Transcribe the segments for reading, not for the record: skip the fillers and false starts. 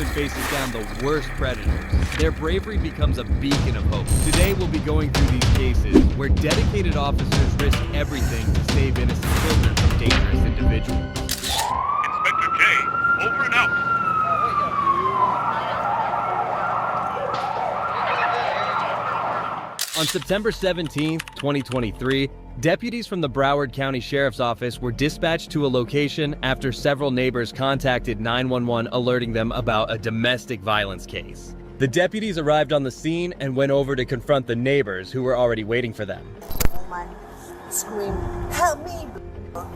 Harassment faces down the worst predators. Their bravery becomes a beacon of hope. Today we'll be going through these cases where dedicated officers risk everything to save innocent children from dangerous individuals. Inspector K, over and out. On September 17th, 2023, deputies from the Broward County Sheriff's Office were dispatched to a location after several neighbors contacted 911 alerting them about a domestic violence case. The deputies arrived on the scene and went over to confront the neighbors who were already waiting for them. Woman screamed, "Help me!"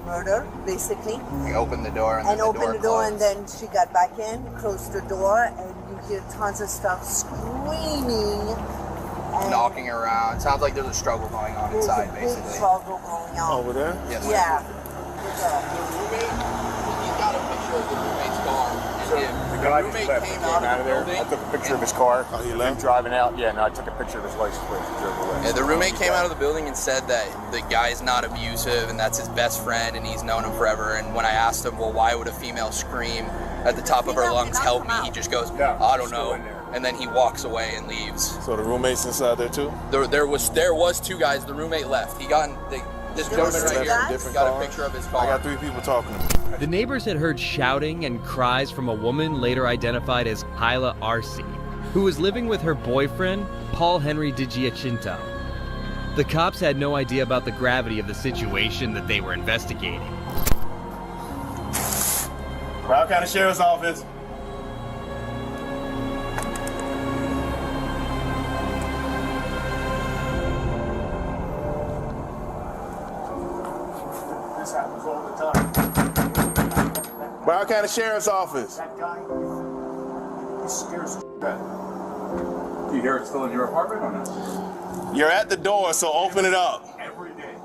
Murder, basically. We opened the door and opened the door, and then she got back in, closed the door, and you hear tons of stuff screaming. Knocking around. Sounds like there's a struggle going on inside, basically. There's a big struggle going on. Over there? Yes. Yeah. The roommate, he's got a picture of the roommate's car. The guy just left. Came out of there. I took a picture of his car. Oh, he left? Driving out. Yeah, no, I took a picture of his license plate. Yeah, the roommate came out of the building and said that the guy's not abusive and that's his best friend and he's known him forever. And when I asked him, well, why would a female scream at the top of her lungs, "Help me," he just goes, "I don't know." And then he walks away and leaves. So the roommate's inside there too? There was two guys. The roommate left. He got this gentleman right here got a picture of his car. I got 3 people talking to me. The neighbors had heard shouting and cries from a woman later identified as Kyla Arce, who was living with her boyfriend, Paul Henry DiGiacinto. The cops had no idea about the gravity of the situation that they were investigating. Broward County Sheriff's Office. This happens all the time. Broward County Sheriff's Office. That guy, he scares the shit out of me. Do you hear it still in your apartment or not? You're at the door, so open it up. Every day.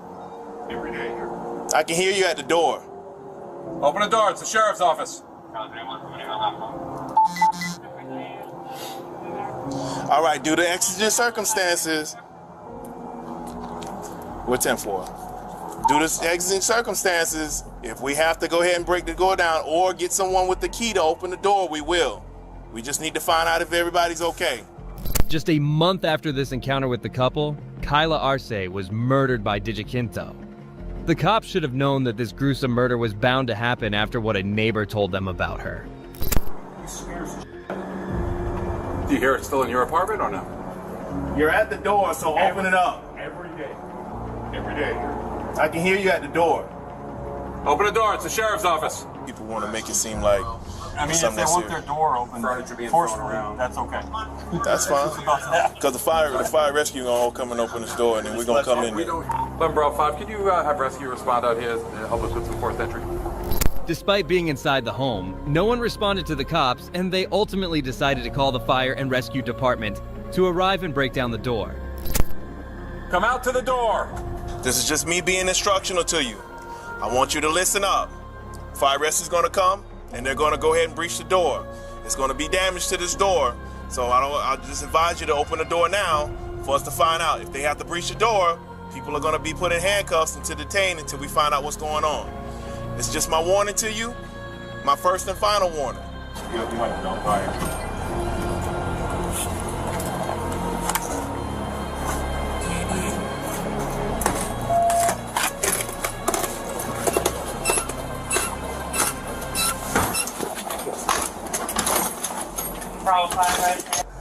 Every day here. I can hear you at the door. Open the door, it's the sheriff's office. All right, due to exigent circumstances, we're 10-4. Due to exigent circumstances, if we have to go ahead and break the door down or get someone with the key to open the door, we will. We just need to find out if everybody's okay. Just a month after this encounter with the couple, Kyla Arce was murdered by DiGiacinto. The cops should have known that this gruesome murder was bound to happen after what a neighbor told them about her. He scares the shit out of me. Do you hear it still in your apartment or not? You're at the door, so open it up. Every day. Every day here. I can hear you at the door. Open the door, it's the sheriff's office. People want to make it seem like I mean, if they want their door open forcefully, that's okay. that's fine. Because the fire rescue gonna come and open this door, and then we're gonna come in there. Bro 5, could you have rescue respond out here and help us with some forced entry? Despite being inside the home, no one responded to the cops, and they ultimately decided to call the fire and rescue department to arrive and break down the door. Come out to the door. This is just me being instructional to you. I want you to listen up. Fire rescue is gonna come, and they're gonna go ahead and breach the door. It's gonna be damage to this door, so I just advise you to open the door now for us to find out. If they have to breach the door, people are gonna be put in handcuffs and detained until we find out what's going on. It's just my warning to you, my first and final warning. You might have known fire.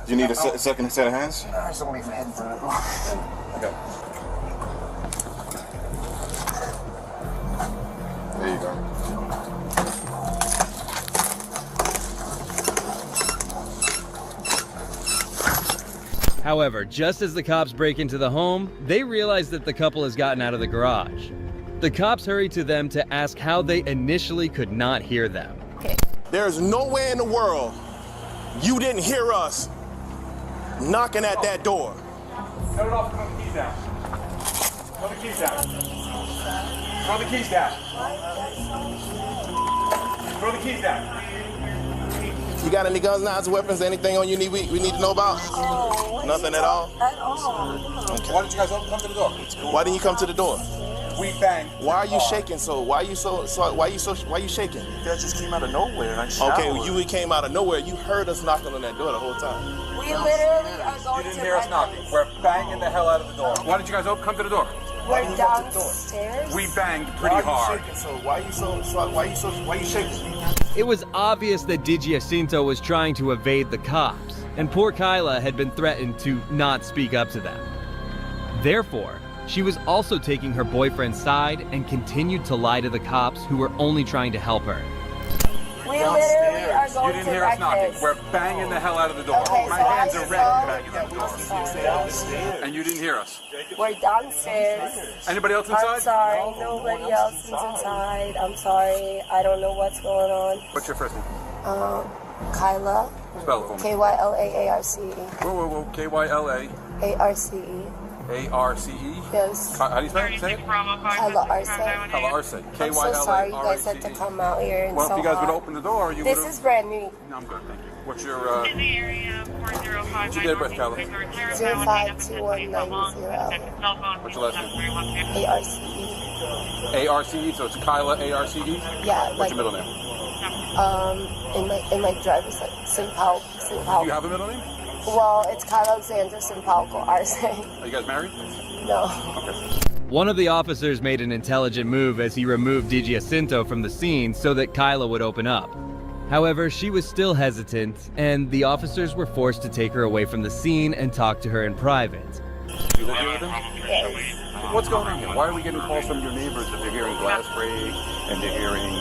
Do you need a second set of hands? I just don't want to leave my head in front of it. Okay. There you go. However, just as the cops break into the home, they realize that the couple has gotten out of the garage. The cops hurry to them to ask how they initially could not hear them. There's no way in the world you didn't hear us knocking at that door. Cut it off, throw the keys down. Throw the keys down. Throw the keys down. Throw the keys down. You got any guns, knives, weapons, anything on you we need to know about? Oh, Nothing at all? At all. Okay. Why didn't you guys come to the door? Why didn't you come to the door? We banged. Why are you shaking so? Why you shaking? That just came out of nowhere. I showered. Okay, you came out of nowhere. You heard us knocking on that door the whole time. We literally are You going didn't to hear us knocking. We're banging the hell out of the door. Why didn't you guys come to the door? We're downstairs. We banged pretty hard. Why you shaking? It was obvious that DiGiacinto was trying to evade the cops, and poor Kyla had been threatened to not speak up to them. Therefore, she was also taking her boyfriend's side and continued to lie to the cops who were only trying to help her. We literally are You going didn't to hear us knocking. breakfast. We're banging the hell out of the door. Okay, My so hands I are saw- red banging on the door. Sorry. And you didn't hear us. We're downstairs. Anybody else I'm inside? sorry. Nobody else is inside. I'm sorry. I don't know what's going on. What's your first name? Kyla. Spell it for me. K-Y-L-A-A-R-C-E. Whoa. K-Y-L-A. A-R-C-E. A-R-C-E? Yes. How do you spell it? Say it. Kyla Arce. Kyla Arce. I'm so sorry you guys had to come out here and Well, so if you guys would hot. open the door, you would This have... is brand new. No, I'm good, thank you. What's your, In the area, 405. What's your date of birth, Kyla? 052190. What's your last name? A-R-C-E. A-R-C-E, so it's Kyla A-R-C-E? Yeah, What's like, your middle name? in my driver's license, Simpalco. Do you have a middle name? Well, it's Kyle Alexander Simpalco Arce. Are you guys married? No. One of the officers made an intelligent move as he removed DiGiacinto from the scene so that Kyla would open up. However, she was still hesitant, and the officers were forced to take her away from the scene and talk to her in private. You live here with them? Yes. What's going on here? Why are we getting calls from your neighbors that they're hearing glass break and they're hearing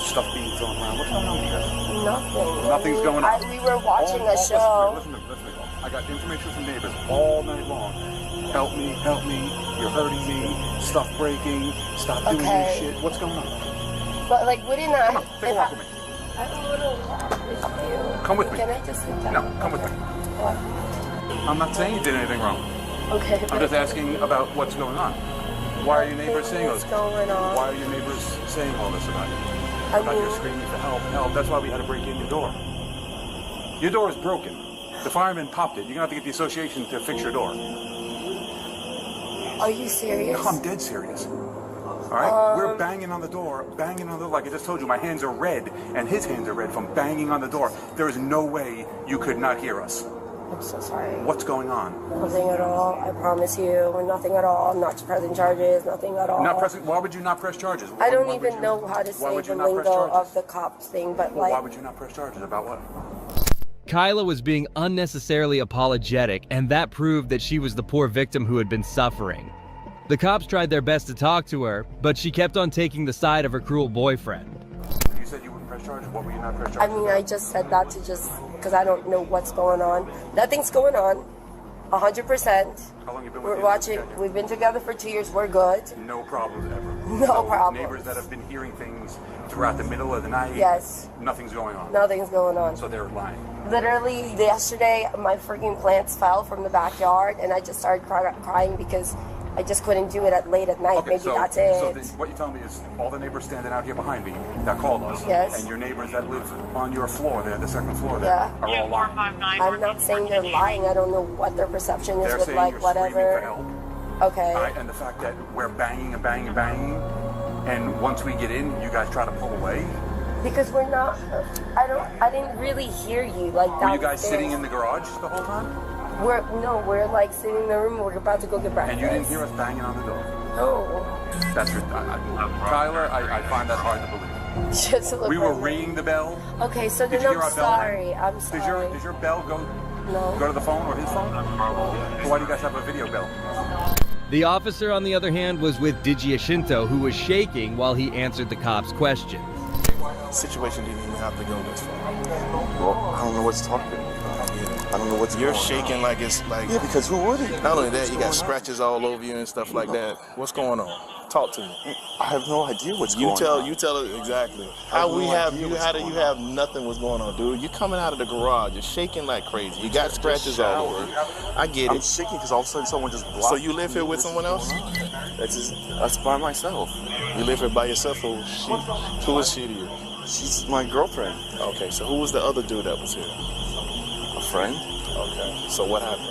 stuff being thrown around? What's going on here? Nothing. Nothing's going on. We were watching a show. Listen to me. I got information from neighbors all night long. Help me, you're hurting me, stuff breaking, stop doing this shit. What's going on? But like, wouldn't I? Come on, take a walk with me. I don't want to walk with you. Come with me. Can I just sit down? No, come with me. What? I'm not saying you did anything wrong. Okay. I'm just asking about what's going on. Why are your neighbors saying all this? What's going on? Why are your neighbors saying all this about you? About you screaming for help. That's why we had to break in your door. Your door is broken. The fireman popped it. You're gonna have to get the association to fix your door. Are you serious? No, I'm dead serious. All right? We're banging on the door. Like I just told you, my hands are red, and his hands are red from banging on the door. There is no way you could not hear us. I'm so sorry. What's going on? Nothing at all. I promise you. Nothing at all. I'm not pressing charges. Nothing at all. Not pressing. Why would you not press charges? I don't even know how to say the lingo of the cops thing, but Well, like. why would you not press charges? About what? Kyla was being unnecessarily apologetic, and that proved that she was the poor victim who had been suffering. The cops tried their best to talk to her, but she kept on taking the side of her cruel boyfriend. You said you wouldn't press charges. What were you not press I charges? mean, I just said that to just because I don't know what's going on. Nothing's going on. 100%. How long you been with We're your watching. neighbors? We've been together for 2 years. We're good. No problems ever. No problems. Neighbors that have been hearing things throughout the middle of the night. Yes. Nothing's going on. Nothing's going on. So they're lying. Literally yesterday, my freaking plants fell from the backyard, and I just started crying because I just couldn't do it late at night. Okay, Maybe so, that's it. So what you're telling me is all the neighbors standing out here behind me that called us, Yes. and your neighbors that live on your floor there, the second floor there, Yeah. are all lying. I'm not saying they're lying. I don't know what their perception is They're with saying like you're whatever. screaming for help. Okay. All right, and the fact that we're banging and banging and banging, and once we get in, you guys try to pull away. Because we're not. I didn't really hear you like that. Were you guys sitting in the garage the whole time? We're like sitting in the room. We're about to go get breakfast. And you didn't hear us banging on the door? No. That's Tyler, I find that hard to believe. Just look We were like ringing the bell. Okay, so Did then you hear I'm our bell sorry. ring? I'm sorry. Does your bell go No. to the phone or his phone? So why do you guys have a video bell? The officer, on the other hand, was with DiGiacinto, who was shaking while he answered the cops' questions. Situation didn't even have to go this far. Well, I don't know what's talking. I don't know what's You're going on. shaking like it's like. Yeah, because who wouldn't? Not only that, you got scratches all over you and stuff like that. What's going on? Talk to me. I have no idea what's going on. You tell it exactly. I have How we no have idea you? what's How do going you have nothing? What's going on, dude? You're coming out of the garage. You're shaking like crazy. You got scratches all over. I get I'm it. shaking because all of a sudden someone just blocked So you live here with me. someone else? That's by myself. You live here by yourself, or who is she to you? She's my girlfriend. Okay, so who was the other dude that was here? A friend. Okay. So what happened?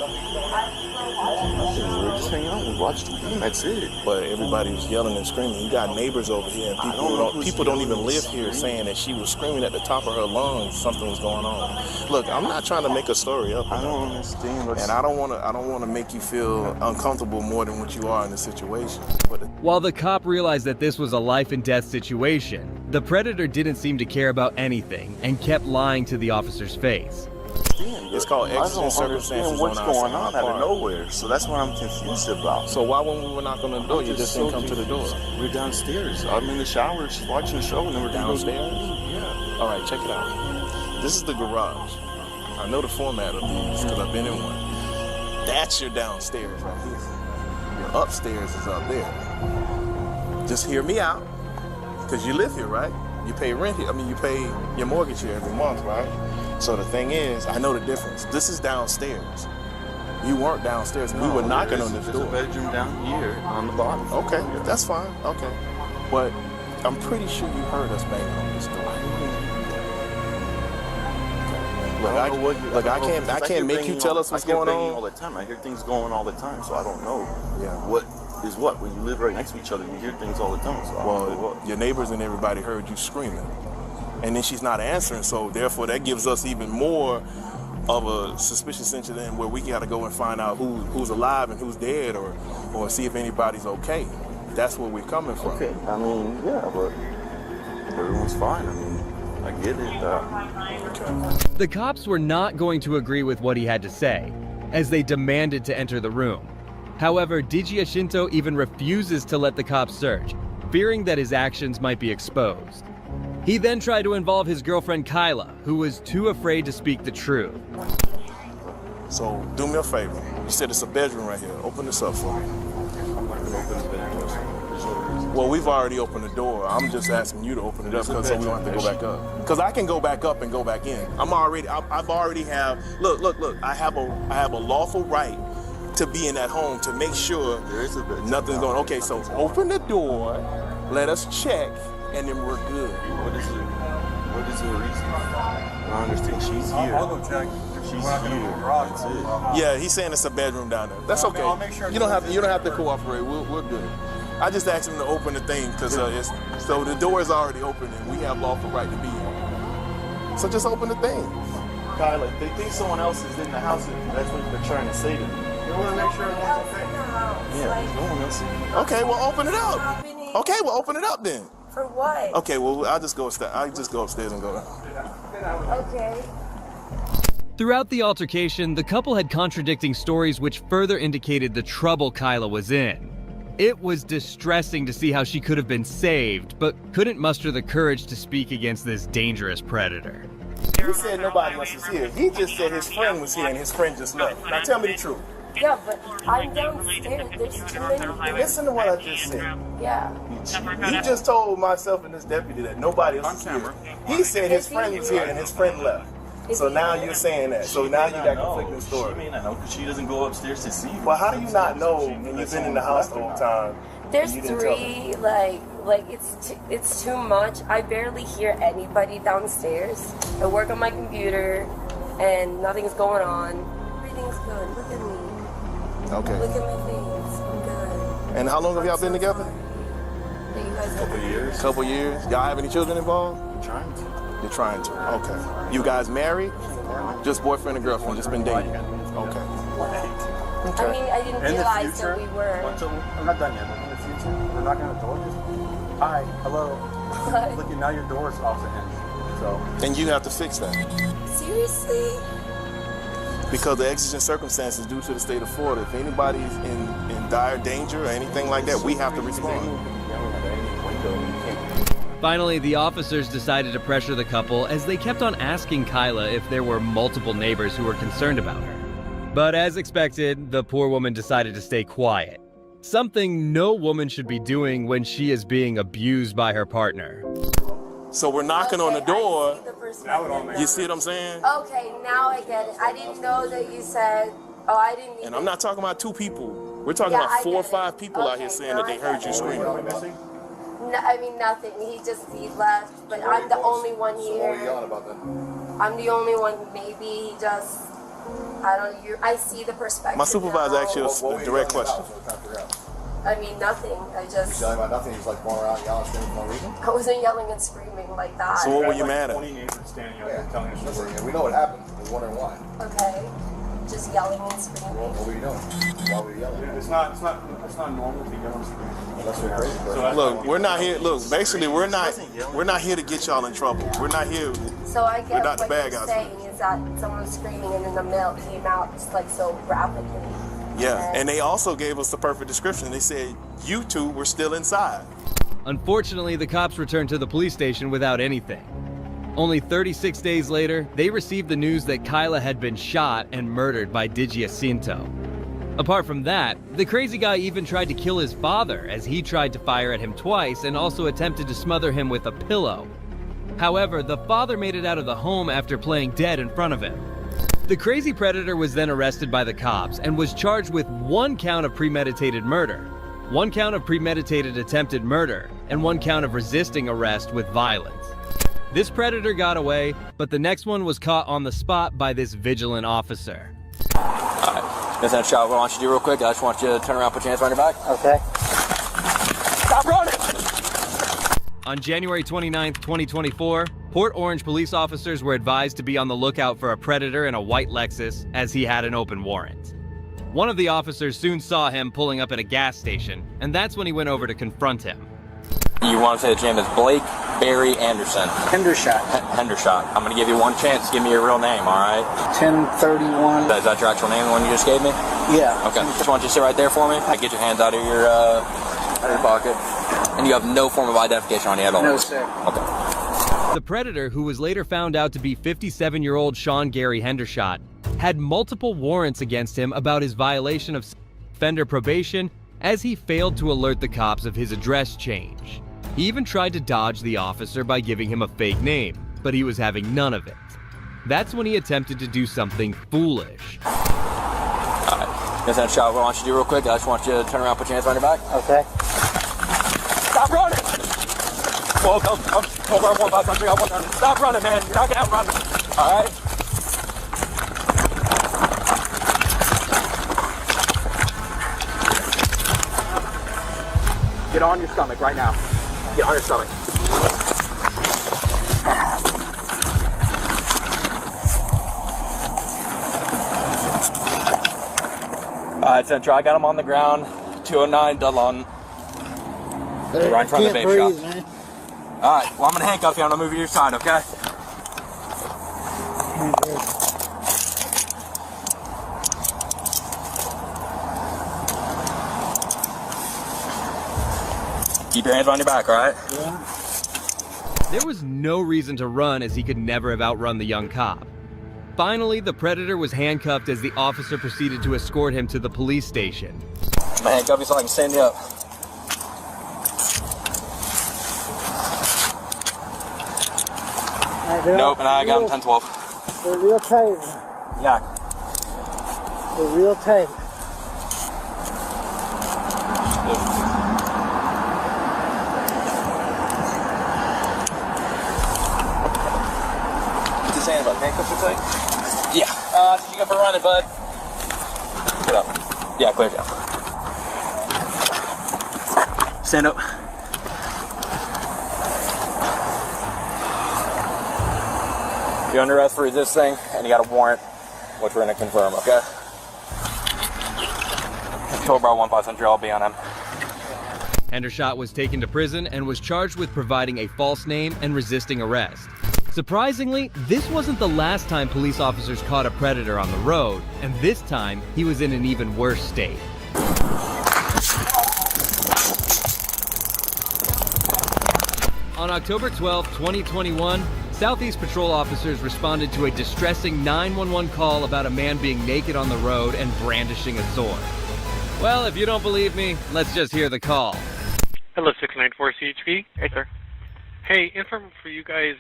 Nothing. We were just hanging out. We watched the game. That's it. But everybody was yelling and screaming. You got neighbors over here, and people don't even live here saying that she was screaming at the top of her lungs. Something was going on. Look, I'm not trying to make a story up. I don't understand. And I don't want to make you feel uncomfortable more than what you are in the situation. While the cop realized that this was a life and death situation, the predator didn't seem to care about anything and kept lying to the officer's face. It's called exigent circumstances. I don't understand what's going on out of nowhere, so that's what I'm confused about. So why when we were knocking on the door, you just didn't come to the door? We're downstairs. I'm in the shower watching the show, and then we're downstairs? Yeah. All right, check it out. This is the garage. I know the format of these because I've been in one. That's your downstairs right here. Your upstairs is up there. Just hear me out, because you live here, right? You pay rent here. I mean, you pay your mortgage here every month, right? So the thing is, I know the difference. This is downstairs. You weren't downstairs. We were knocking on this door. There's a bedroom down here on the bottom. Okay, that's fine. Okay. But I'm pretty sure you heard us banging on this door. I can't make you tell us what's going on. All the time. I hear things going all the time, so I don't know. Yeah. What is what? When you live right next to each other, you hear things all the time. So well, your neighbors and everybody heard you screaming. And then she's not answering, so therefore that gives us even more of a suspicious incident where we gotta go and find out who's alive and who's dead, or see if anybody's okay. That's where we're coming from. Okay, I mean, yeah, but everyone's fine. I mean, I get it. Okay. The cops were not going to agree with what he had to say, as they demanded to enter the room. However, Shinto even refuses to let the cops search, fearing that his actions might be exposed. He then tried to involve his girlfriend Kyla, who was too afraid to speak the truth. So, do me a favor. You said it's a bedroom right here. Open this up for me. I'm not gonna open the bedroom. Well, we've already opened the door. I'm just asking you to open it up so we don't have to go back up. Because I can go back up and go back in. I've already have. Look. I have a lawful right to be in that home to make sure nothing's going. Okay, so open the door. Let us check. And then we're good. What is the reason? I don't understand. She's here. I'll go check. She's here. That's it. Yeah, he's saying it's a bedroom down there. That's okay. I'll make sure you don't have to cooperate. We're good. I just asked him to open the thing because so the door is already open and we have lawful right to be here. So just open the thing. Kyla, they think someone else is in the house. That's what they're trying to say to me. You want to make sure everyone's okay. Yeah, there's no one else in here. Okay, well open it up. Okay, well open it up then. For what? Okay, well I'll just go upstairs and go down. Okay. Throughout the altercation, the couple had contradicting stories which further indicated the trouble Kyla was in. It was distressing to see how she could have been saved, but couldn't muster the courage to speak against this dangerous predator. He said nobody else is here. He just said his friend was here and his friend just left. Now tell me the truth. Yeah, but I'm downstairs. There's too many. Listen to what I just said. Yeah. He just told myself and this deputy that nobody else is here. He said his friend was here and his friend left. So now you're saying that. So now you got conflicting stories. She may not know because she doesn't go upstairs to see you. Well, how do you not know when you've been in the house the whole time? There's three, like it's too much. I barely hear anybody downstairs. I work on my computer and nothing's going on. Everything's good. Look at me. Okay. Look at my face. I'm good. And how long have y'all been together? Couple years. Y'all have any children involved? You're trying to. Okay. You guys married? Just boyfriend and girlfriend, just been dating? Okay. I mean, I didn't realize that we were. I'm not done yet, but in the future, we're knocking on the door. Hi, hello. Look, now your door's off the hinge. So. And you have to fix that. Seriously? Because the exigent circumstances due to the state of Florida, if anybody's in dire danger or anything like that, we have to respond. Finally, the officers decided to pressure the couple as they kept on asking Kyla if there were multiple neighbors who were concerned about her. But as expected, the poor woman decided to stay quiet. Something no woman should be doing when she is being abused by her partner. So we're knocking on the door. You see what I'm saying? Okay, now I get it. I didn't know that you said, I didn't need And I'm not talking about 2 people. We're talking about 4 or 5 people out here saying that they heard you screaming. No, I mean, nothing. He left, but I'm the only one here. I'm the only one. Maybe he just I see the perspective. My supervisor asked you a direct question. I mean, nothing. I just. You're yelling about nothing. He's like going around yelling, screaming for no reason. I wasn't yelling and screaming like that. So what were you mad at? 20 neighbors standing out there telling us Listen, yeah, we know what happened. We're wondering why. Okay. Just yelling and screaming. What were you doing? Why were you yelling? It's not normal to yell and scream. Unless we're crazy. Look, we're not here. Look, basically, we're not here to get y'all in trouble. We're not here. So I guess not the what bad you're guys. saying is that someone was screaming and then the mail came out just like so rapidly. Yeah, and they also gave us the perfect description. They said you two were still inside. Unfortunately, the cops returned to the police station without anything. Only 36 days later, they received the news that Kyla had been shot and murdered by Digiacinto. Apart from that, the crazy guy even tried to kill his father as he tried to fire at him twice and also attempted to smother him with a pillow. However, the father made it out of the home after playing dead in front of him. The crazy predator was then arrested by the cops and was charged with 1 count of premeditated murder, 1 count of premeditated attempted murder, and 1 count of resisting arrest with violence. This predator got away, but the next one was caught on the spot by this vigilant officer. Alright, that's that shot. What I want you to do real quick, I just want you to turn around, put your hands behind your back. Okay. Stop running! On January 29, 2024, Port Orange police officers were advised to be on the lookout for a predator in a white Lexus as he had an open warrant. One of the officers soon saw him pulling up at a gas station, and that's when he went over to confront him. You want to say the name is Blake Barry Anderson. Hendershot. Hendershot. I'm going to give you 1 chance. Give me your real name, all right? 1031. Is that your actual name, the one you just gave me? Yeah. Okay. Just want you to sit right there for me. Get your hands out of your pocket. And you have no form of identification on you at all? No, sir. Okay. The predator, who was later found out to be 57-year-old Sean Gary Hendershot, had multiple warrants against him about his violation of offender probation as he failed to alert the cops of his address change. He even tried to dodge the officer by giving him a fake name, but he was having none of it. That's when he attempted to do something foolish. Alright, that's that shot. What I want you to do real quick, I just want you to turn around, put your hands behind your back. Okay. Stop running! Whoa, come over 1 5 3 1 turn. Stop running, man. You're not gonna outrun me. Alright? Get on your stomach right now. Get on your stomach. Alright, Central, I got him on the ground. 209 Dillon. Right in front of the vape shop. Man. Alright, well, I'm gonna handcuff you. I'm gonna move you to your side, okay? Keep your hands on your back, alright? Yeah. There was no reason to run as he could never have outrun the young cop. Finally, the predator was handcuffed as the officer proceeded to escort him to the police station. I'm gonna handcuff you so I can stand you up. Nope, and I got him 10-12. They're real tight. Yeah. They're real tight. What's he saying about handcuffs are tight? Yeah. Did you go for running, bud? Get up. Yeah, clear down. Stand up. You're under arrest for resisting, and you got a warrant, which we're going to confirm, okay? Cobra 15 Central, I'll be on him. Hendershot was taken to prison and was charged with providing a false name and resisting arrest. Surprisingly, this wasn't the last time police officers caught a predator on the road, and this time he was in an even worse state. On October 12, 2021, Southeast Patrol officers responded to a distressing 911 call about a man being naked on the road and brandishing a sword. Well, if you don't believe me, let's just hear the call. Hello, 694 CHP. Hey, sir. Hey, info for you guys,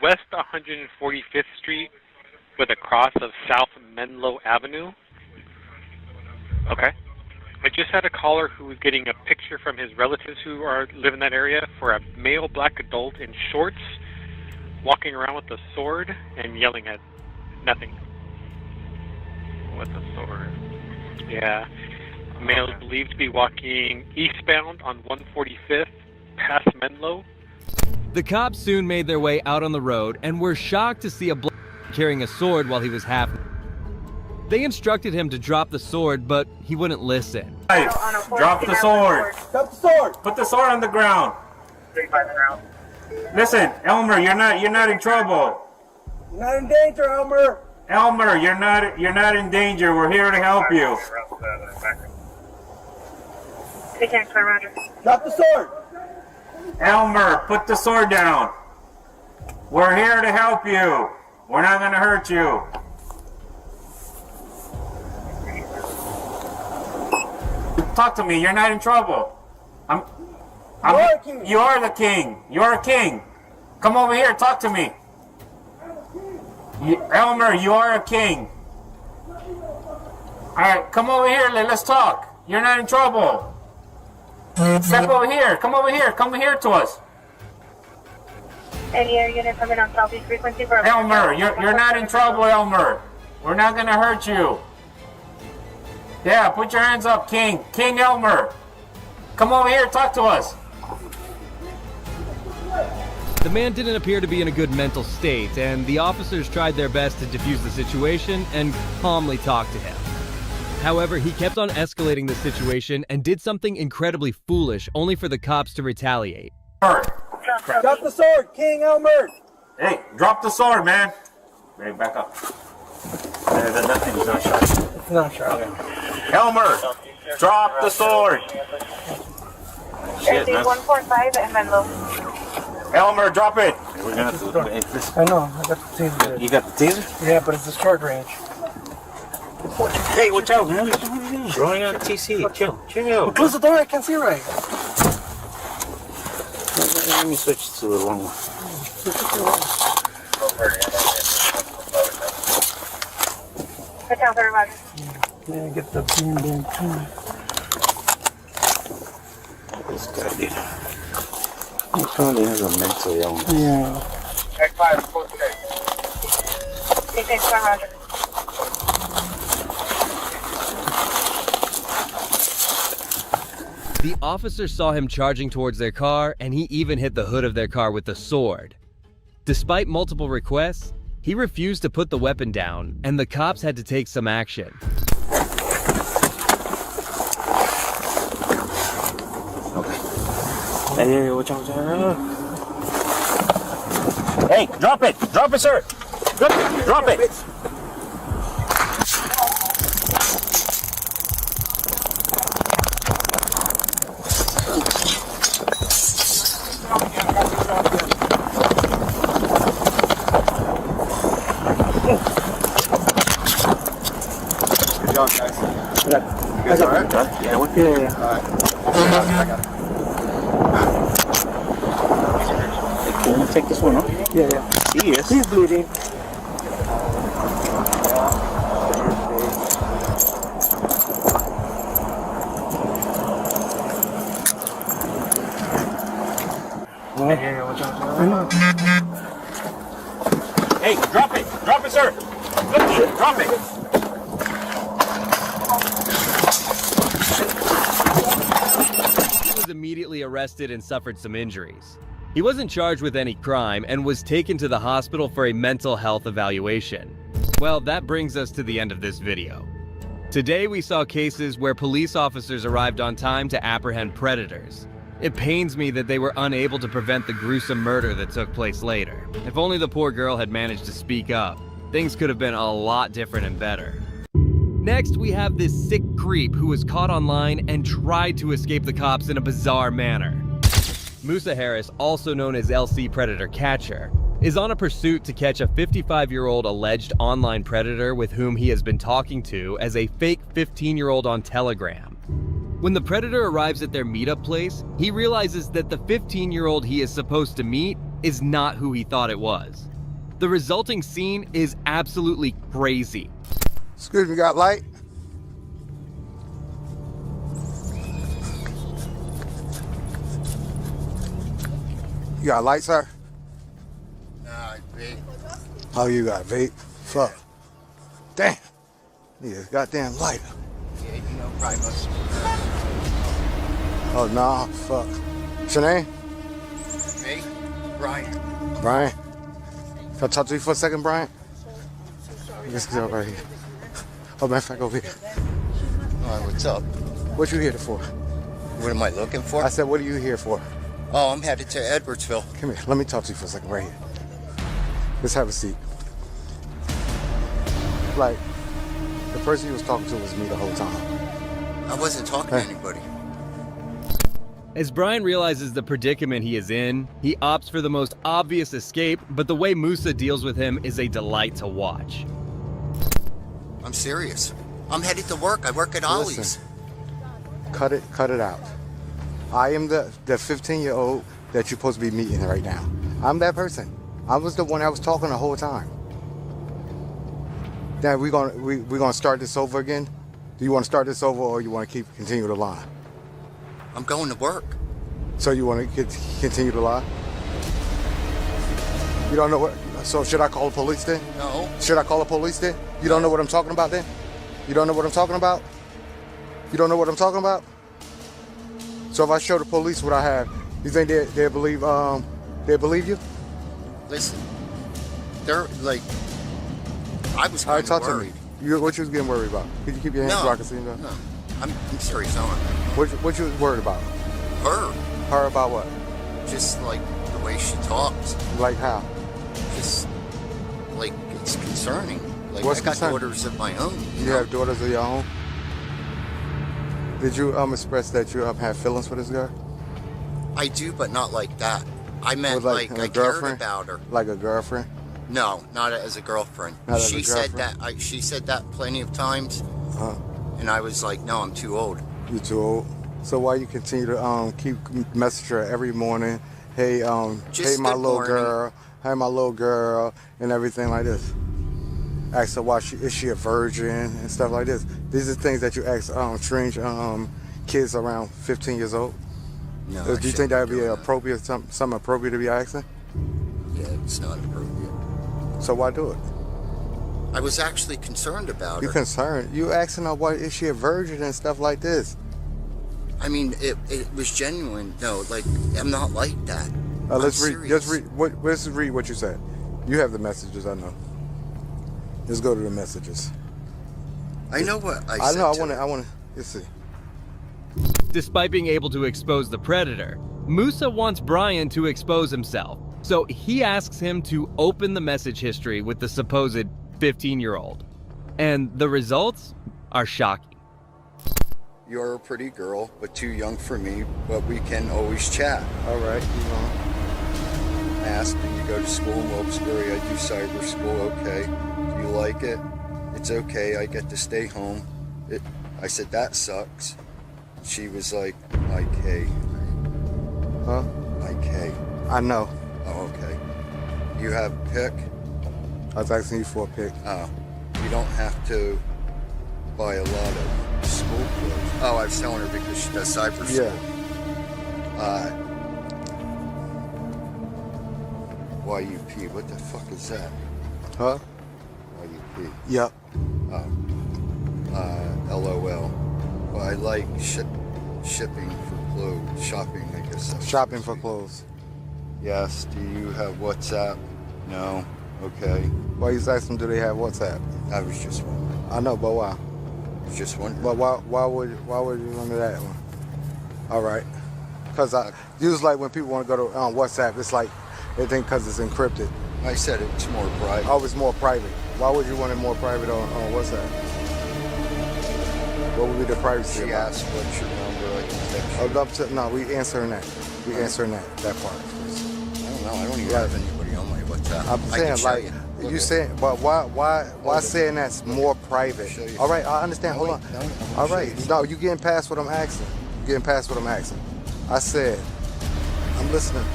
West 145th Street with a cross of South Menlo Avenue. Okay. I just had a caller who was getting a picture from his relatives who live in that area for a male black adult in shorts walking around with a sword and yelling at nothing. with a sword. Yeah. Male is believed to be walking eastbound on 145th past Menlo. The cops soon made their way out on the road and were shocked to see a black carrying a sword while he was half. They instructed him to drop the sword, but he wouldn't listen. Hey, drop the sword. Drop the sword. Put the sword on the ground. Listen, Elmer, you're not in trouble. You're not in danger, Elmer. Elmer, you're not in danger. We're here to help you. Drop the sword. Elmer, put the sword down. We're here to help you. We're not going to hurt you. Talk to me. You're not in trouble. You are the king. You're a king. Come over here. Talk to me. Elmer, you are a king. All right, come over here. Let's talk. You're not in trouble. Step over here. Come over here. Come here to us. Any air unit coming on southeast frequency for Elmer, you're not in trouble, Elmer. We're not going to hurt you. Yeah, put your hands up, King. King Elmer. Come over here. Talk to us. The man didn't appear to be in a good mental state, and the officers tried their best to defuse the situation and calmly talk to him. However, he kept on escalating the situation and did something incredibly foolish only for the cops to retaliate. Drop the sword, King Elmer. Hey, drop the sword, man. Hey, back up. Nothing's not sharp. It's not sharp. Okay. Elmer, drop the sword. Shit, man. 145 and Menlo. Elmer, drop it. I know, I got the taser. You got the taser? Yeah, but it's a short range. Hey, watch out, man. Throwing on TC. Chill. Well, close the door, I can't see right. Let me switch to the long one. Yeah, get the beam down too. This guy did. He probably has a mental illness. Yeah. X5, report today. Roger. The officers saw him charging towards their car, and he even hit the hood of their car with the sword. Despite multiple requests, he refused to put the weapon down, and the cops had to take some action. Hey, watch out. Hey, drop it. Drop it, sir. Drop it. Good job, guys. You guys all right? Yeah. All right. I got it. Can you take this one off? Yeah. He is. He's bleeding. Hey, drop it. Drop it, sir. Drop it. He was immediately arrested and suffered some injuries. He wasn't charged with any crime and was taken to the hospital for a mental health evaluation. Well, that brings us to the end of this video. Today we saw cases where police officers arrived on time to apprehend predators. It pains me that they were unable to prevent the gruesome murder that took place later. If only the poor girl had managed to speak up, things could have been a lot different and better. Next, we have this sick creep who was caught online and tried to escape the cops in a bizarre manner. Musa Harris, also known as LC Predator Catcher, is on a pursuit to catch a 55-year-old alleged online predator with whom he has been talking to as a fake 15-year-old on Telegram. When the predator arrives at their meetup place, he realizes that the 15-year-old he is supposed to meet is not who he thought it was. The resulting scene is absolutely crazy. Excuse me, got light? You got light, sir? Nah, vape. Oh, you got vape? Fuck. Damn. Need a goddamn lighter. Yeah, you know, probably must. Oh, nah, fuck. What's your name? Me? Brian. Brian? Can I talk to you for a second, Brian? Let's get up right here. Oh, matter of fact, over here. All right, what's up? What you here for? What am I looking for? I said, what are you here for? Oh, I'm headed to Edwardsville. Come here, let me talk to you for a second, right here. Let's have a seat. Like, the person you was talking to was me the whole time. I wasn't talking to anybody. As Brian realizes the predicament he is in, he opts for the most obvious escape, but the way Musa deals with him is a delight to watch. I'm serious. I'm headed to work. I work at Ollie's. Listen, cut it out. I am the 15-year-old that you're supposed to be meeting right now. I'm that person. I was the one that was talking the whole time. Now we gonna start this over again? Do you want to start this over, or you want to continue the lie? I'm going to work. So you want to continue to lie? You don't know what? So should I call the police then? No. Should I call the police then? You don't know what I'm talking about then? You don't know what I'm talking about? You don't know what I'm talking about? So if I show the police what I have, you think they believe you? Listen, they're like, I was kind of worried. To me. What you was getting worried about? Could you keep your hands where I can see them? No, I'm serious. No. What you was worried about? Her. Her about what? Just like the way she talks. Like how? Just like it's concerning. Like What's I got concerning? daughters of my own. You have daughters of your own? Did you express that you have feelings for this girl? I do, but not like that. I meant like I cared about her. Like a girlfriend? No, not as a girlfriend. She said that plenty of times, and I was like, no, I'm too old. You too old. So why you continue to keep messaging her every morning? Hey, hey, my little girl. Hey, my little girl, and everything like this. Ask her why is she a virgin and stuff like this. These are things that you ask strange kids around 15 years old. No. Do you think that would be appropriate, something appropriate to be asking? Yeah, it's not appropriate. So why do it? I was actually concerned about You her. concerned? You asking her why is she a virgin and stuff like this? I mean, it was genuine. No, like I'm not like that. Let's read. Let's read what you said. You have the messages. I know. Let's go to the messages. I know what I said. I want to. Let's see. Despite being able to expose the predator, Musa wants Brian to expose himself, so he asks him to open the message history with the supposed 15-year-old. And the results are shocking. You're a pretty girl, but too young for me, but we can always chat. All right, keep on. I asked, do you go to school in Wilkes-Barre? I do cyber school, okay. Do you like it? It's okay, I get to stay home. I said, that sucks. She was like, IK. Huh? IK. I know. Oh, okay. You have a pick? I was asking you for a pick. Oh. You don't have to buy a lot of school clothes. Oh, I was telling her because she does cyber school. Yeah. YUP, what the fuck is that? Huh? YUP. Yep. LOL. Well, I like shipping for clothes. Shopping, I guess. Shopping for clothes. Yes. Do you have WhatsApp? No. Okay. Why you asking them, do they have WhatsApp? I was just wondering. I know, but why? I was just wondering. But why would you wonder that one? All right. Because usually like when people want to go to WhatsApp, it's like they think because it's encrypted. I said it's more private. Oh, it's more private. Why would you want it more private on WhatsApp? What would be the privacy? She asked, what's your number? I can text you. No, we answering that. We answering that part. I don't know. I don't even have anybody on my WhatsApp. I'm saying like you saying, but why saying that's more private? All right, I understand. Hold on. All right, no, you getting past what I'm asking. You getting past what I'm asking. I said, I'm listening.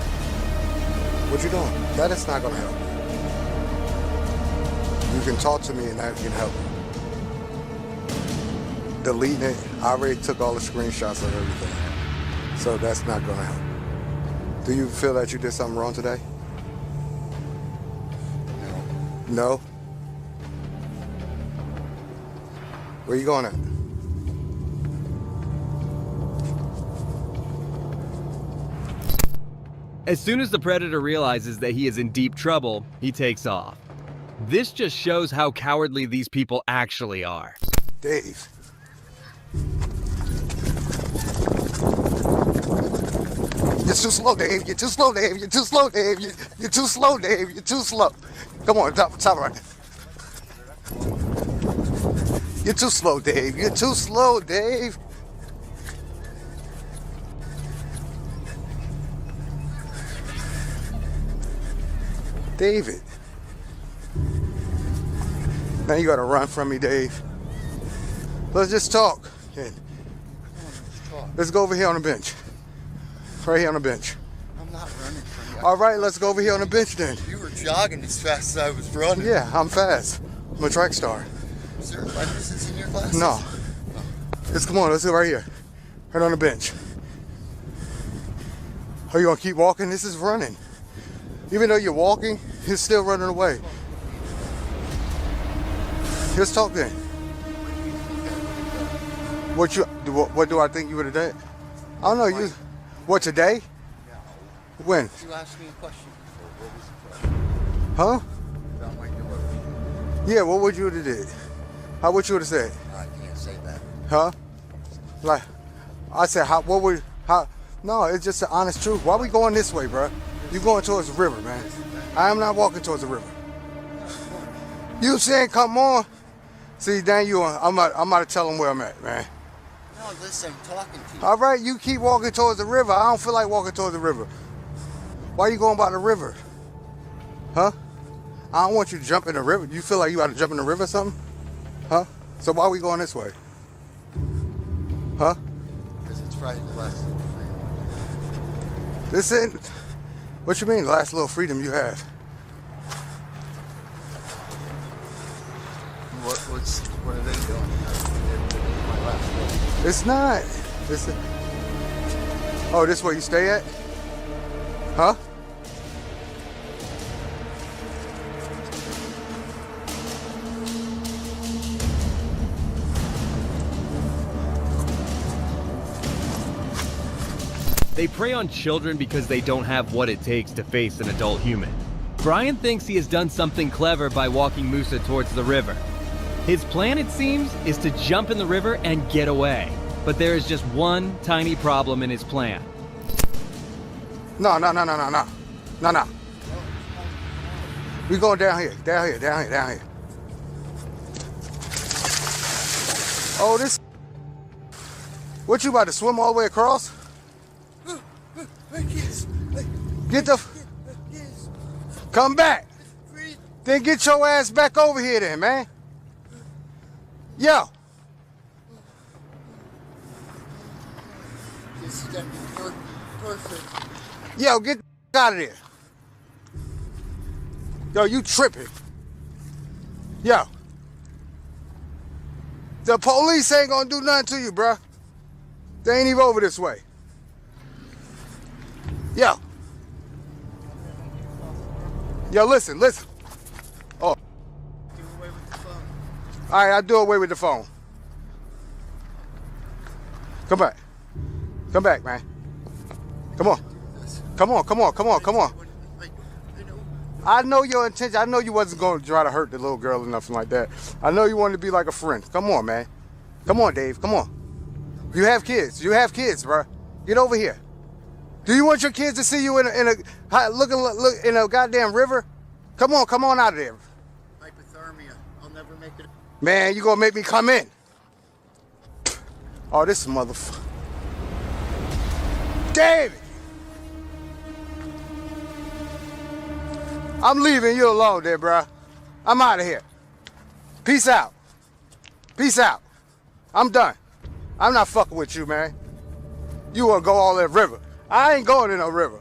What you doing? That is not gonna help. You can talk to me and that can help. Deleting it, I already took all the screenshots of everything. So that's not gonna help. Do you feel that you did something wrong today? No? Where you going at? As soon as the predator realizes that he is in deep trouble, he takes off. This just shows how cowardly these people actually are. Dave. You're too slow, Dave. You're too slow, Dave. You're too slow, Dave. You're too slow, Dave. You're too slow. Come on, top right. You're too slow, Dave. You're too slow, Dave. David. Now you gotta run from me, Dave. Let's just talk. Let's go over here on the bench. Right here on the bench. I'm not running from you. All right, let's go over here on the bench then. You were jogging as fast as I was running. Yeah, I'm fast. I'm a track star. Is there viruses in your glasses? No. Just come on, let's go right here. Right on the bench. Are you gonna keep walking? This is running. Even though you're walking, you're still running away. Let's talk then. What do I think you would have done? I don't know. You. What, today? When? You asked me a question before. What was the question? Huh? About my door. Yeah, what would you have did? How would you have said? I can't say that. Huh? Like, I said, no, it's just the honest truth. Why we going this way, bro? You going towards the river, man. I am not walking towards the river. You saying come on? See, Dan, I'm about to tell them where I'm at, man. No, listen, I'm talking to you. All right, you keep walking towards the river. I don't feel like walking towards the river. Why are you going by the river? Huh? I don't want you to jump in the river. You feel like you about to jump in the river or something? Huh? So why are we going this way? Huh? Because it's Friday the last little freedom. This ain't... What you mean, the last little freedom you have? What are they doing? My last little... It's not. Oh, this where you stay at? Huh? They prey on children because they don't have what it takes to face an adult human. Brian thinks he has done something clever by walking Musa towards the river. His plan, it seems, is to jump in the river and get away. But there is just one tiny problem in his plan. No. We going down here. Oh, this... What, you about to swim all the way across? Get the... Come back. Then get your ass back over here then, man. Yo. This is gonna be perfect. Yo, get the out of there. Yo, you tripping. Yo. The police ain't gonna do nothing to you, bruh. They ain't even over this way. Yo. Yo, listen. Oh. Do away with the phone. All right, I'll do away with the phone. Come back, man. Come on. I know your intention. I know you wasn't going to try to hurt the little girl or nothing like that. I know you wanted to be like a friend. Come on, man. Come on, Dave. Come on. You have kids, bro. Get over here. Do you want your kids to see you in a goddamn river? Come on out of there. Hypothermia. I'll never make it. Man, you gonna make me come in? Oh, this motherfucker. David! I'm leaving you alone there, bro. I'm out of here. Peace out. I'm done. I'm not fucking with you, man. You wanna go all that river. I ain't going in no river.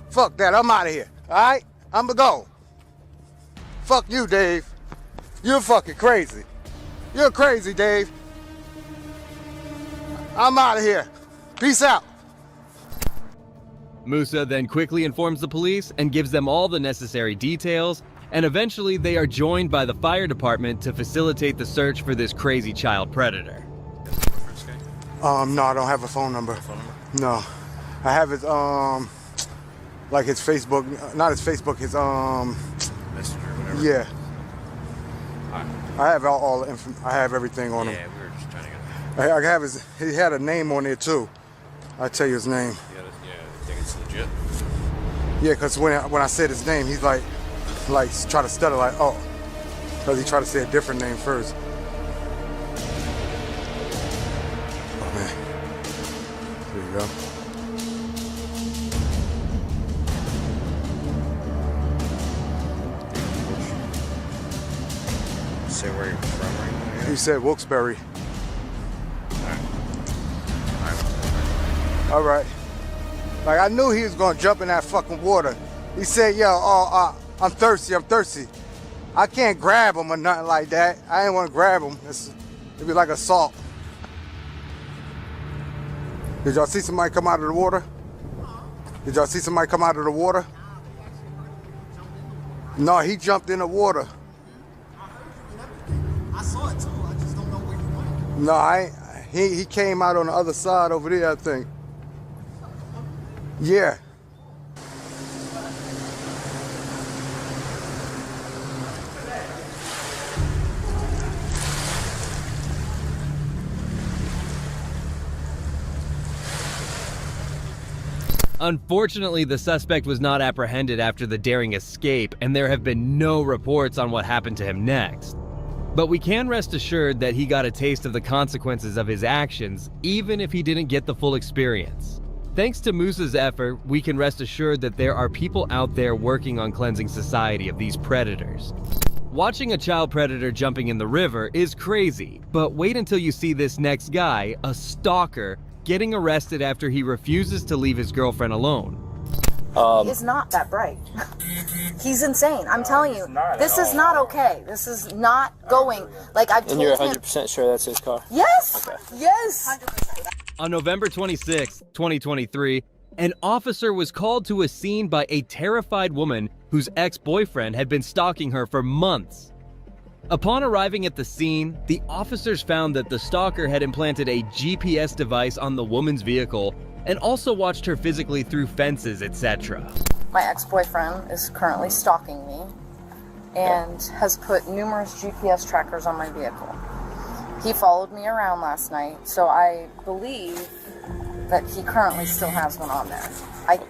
Fuck that, I'm out of here. All right? I'm gonna go. Fuck you, Dave. You're fucking crazy. You're crazy, Dave. I'm out of here. Peace out. Musa then quickly informs the police and gives them all the necessary details and eventually they are joined by the fire department to facilitate the search for this crazy child predator. No, I don't have a phone number. No. I have his, like his Facebook, not his Facebook, his, Messenger or whatever. yeah. Alright. I have all the I have everything on him. Yeah, we were just trying to get... I have his, he had a name on there too. I'll tell you his name. Yeah, I think it's legit. Yeah, because when I said his name, he's like try to stutter like, oh. Because he tried to say a different name first. Oh man. There you go. Say where you're from right now? He said Wilkes-Barre. All right. Like, I knew he was gonna jump in that fucking water. He said, yo, I'm thirsty. I can't grab him or nothing like that. I didn't want to grab him. It'd be like assault. Did y'all see somebody come out of the water? Did y'all see somebody come out of the water? No, he jumped in the water. I saw it too. I just don't know where he went. No, he came out on the other side over there, I think. Yeah. Unfortunately, the suspect was not apprehended after the daring escape, and there have been no reports on what happened to him next. But we can rest assured that he got a taste of the consequences of his actions, even if he didn't get the full experience. Thanks to Moose's effort, we can rest assured that there are people out there working on cleansing society of these predators. Watching a child predator jumping in the river is crazy, but wait until you see this next guy, a stalker, getting arrested after he refuses to leave his girlfriend alone. He is not that bright. He's insane. I'm telling you, this is not okay. This is not going. Like, I've told him. And you're 100% sure that's his car? Yes. Okay. Yes. 100%. On November 26, 2023, an officer was called to a scene by a terrified woman whose ex-boyfriend had been stalking her for months. Upon arriving at the scene, the officers found that the stalker had implanted a GPS device on the woman's vehicle and also watched her physically through fences, etc. My ex-boyfriend is currently stalking me and has put numerous GPS trackers on my vehicle. He followed me around last night, so I believe that he currently still has one on there.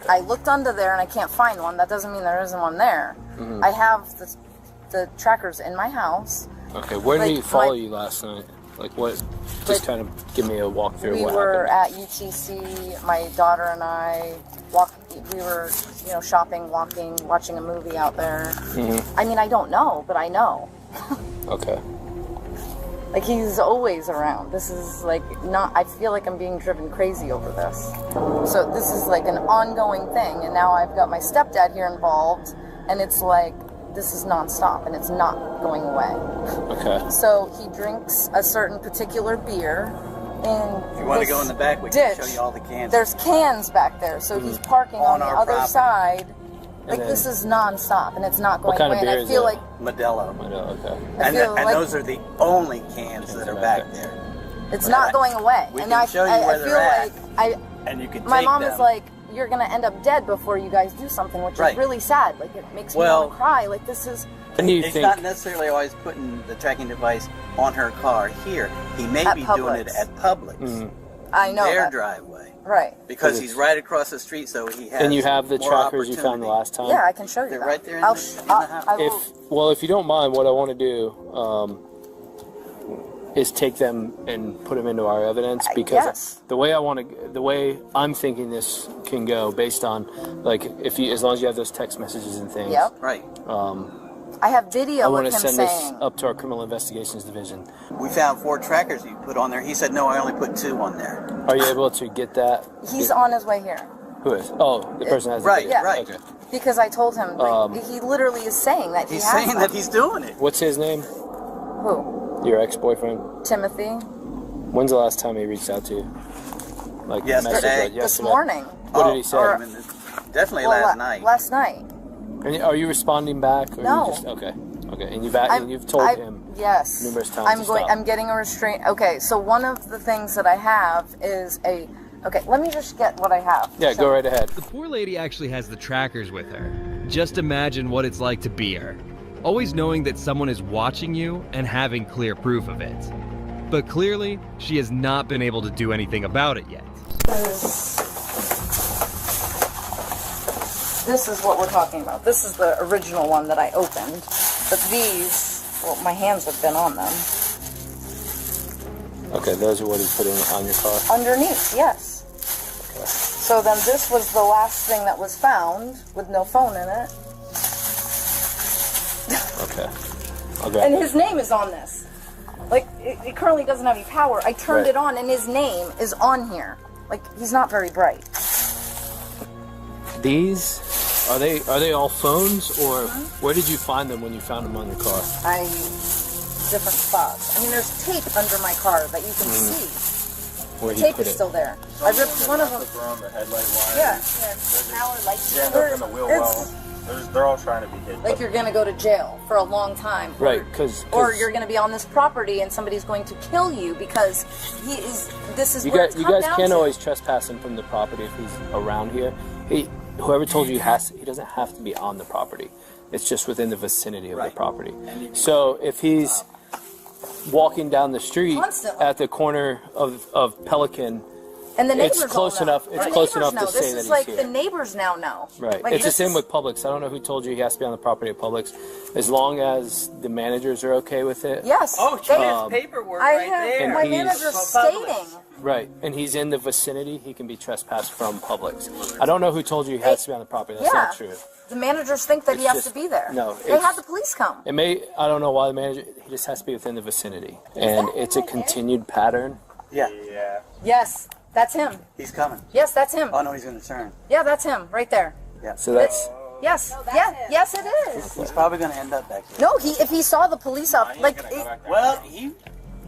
I looked under there and I can't find one. That doesn't mean there isn't one there. I have the trackers in my house. Okay, where did he follow you last night? Like what? Just kind of give me a walkthrough. We were at UTC. My daughter and I we were, shopping, walking, watching a movie out there. I mean, I don't know, but I know. Okay. Like, he's always around. This is like I feel like I'm being driven crazy over this. So this is like an ongoing thing, and now I've got my stepdad here involved, and it's like, this is nonstop, and it's not going away. Okay. So he drinks a certain particular beer, and if you want to go in the back, we can show you all the cans. There's cans back there, so he's parking on the other property. Side. Like, then, this is nonstop, and it's not going what kind away. Of beer and I feel like Modelo. Okay. And those are the only cans that are back there. It's not going away. We and can I show you where feel they're like and you can my take mom them. is like, you're gonna end up dead before you guys do something, which is really sad. Like, it makes me want to cry. Like, this is. He's not necessarily always putting the tracking device on her car here. He may be doing it at Publix. I know their that. driveway. Right. Because he's right across the street, so he has. And you have the more trackers you found the last time? Yeah, I can show you. They're that. right there in the house. If you don't mind, what I want to do is take them and put them into our evidence, because the way I'm thinking this can go, based on as long as you have those text messages and things. Yep. Right. I have video I of want him to send saying. this up to our criminal investigations division. We found 4 trackers you put on there. He said, no, I only put 2 on there. Are you able to get that? He's on his way here. Who is? Oh, the person has right, the video. right. Okay. Because I told him, he literally is saying that he has saying them. that he's doing it. What's his name? Who? Your ex-boyfriend? Timothy. When's the last time he reached out to you? Like yesterday. This morning. What did he say? Definitely last night. Last night. And are you responding back? Or No. You just, okay. And you've told him yes numerous times. I'm getting a restraint. Okay, so one of the things that I have is a. Okay, let me just get what I have. Yeah, go right ahead. The poor lady actually has the trackers with her. Just imagine what it's like to be her. Always knowing that someone is watching you and having clear proof of it. But clearly, she has not been able to do anything about it yet. This is what we're talking about. This is the original one that I opened. But these, well, my hands have been on them. Okay, those are what he's putting on your car? Underneath, yes. Okay. So then this was the last thing that was found with no phone in it. Okay. And his name is on this. Like, it currently doesn't have any power. I turned it on and his name is on here. Like, he's not very bright. These, are they all phones, or where did you find them when you found them on your car? Different spots. I mean, there's tape under my car that you can see. Where The tape is still there. I ripped one of them. The headlight wire. Yeah. Our lights. Yeah, they're in the wheel well. They're all trying to be hidden. Like you're going to go to jail for a long time. Right, because... Or you're going to be on this property and somebody's going to kill you because this is you where guys, it's come down can't to. always trespass him from the property if he's around here. Whoever told you he doesn't have to be on the property. It's just within the vicinity of the property. So if he's walking down the street at the corner of Pelican, and the neighbors it's close all know. enough. It's close enough to say this that is he's like here. the neighbors now know. Right. Like It's the same with Publix. I don't know who told you he has to be on the property of Publix. As long as the managers are okay with it. Yes. Oh, there's paperwork right there. My manager stating. Right, and he's in the vicinity, he can be trespassed from Publix. I don't know who told you he has to be on the property. That's not true. The managers think that he has to be there. No, they had the police come. I don't know why the manager, he just has to be within the vicinity. And it's a continued pattern. Yeah. Yes, that's him. He's coming. Yes, that's him. Oh no, he's going to turn. Yeah, that's him right there. Yeah. So that's... Yes, yes it is. He's probably going to end up back here. No, if he saw the police up, like... Well, he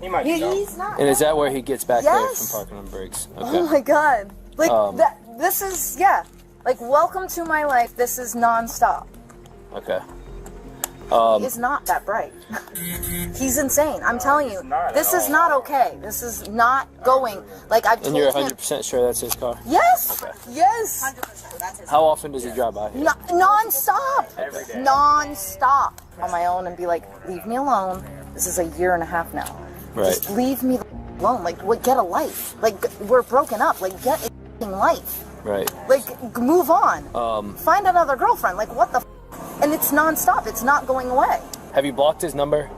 might be he's not. And is that where he gets back there Yes. from parking on brakes? Okay. Oh my god. Like, this is, like, welcome to my life. This is non-stop. Okay. He's not that bright. He's insane. I'm telling you, this is not okay. This is not going. Like, I've And told you're him. 100% sure that's his car? Yes. Okay. Yes. How often does he drive by here? Non-stop. Non-stop on my own and be like, leave me alone. This is a year and a half now. Right. Just leave me alone. Like, get a life. Like, we're broken up. Like, get a f***ing life. Right. Like, move on. Find another girlfriend. Like, what the f***? And it's non-stop. It's not going away. Have you blocked his number?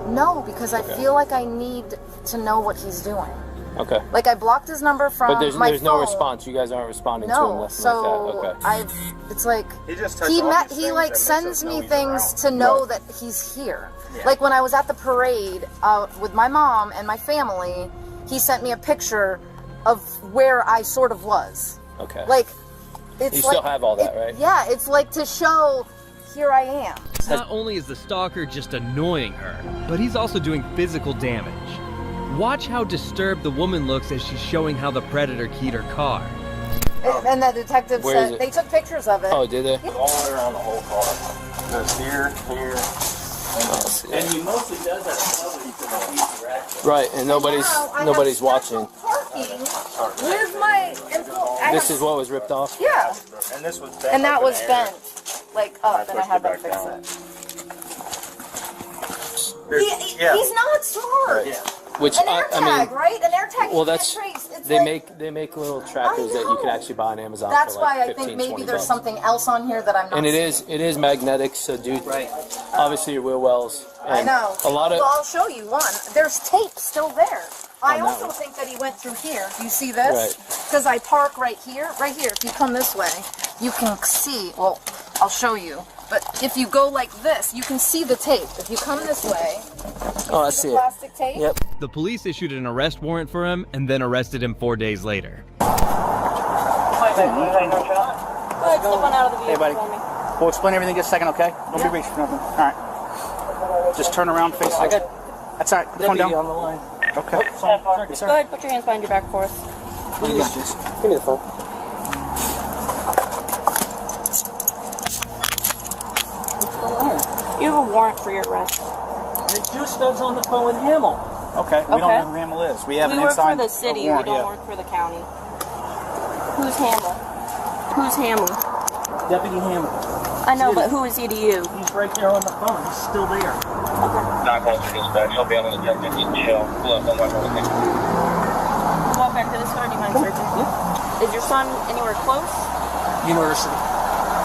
No, because I feel like I need to know what he's doing. Okay. Like, I blocked his number from But there's my no phone. response. You guys aren't responding to him. No, Nothing so like that. Okay. it's like He just touched he all met these he things like and lets sends us know me he's things around. to know that he's here. Yeah. Like when I was at the parade with my mom and my family, he sent me a picture of where I sort of was. Okay. Like it's you like, still have all that, right? Yeah, it's like to show here I am. Not only is the stalker just annoying her, but he's also doing physical damage. Watch how disturbed the woman looks as she's showing how the predator keyed her car. And the detective Where is said it? they took pictures of it. Oh, did they? All around the whole car. Goes here. And he mostly does that Right, and nobody's watching. Where's my? This is what was ripped off? Yeah. And this was bent. And that up was in the air. bent, like up, and I had them fix it. Yeah. He's not smart. Right. Which An air tag, right? An air tag. Well, you that's can't trace. It's they like, make little trackers that you can actually buy on Amazon. That's for like why I 15, think maybe 20 there's bucks. something else on here that I'm not. And it seeing. is magnetic, so dude. Right. Obviously your wheel wells. I know. A lot of. Well, I'll show you one. There's tape still there. I that also one. think that he went through here. Do you see this? Right. Because I park right here. Right here. If you come this way, you can see. Well, I'll show you. But if you go like this, you can see the tape. If you come this way, Oh, I see see the it. plastic tape. Yep. The police issued an arrest warrant for him and then arrested him 4 days later. Hey, buddy. We'll explain everything in just a second, okay? Don't be reaching for nothing. All right. Just turn around, face it. That's all right. Put the phone down. On the line. Okay. Go ahead, put your hands behind your back for us. Give me the phone. warrant for your arrest. The douchebag's on the phone with Hamill. Okay, we don't know who Hamill is. We have We an work inside for the city, we warrant, don't yeah. work for the county. Who's Hamill? Who's Hamill? Deputy Hamill. I know, but who is he to you? He's right there on the phone. He's still there. Not close to dispatch. He'll be on the detective. Just chill. Pull up on my phone. Walk back to this car, do you mind searching? Is your son anywhere close? University.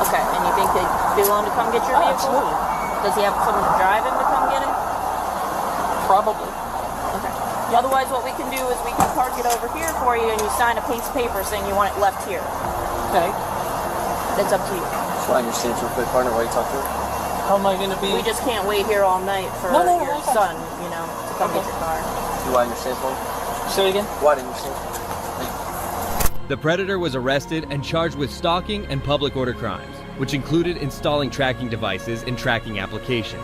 Okay, and you think they'd be willing to come get your vehicle? Absolutely. Does he have someone to drive him to come get him? Probably. Okay. Otherwise, what we can do is we can park it over here for you and you sign a piece of paper saying you want it left here. Okay. That's up to you. Slide your stance real quick, partner, while you talk to her. How am I going to be? We just can't wait here all night for your son, you know, to come get your car. Do I understand for me? Say it again? Why didn't you say it? The predator was arrested and charged with stalking and public order crimes, which included installing tracking devices in tracking applications.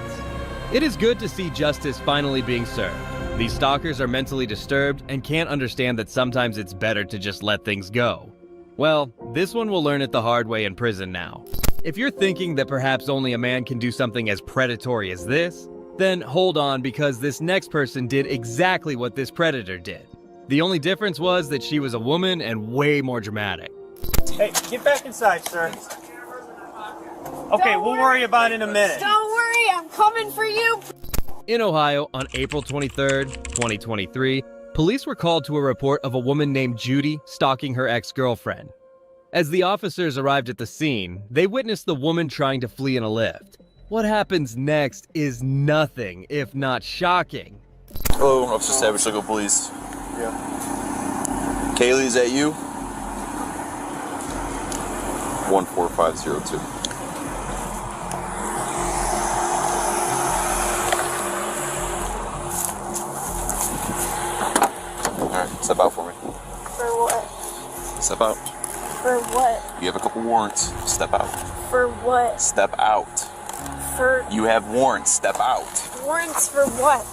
It is good to see justice finally being served. These stalkers are mentally disturbed and can't understand that sometimes it's better to just let things go. Well, this one will learn it the hard way in prison now. If you're thinking that perhaps only a man can do something as predatory as this, then hold on, because this next person did exactly what this predator did. The only difference was that she was a woman and way more dramatic. Hey, get back inside, sir. Okay, we'll worry about it in a minute. Don't worry, I'm coming for you. In Ohio, on April 23rd, 2023, police were called to a report of a woman named Judy stalking her ex-girlfriend. As the officers arrived at the scene, they witnessed the woman trying to flee in a lift. What happens next is nothing if not shocking. Hello, Officer Savage, Local Police. Yeah. Kaylee, is that you? 14502. Alright, step out for me. For what? Step out. For what? You have a couple warrants. Step out. For what? Step out. For You have warrants. Step out. warrants for what?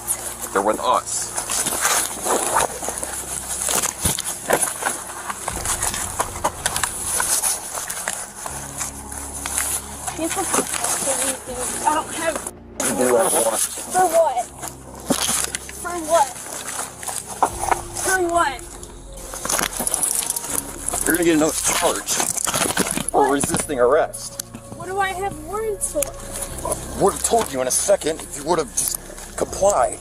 They're with us. Get the fuck out of me. I don't have You have warrants. For what? For what? For what? You're gonna get another charge for resisting arrest. What do I have warrants for? Would have told you in a second if you would have just complied.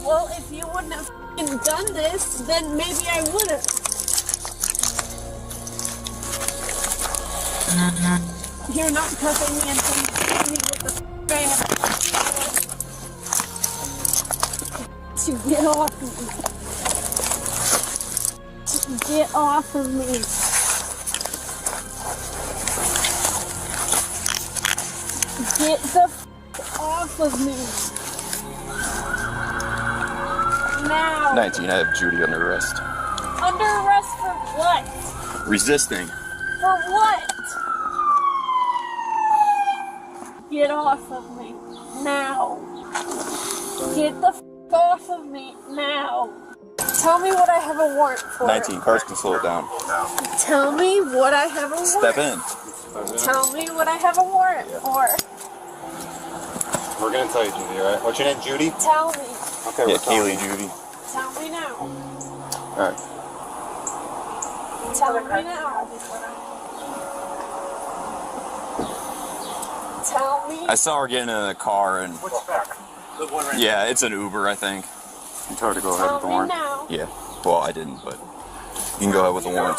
Well, if you wouldn't have f***ing done this, then maybe I would have. You're not cuffing me until you tell me what the f*** I have to get off of me. Get off of me. Get the f*** off of me. Now. 19, I have Judy under arrest. Under arrest for what? Resisting. For what? Get off of me. Now. Get the f*** off of me. Now. Tell me what I have a warrant for. 19, cars can slow it down. Tell me what I have a warrant. Step in. Tell me what I have a warrant for. We're gonna tell you, Judy, all right? What's your name, Judy? Tell me. Okay, Yeah, we're telling Kaylee, Judy. Tell me now. All right. Tell me now. Tell me. I saw her getting in a car and. What's back? The one right Yeah, it's an Uber, I think. You told her to go ahead Tell with the me warrant? now. Yeah. Well, I didn't, but you can go ahead with the warrant.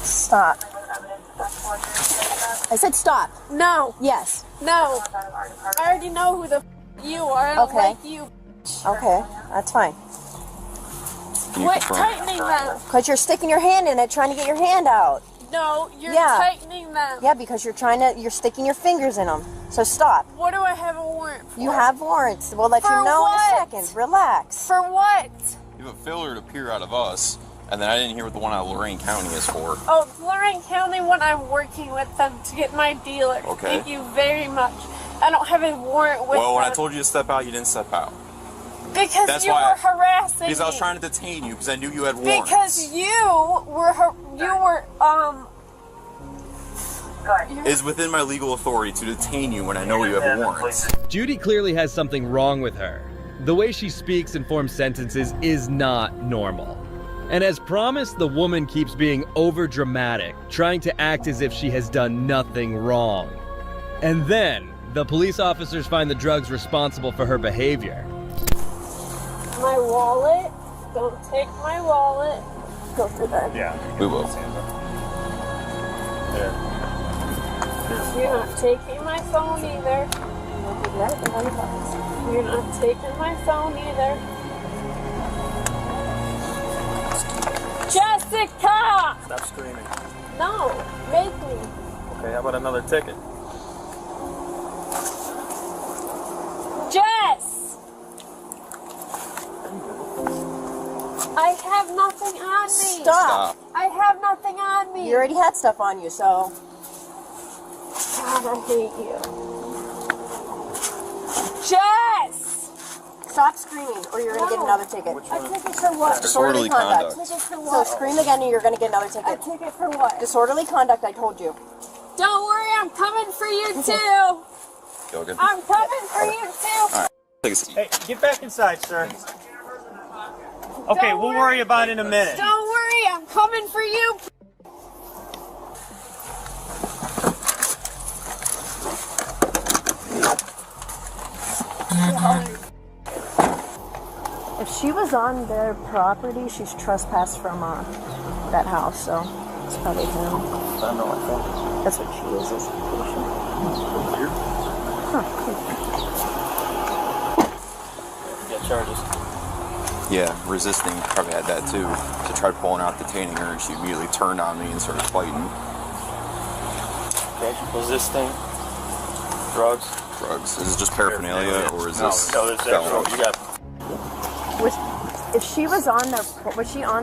Stop. I said stop. No. Yes. No. I already know who the f you are. I don't Okay. like you. Okay, that's fine. Quit tightening them. Because you're sticking your hand in it, trying to get your hand out. No, you're Yeah. tightening them. Yeah, because you're sticking your fingers in them. So stop. What do I have a warrant for? You have warrants. We'll let For you know what? in a second. Relax. For what? You have a failure to appear out of us, and then I didn't hear what the one out of Lorain County is for. Oh, Lorraine County when I'm working with them to get my dealer. Okay. Thank you very much. I don't have a warrant with Well, when I them. told you to step out, you didn't step out. Because That's you why were harassing Because I was me. trying to detain you because I knew you had warrants. Because you were is within my legal authority to detain you when I know you have a warrant. Judy clearly has something wrong with her. The way she speaks and forms sentences is not normal. And as promised, the woman keeps being over-dramatic, trying to act as if she has done nothing wrong. And then, the police officers find the drugs responsible for her behavior. My wallet. Don't take my wallet. Go for that. Yeah, we will. You're not taking my phone either. You're not taking my phone either. Jessica! Stop screaming. No, make me. Okay, how about another ticket? Jess! I have nothing on me. Stop. I have nothing on me. You already had stuff on you, so. God, I hate you. Jess! Stop screaming, or you're going to get another ticket. A ticket for what? Disorderly conduct. A ticket for So what? scream again, and you're going to get another A ticket. ticket for what? Disorderly conduct, I told you. Don't worry, I'm coming for you too. I'm coming for you too. Hey, get back inside, sir. Okay, we'll worry about it in a minute. Don't worry, I'm coming for you. If she was on their property, she's trespassed from that house, so it's probably him. I know, I thought. That's what she is, is Yeah, charges. Yeah, resisting, probably had that too. So I tried pulling out, detaining her, and she immediately turned on me and started fighting. Okay, resisting. Drugs. Drugs. Is it just paraphernalia, or is this No, there's actual, you got... If she was on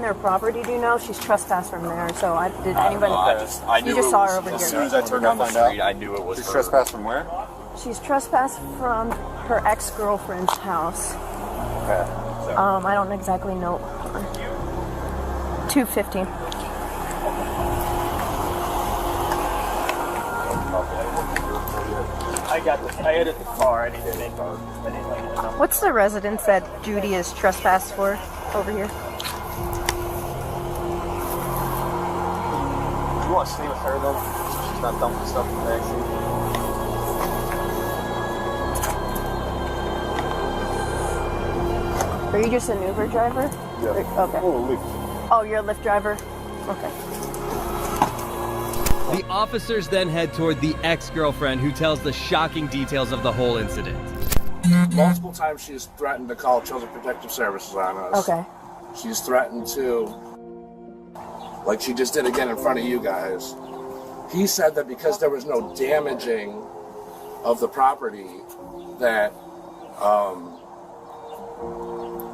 their property, do you know? She's trespassed from there, so did anybody... I knew you just it saw was, her over here. as soon as I turned down the street, I knew it was She's her. trespassed from where? She's trespassed from her ex-girlfriend's house. Okay. I don't exactly know. 215. I got this. I edit the car. I need to make What's the residence that Judy is trespassed for over here? You want to stay with her then? So she's not dumping stuff in the backseat. Are you just an Uber driver? Yeah. Okay. Oh, you're a Lyft driver? Okay. The officers then head toward the ex-girlfriend who tells the shocking details of the whole incident. Multiple times she's threatened to call Children Protective Services on us. Okay. She's threatened to, like she just did again in front of you guys. He said that because there was no damaging of the property, that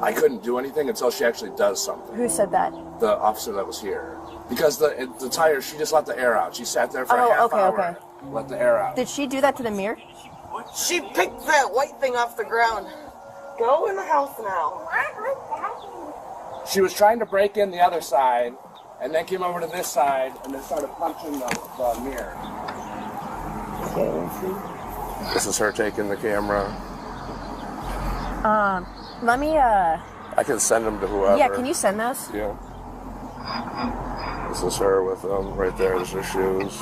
I couldn't do anything until she actually does something. Who said that? The officer that was here. Because the tires, she just let the air out. She sat there for a half hour, let the air out. Did she do that to the mirror? She picked that white thing off the ground. Go in the house now. She was trying to break in the other side, and then came over to this side, and then started punching the mirror. This is her taking the camera. Let me, I can send them to whoever. yeah, can you send those? Yeah. This is her with them right there. There's her shoes.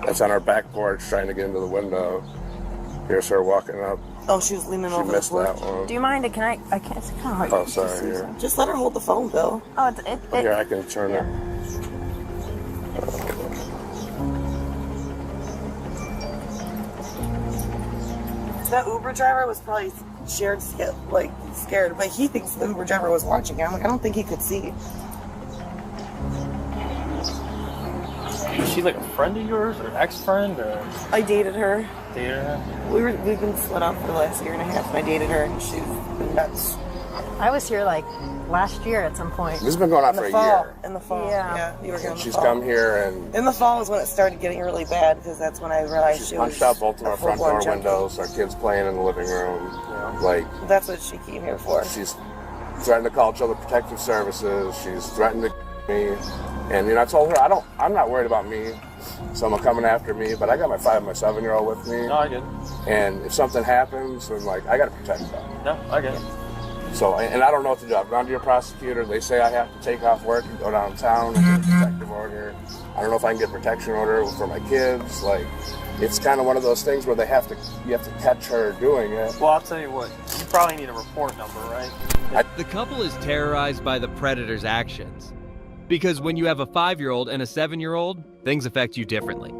That's on our back porch trying to get into the window. Here's her walking up. Oh, she was leaning over the missed porch. that one. Do you mind? I can't, it's kind of hard. Oh, sorry. Here. Just let her hold the phone, Bill. Oh, Here, I can turn it. That Uber driver was probably scared, but he thinks the Uber driver was watching him. I don't think he could see. Is she like a friend of yours, or an ex-friend, or? I dated her. Dated her? We've been split up for the last year and a half, and I dated her, and she's been nuts. I was here like last year at some point. This has been going on In for the a fall. year. In the fall, Yeah. you were here in the She's fall. come here and In the fall is when it started getting really bad, because that's when I realized she's she was punched out both of a our front full-blown door junkie. windows. Our kids playing in the living room. Like, That's what she came here for. she's threatened to call Children Protective Services. She's threatened to me. And I told her I'm not worried about me someone coming after me, but I got my 5 and my 7-year-old with me. No, I get it. And if something happens, then like I got to protect them. No, I get it. So, and I don't know what to do. I've gone to your prosecutor. They say I have to take off work and go downtown and get a protective order. I don't know if I can get a protection order for my kids. Like, it's kind of one of those things where you have to catch her doing it. Well, I'll tell you what. You probably need a report number, right? The couple is terrorized by the predator's actions. Because when you have a 5-year-old and a 7-year-old, things affect you differently.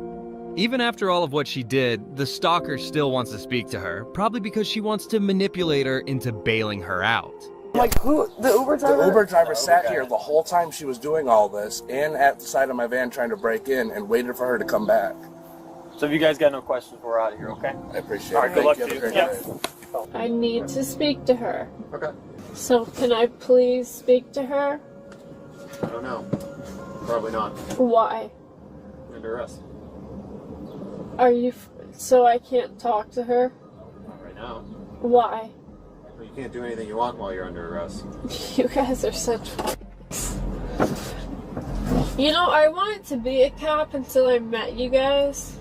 Even after all of what she did, the stalker still wants to speak to her, probably because she wants to manipulate her into bailing her out. Like who? The Uber driver? The Uber driver sat here the whole time she was doing all this and at the side of my van trying to break in and waited for her to come back. So if you guys got no questions, we're out of here, okay? I appreciate All right, it. good luck Thank to you. you. Have a great day. I need to speak to her. Okay. So can I please speak to her? I don't know. Probably not. Why? Under arrest. Are you... so I can't talk to her? Not right now. Why? Well, you can't do anything you want while you're under arrest. You guys are such... You know, I wanted to be a cop until I met you guys.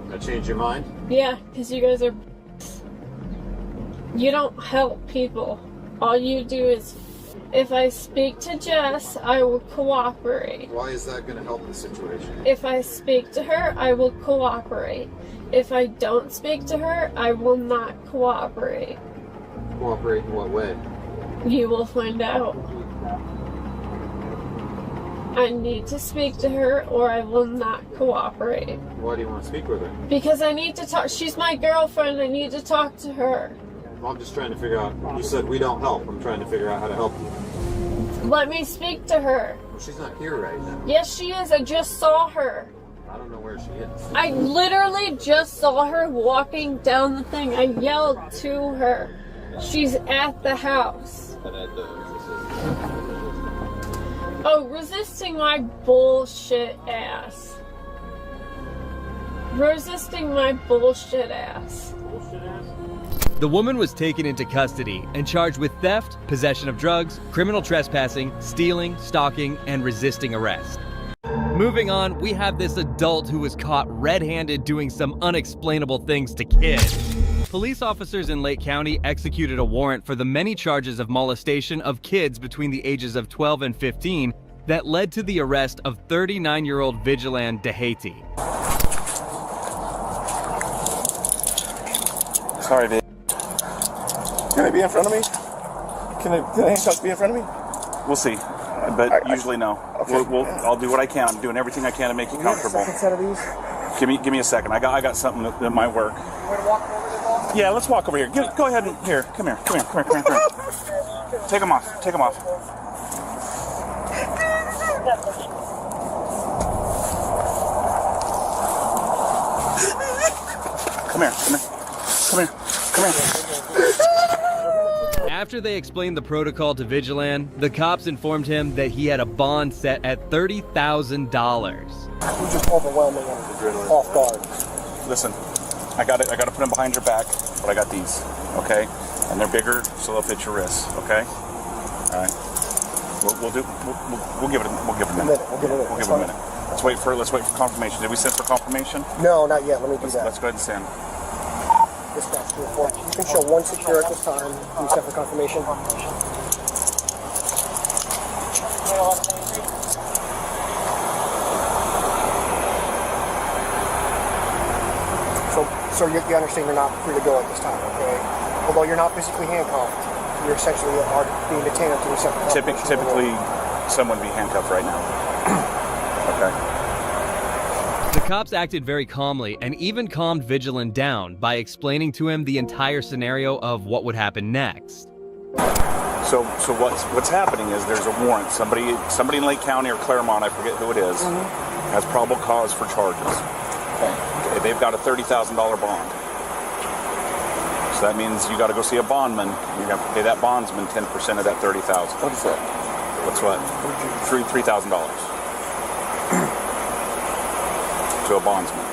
That changed your mind? Yeah, because you guys are... You don't help people. All you do is... If I speak to Jess, I will cooperate. Why is that going to help the situation? If I speak to her, I will cooperate. If I don't speak to her, I will not cooperate. Cooperate in what way? You will find out. I need to speak to her or I will not cooperate. Why do you want to speak with her? Because I need to talk. She's my girlfriend. I need to talk to her. Well, I'm just trying to figure out. You said we don't help. I'm trying to figure out how to help you. Let me speak to her. Well, she's not here right now. Yes, she is. I just saw her. I don't know where she is. I literally just saw her walking down the thing. I yelled to her. She's at the house. And at the Oh, resisting my bullshit ass. Resisting my bullshit ass. Bullshit ass? The woman was taken into custody and charged with theft, possession of drugs, criminal trespassing, stealing, stalking, and resisting arrest. Moving on, we have this adult who was caught red-handed doing some unexplainable things to kids. Police officers in Lake County executed a warrant for the many charges of molestation of kids between the ages of 12 and 15 that led to the arrest of 39-year-old Vigilant DeHaty. Sorry, babe. Can I be in front of me? Can I handcuffs be in front of me? We'll see, but usually no. Okay. I'll do what I can. I'm doing everything I can to make you comfortable. Second set of these. Give me a second. I got something that might work. Yeah, let's walk over here. Go ahead and here. Come here. Take them off. Come here. After they explained the protocol to Vigilant, the cops informed him that he had a bond set at $30,000. He's just overwhelming and off guard. Listen, I got to put them behind your back, but I got these, okay? And they're bigger, so they'll fit your wrists, okay? All right. We'll give it a minute. We'll give it a minute. Let's wait for confirmation. Did we send for confirmation? No, not yet. Let me do that. Let's go ahead and send. Dispatch to report. You can show one secure at this time. You set for confirmation. So you understand you're not free to go at this time, okay? Although you're not physically handcuffed, you're essentially being detained until you set for confirmation. Typically, someone would be handcuffed right now. Okay. The cops acted very calmly and even calmed Vigilant down by explaining to him the entire scenario of what would happen next. So what's happening is there's a warrant. Somebody in Lake County or Claremont, I forget who it is, has probable cause for charges. Okay. They've got a $30,000 bond. So that means you got to go see a bondman. You have to pay that bondsman 10% of that $30,000. What's that? What's what? $3,000 to a bondsman.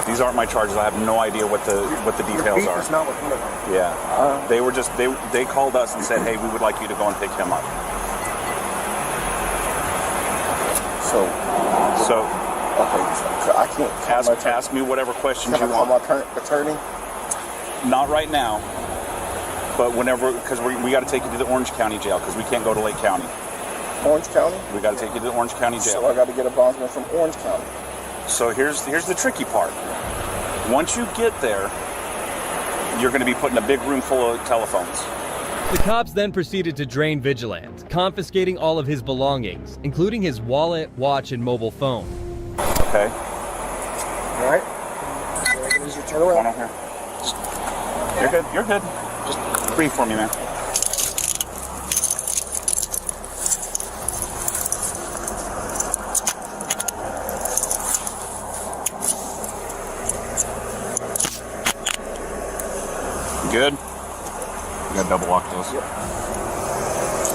These aren't my charges. I have no idea what the details are. Not with me. Yeah. They called us and said, "Hey, we would like you to go and pick him up." So, okay, I can't ask me whatever questions Can you I call want. my attorney? Not right now, but whenever, because we got to take you to the Orange County Jail because we can't go to Lake County. Orange County? We got to take you to the Orange County Jail. So I got to get a bondsman from Orange County. So here's the tricky part. Once you get there, you're going to be put in a big room full of telephones. The cops then proceeded to drain Vigilant, confiscating all of his belongings, including his wallet, watch, and mobile phone. Okay. All right. Ease your turn around. Come on over here. You're good. You're good. Just breathe for me, man. You good? You gotta double lock those. Yep.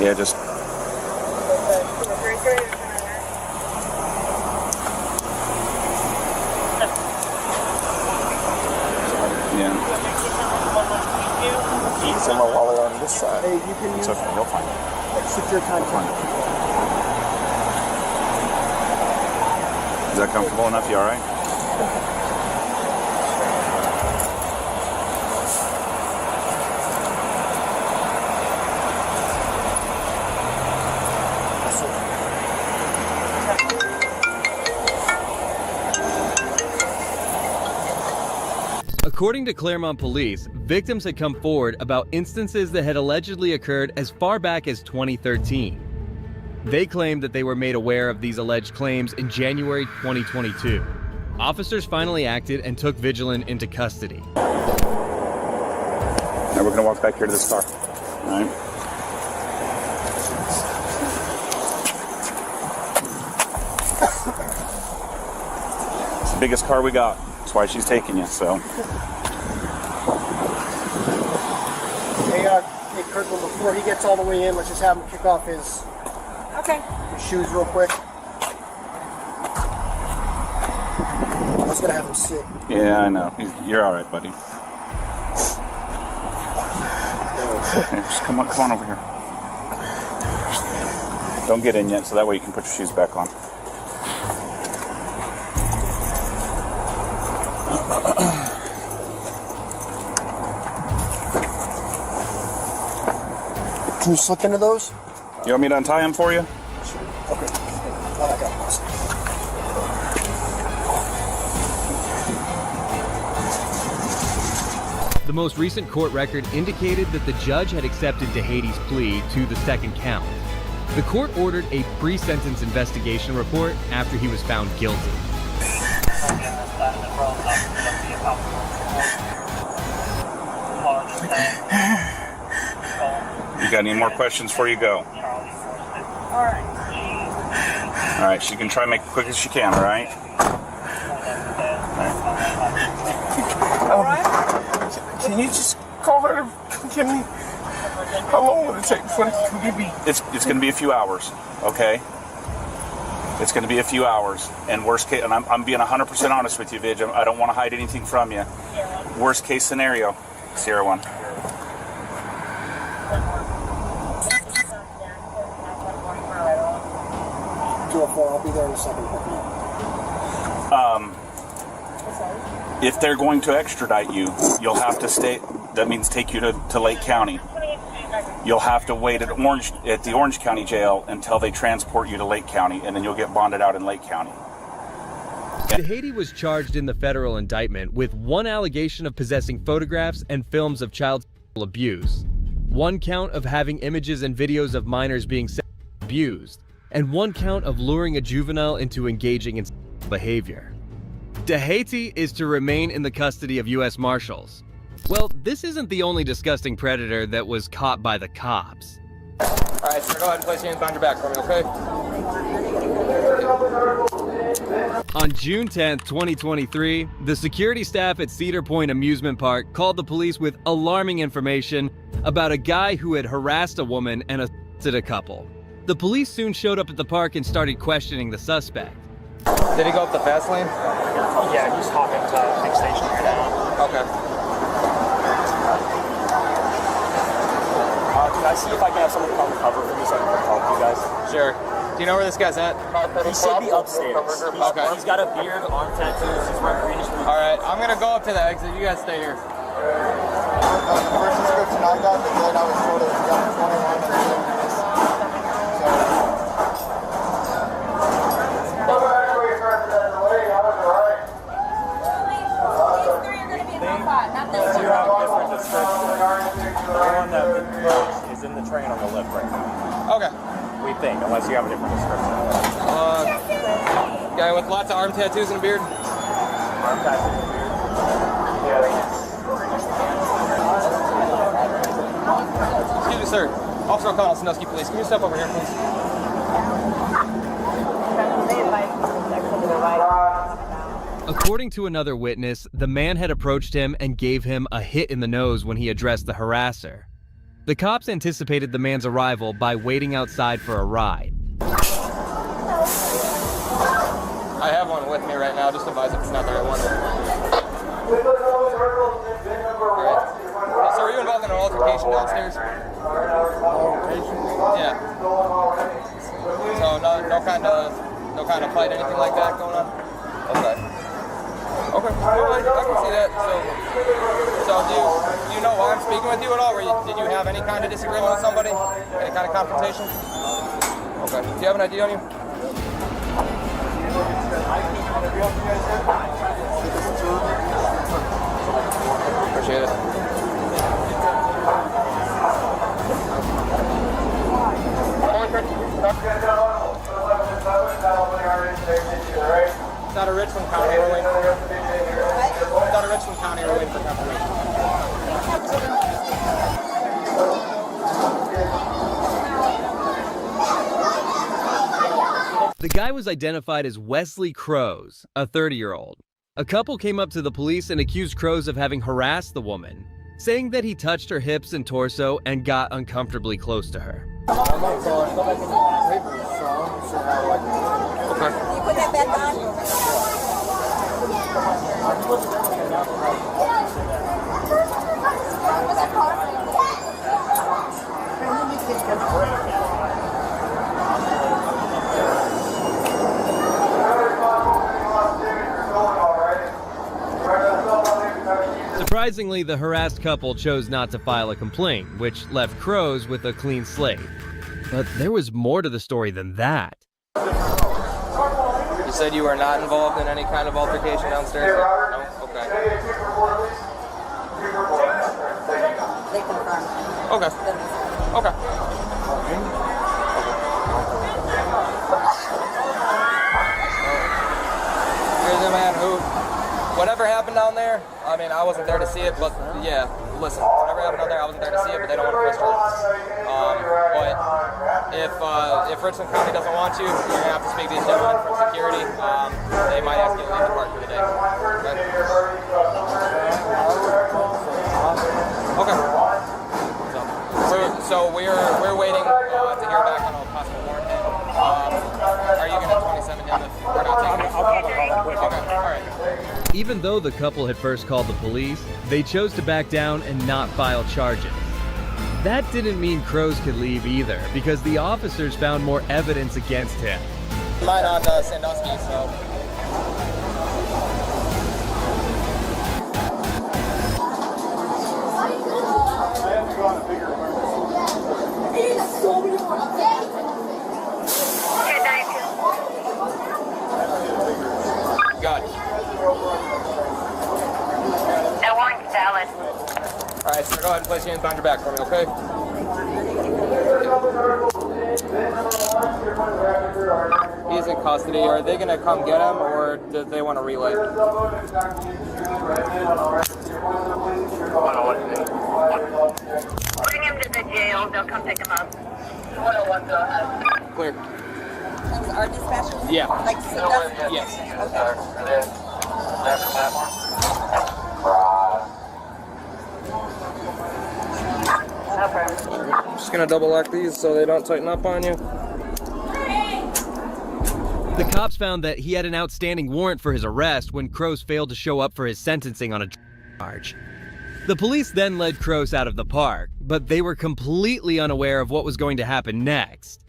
Yeah, just. Yeah. So my wallet on this side. Hey, you can It's use okay. You'll find it. secure contact. Is that comfortable enough? You all right? According to Claremont police, victims had come forward about instances that had allegedly occurred as far back as 2013. They claimed that they were made aware of these alleged claims in January 2022. Officers finally acted and took Vigilant into custody. Now we're gonna walk back here to this car. All right. It's the biggest car we got. That's why she's taking you. So. Hey, Kirkland, before he gets all the way in, let's just have him kick off his shoes real quick. I was gonna have him sit. Yeah, I know. You're all right, buddy. Okay, just come on over here. Don't get in yet, so that way you can put your shoes back on. Can you slip into those? You want me to untie them for you? Okay. Oh, I got this. The most recent court record indicated that the judge had accepted DeHaty's plea to the second count. The court ordered a pre-sentence investigation report after he was found guilty. You got any more questions before you go? All right, she can try and make it quick as she can, all right? All right. Can you just call her to get me? How long will it take before they can get me? It's going to be a few hours, okay? It's going to be a few hours. And worst case, and I'm being 100% honest with you, Vidge. I don't want to hide anything from you. Worst case scenario, Sierra 1. I'll be there in a second. If they're going to extradite you, you'll have to stay. That means take you to Lake County. You'll have to wait at the Orange County Jail until they transport you to Lake County, and then you'll get bonded out in Lake County. DeHaty was charged in the federal indictment with one allegation of possessing photographs and films of child sexual abuse, one count of having images and videos of minors being sexually abused, and one count of luring a juvenile into engaging in sexual behavior. DeHaty is to remain in the custody of U.S. Marshals. Well, this isn't the only disgusting predator that was caught by the cops. Alright, sir, go ahead and place your hands behind your back for me, okay? On June 10th, 2023, the security staff at Cedar Point Amusement Park called the police with alarming information about a guy who had harassed a woman and assaulted a couple. The police soon showed up at the park and started questioning the suspect. Did he go up the fast lane? Yeah, he's hopping to the big station right now. Okay. Can I see if I can have someone come cover for me so I can help you guys? Sure. Do you know where this guy's at? He should be upstairs. Okay. He's got a beard, arm tattoos, he's wearing greenish. Alright, I'm gonna go up to the exit. You guys stay here. First description I got, but then I was told it was young 21. You have a different description. The one that is in the train on the left right now. Okay. We think, unless you have a different description. Guy with lots of arm tattoos and a beard. Arm tattoos and a beard? Excuse me, sir. Officer O'Connell, Sandusky Police. Can you step over here, please? According to another witness, the man had approached him and gave him a hit in the nose when he addressed the harasser. The cops anticipated the man's arrival by waiting outside for a ride. I have one with me right now. Just advise if it's not the right one. Alright. So are you involved in an altercation downstairs? Yeah. So no kind of fight, anything like that going on? Okay. Okay, I can see that. So do you know why I'm speaking with you at all? Did you have any kind of disagreement with somebody? Any kind of confrontation? Okay. Do you have an ID on you? Appreciate it. It's out of Richland County, we're waiting for It's out of Richland County, we're waiting for confirmation. The guy was identified as Wesley Crows, a 30-year-old. A couple came up to the police and accused Crows of having harassed the woman, saying that he touched her hips and torso and got uncomfortably close to her. Okay. You put that back on? Surprisingly, the harassed couple chose not to file a complaint, which left Crows with a clean slate. But there was more to the story than that. You said you were not involved in any kind of altercation downstairs? No? Okay. They confirmed. Okay. Okay. Here's a man who, whatever happened down there, I mean, I wasn't there to see it, but yeah, listen, whatever happened down there, I wasn't there to see it, but they don't want to press charges. But if Richland County doesn't want you, you're going to have to speak to these gentlemen from security. They might ask you to leave the park for the day. Okay? So we're waiting to hear back on a possible warrant. Are you going to 27 him if we're not taking it? Okay, all right. Even though the couple had first called the police, they chose to back down and not file charges. That didn't mean Crows could leave either, because the officers found more evidence against him. Mine on Sandusky, so. Got it. I want salad. All right, so go ahead and place your hands behind your back for me, okay? He's in custody. Are they going to come get him, or do they want to relay? Bring him to the jail. They'll come pick him up. Clear. Our dispatchers? Yeah. Like to see us? Yes. I'm just gonna double lock these so they don't tighten up on you. The cops found that he had an outstanding warrant for his arrest when Crows failed to show up for his sentencing on a charge. The police then led Crows out of the park, but they were completely unaware of what was going to happen next.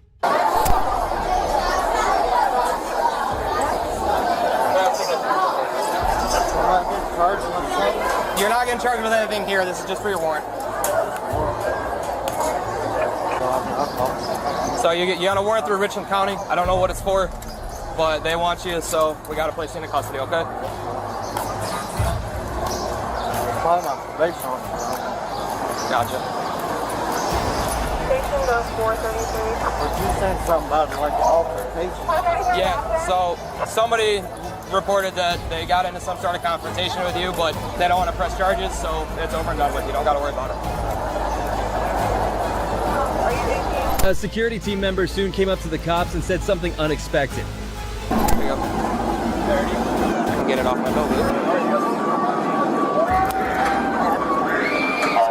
You're not getting charged with anything here. This is just for your warrant. So you got a warrant through Richland County. I don't know what it's for, but they want you, so we got to place you into custody, okay? Gotcha. Station goes 433. But you said something about like an altercation. Yeah, so somebody reported that they got into some sort of confrontation with you, but they don't want to press charges, so it's over and done with. You don't got to worry about it. A security team member soon came up to the cops and said something unexpected. There you go. There you go. I can get it off my bill, dude.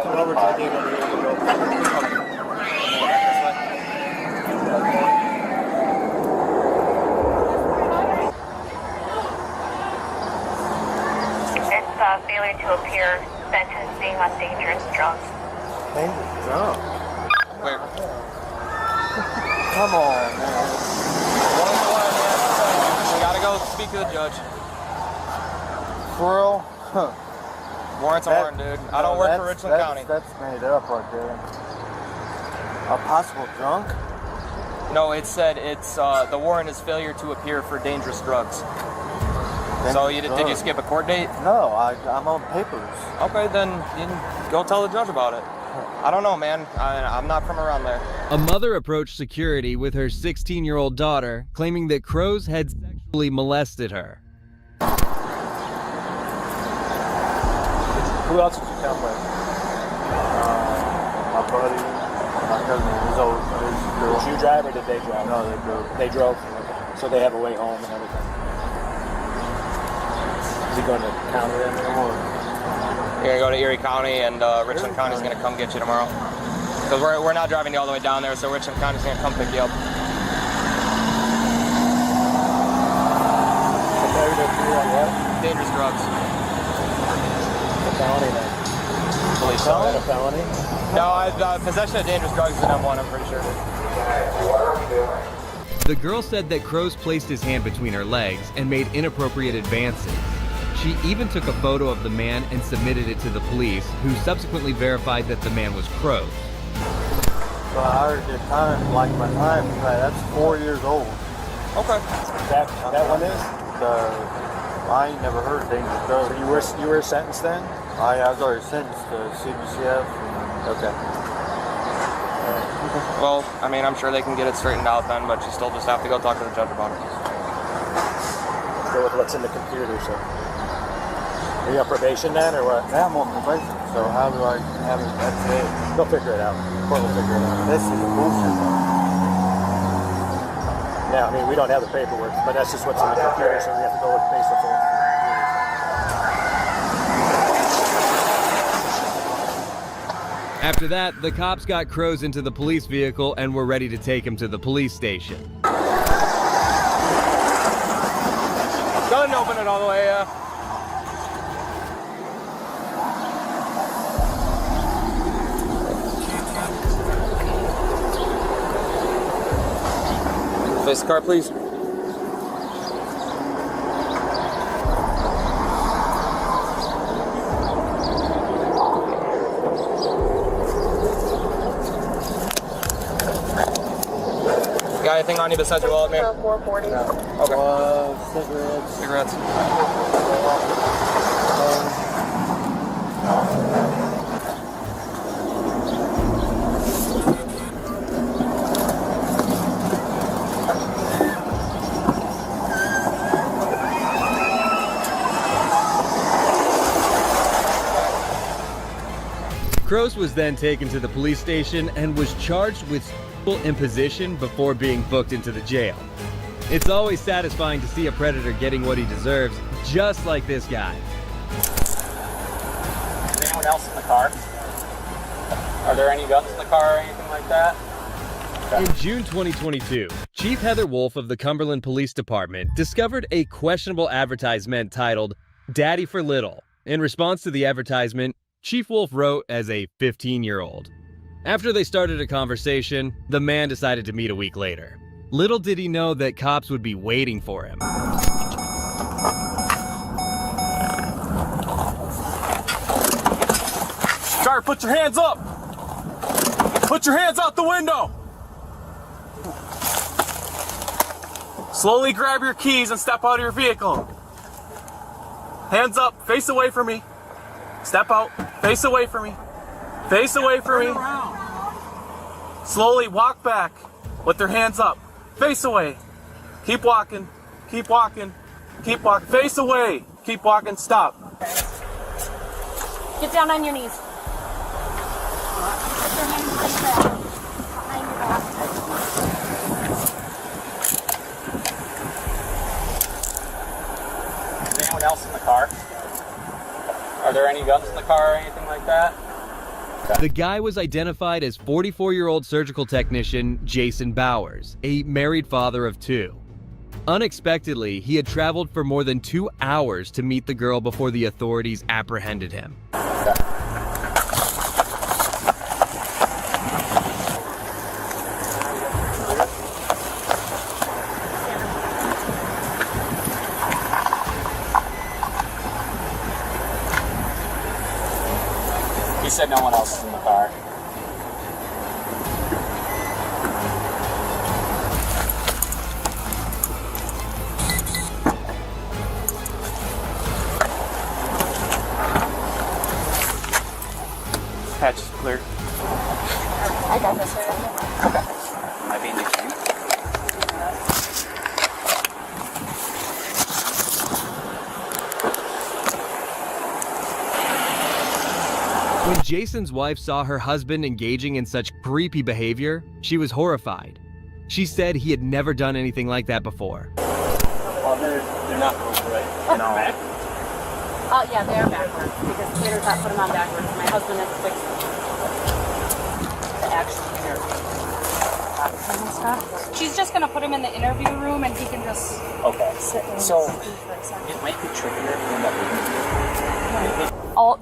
Come over to the gate over here. It's failure to appear, sentencing on dangerous drugs. Dangerous drugs? Where? Come on, man. We gotta go speak to the judge. For real? Huh. Warrant's a warrant, dude. I don't work for Richland County. That's made up right there. A possible drunk? No, it said it's the warrant is failure to appear for dangerous drugs. So did you skip a court date? No, I'm on papers. Okay, then you can go tell the judge about it. I don't know, man. I'm not from around there. A mother approached security with her 16-year-old daughter, claiming that crows had sexually molested her. Who else did you come with? My buddy, my cousin, his girl. Did you drive or did they drive? No, they drove. They drove? So they have a way home and everything. Is he going to county them or? You're gonna go to Erie County, and Richland County's gonna come get you tomorrow. Because we're not driving you all the way down there, so Richland County's gonna come pick you up. Dangerous drugs. A felony then? Police felony? A felony? No, possession of dangerous drugs is an M1, I'm pretty sure. The girl said that Crows placed his hand between her legs and made inappropriate advances. She even took a photo of the man and submitted it to the police, who subsequently verified that the man was Crows. So I heard the time, like my time, that's 4 years old. Okay. That one is? I ain't never heard of dangerous drugs. So you were sentenced then? I was already sentenced to CBCF. Okay. Well, I mean, I'm sure they can get it straightened out then, but you still just have to go talk to the judge about it. Go with what's in the computer, so. Are you on probation then, or what? Yeah, I'm on probation, so how do I have it? That's it. They'll figure it out. The court will figure it out. This is a bullshit. Yeah, I mean, we don't have the paperwork, but that's just what's in the computer, so we have to go with based on the After that, the cops got Crows into the police vehicle and were ready to take him to the police station. Go ahead and open it all the way, yeah. Face the car, please. Got anything on you besides your wallet, man? 440. Okay. Cigarettes. Crows was then taken to the police station and was charged with imposition before being booked into the jail. It's always satisfying to see a predator getting what he deserves, just like this guy. Is anyone else in the car? Are there any guns in the car or anything like that? In June 2022, Chief Heather Wolf of the Cumberland Police Department discovered a questionable advertisement titled "Daddy for Little." In response to the advertisement, Chief Wolf wrote as a 15-year-old. After they started a conversation, the man decided to meet a week later. Little did he know that cops would be waiting for him. put your hands up! Put your hands out the window! Slowly grab your keys and step out of your vehicle. Hands up, face away from me. Step out, face away from me. Face away from me. Slowly walk back with their hands up. Face away. Keep walking, keep walking, keep walking. Face away. Keep walking, stop. Get down on your knees. Put your hands like that. Behind your back. Is anyone else in the car? Are there any guns in the car or anything like that? The guy was identified as 44-year-old surgical technician Jason Bowers, a married father of 2. Unexpectedly, he had traveled for more than 2 hours to meet the girl before the authorities apprehended him. He said no one else is in the car. Hatch is clear. I got this. Okay. Might be in the queue. When Jason's wife saw her husband engaging in such creepy behavior, she was horrified. She said he had never done anything like that before. Well, they're not both right. No. Yeah, they are backwards because Tater Tot put them on backwards. My husband has fixed the actual hair and stuff. She's just gonna put him in the interview room and he can just sit and So speak for a second. it might be trickier than that.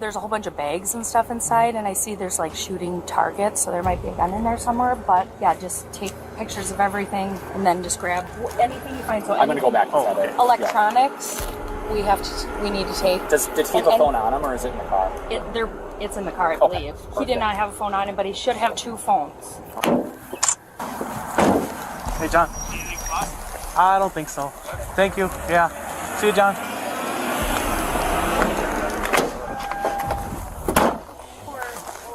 There's a whole bunch of bags and stuff inside, and I see there's like shooting targets, so there might be a gun in there somewhere. But yeah, just take pictures of everything and then just grab anything you find. So I'm gonna go back inside it. Electronics. We need to take. Did he have a phone on him, or is it in the car? It's in the car, I believe. He did not have a phone on him, but he should have 2 phones. Hey, John. I don't think so. Thank you. Yeah. See you, John.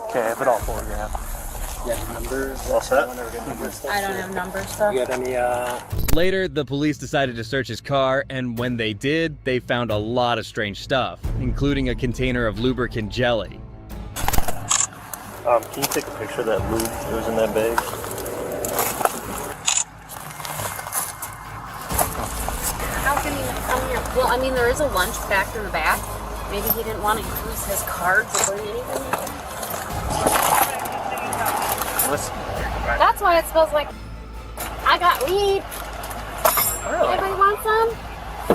Okay, I have it all photographed. You got numbers? All set? I don't have numbers, sir. You got any, Later, the police decided to search his car, and when they did, they found a lot of strange stuff, including a container of lubricant jelly. Can you take a picture of that lube that was in that bag? How can he come here? Well, I mean, there is a lunch packed in the back. Maybe he didn't want to use his card to bring anything. Listen. That's why it smells like I got weed. Really? Anybody want some?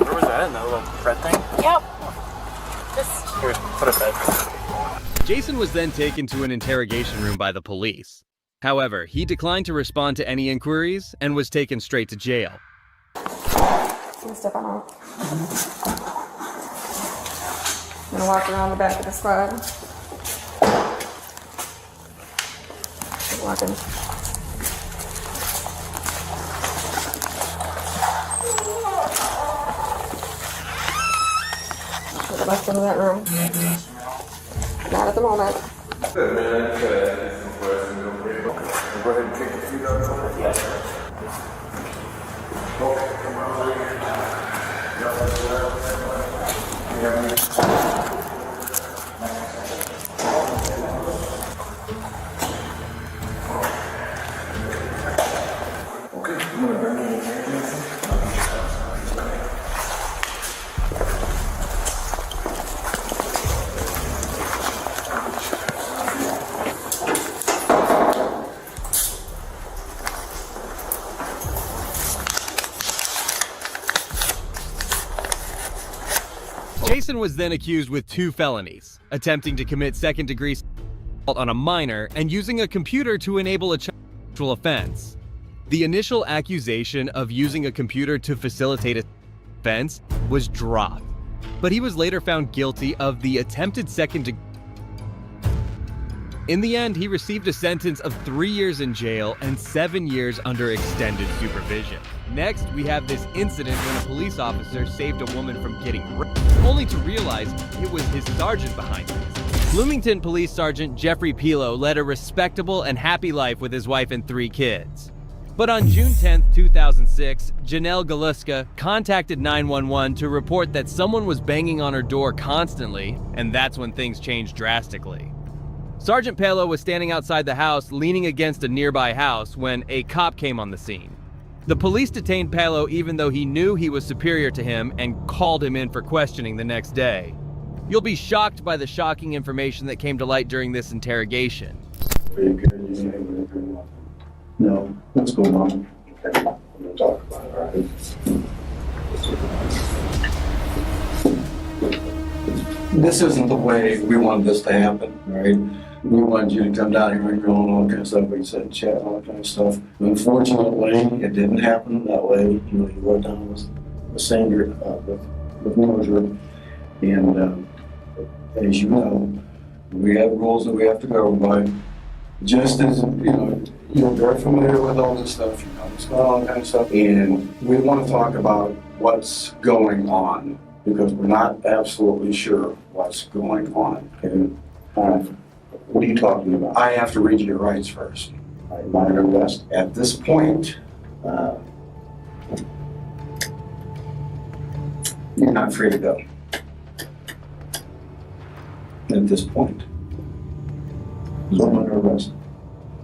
Where was that in that little bread thing? Yep. Just Here, put it back. Jason was then taken to an interrogation room by the police. However, he declined to respond to any inquiries and was taken straight to jail. Step on out. I'm gonna walk around the back of the squad. Walking. Should have left into that room. Not at the moment. Go ahead and kick the feet up. Jason was then accused with 2 felonies, attempting to commit second-degree assault on a minor and using a computer to enable a sexual offense. The initial accusation of using a computer to facilitate a offense was dropped, but he was later found guilty of the attempted second-degree. In the end, he received a sentence of 3 years in jail and 7 years under extended supervision. Next, we have this incident when a police officer saved a woman from getting raped, only to realize it was his sergeant behind this. Bloomington Police Sergeant Jeffrey Pilo led a respectable and happy life with his wife and 3 kids. But on June 10, 2006, Janelle Galuska contacted 911 to report that someone was banging on her door constantly, and that's when things changed drastically. Sergeant Palo was standing outside the house leaning against a nearby house when a cop came on the scene. The police detained Palo even though he knew he was superior to him and called him in for questioning the next day. You'll be shocked by the shocking information that came to light during this interrogation. No, what's going on? Okay, we're gonna talk about it, all right? This isn't the way we wanted this to happen, right? We wanted you to come down here on your own, all that kind of stuff. We said chat, all that kind of stuff. Unfortunately, it didn't happen that way. You know, you wrote down with Sandra, with Mildred, and as you know, we have rules that we have to go by. Just as, you know, you're very familiar with all this stuff, you know, what's going on, kind of stuff, and we want to talk about what's going on because we're not absolutely sure what's going on. Okay? What are you talking about? I have to read you your rights first. I minor arrest. At this point, you're not free to go. At this point. So I'm under arrest.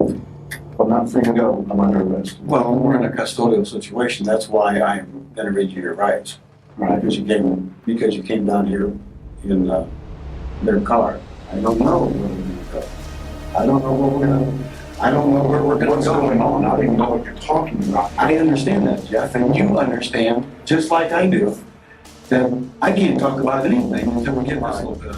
If I'm not free to go, I'm under arrest. Well, we're in a custodial situation. That's why I'm going to read you your rights, right? Because you came down here in their car. I don't know where we're going to go. I don't know where we're going to. I don't know where we're going to go. What's going on? I don't even know what you're talking about. I understand that, Jeff, and you understand just like I do that I can't talk about anything until we get this little bit.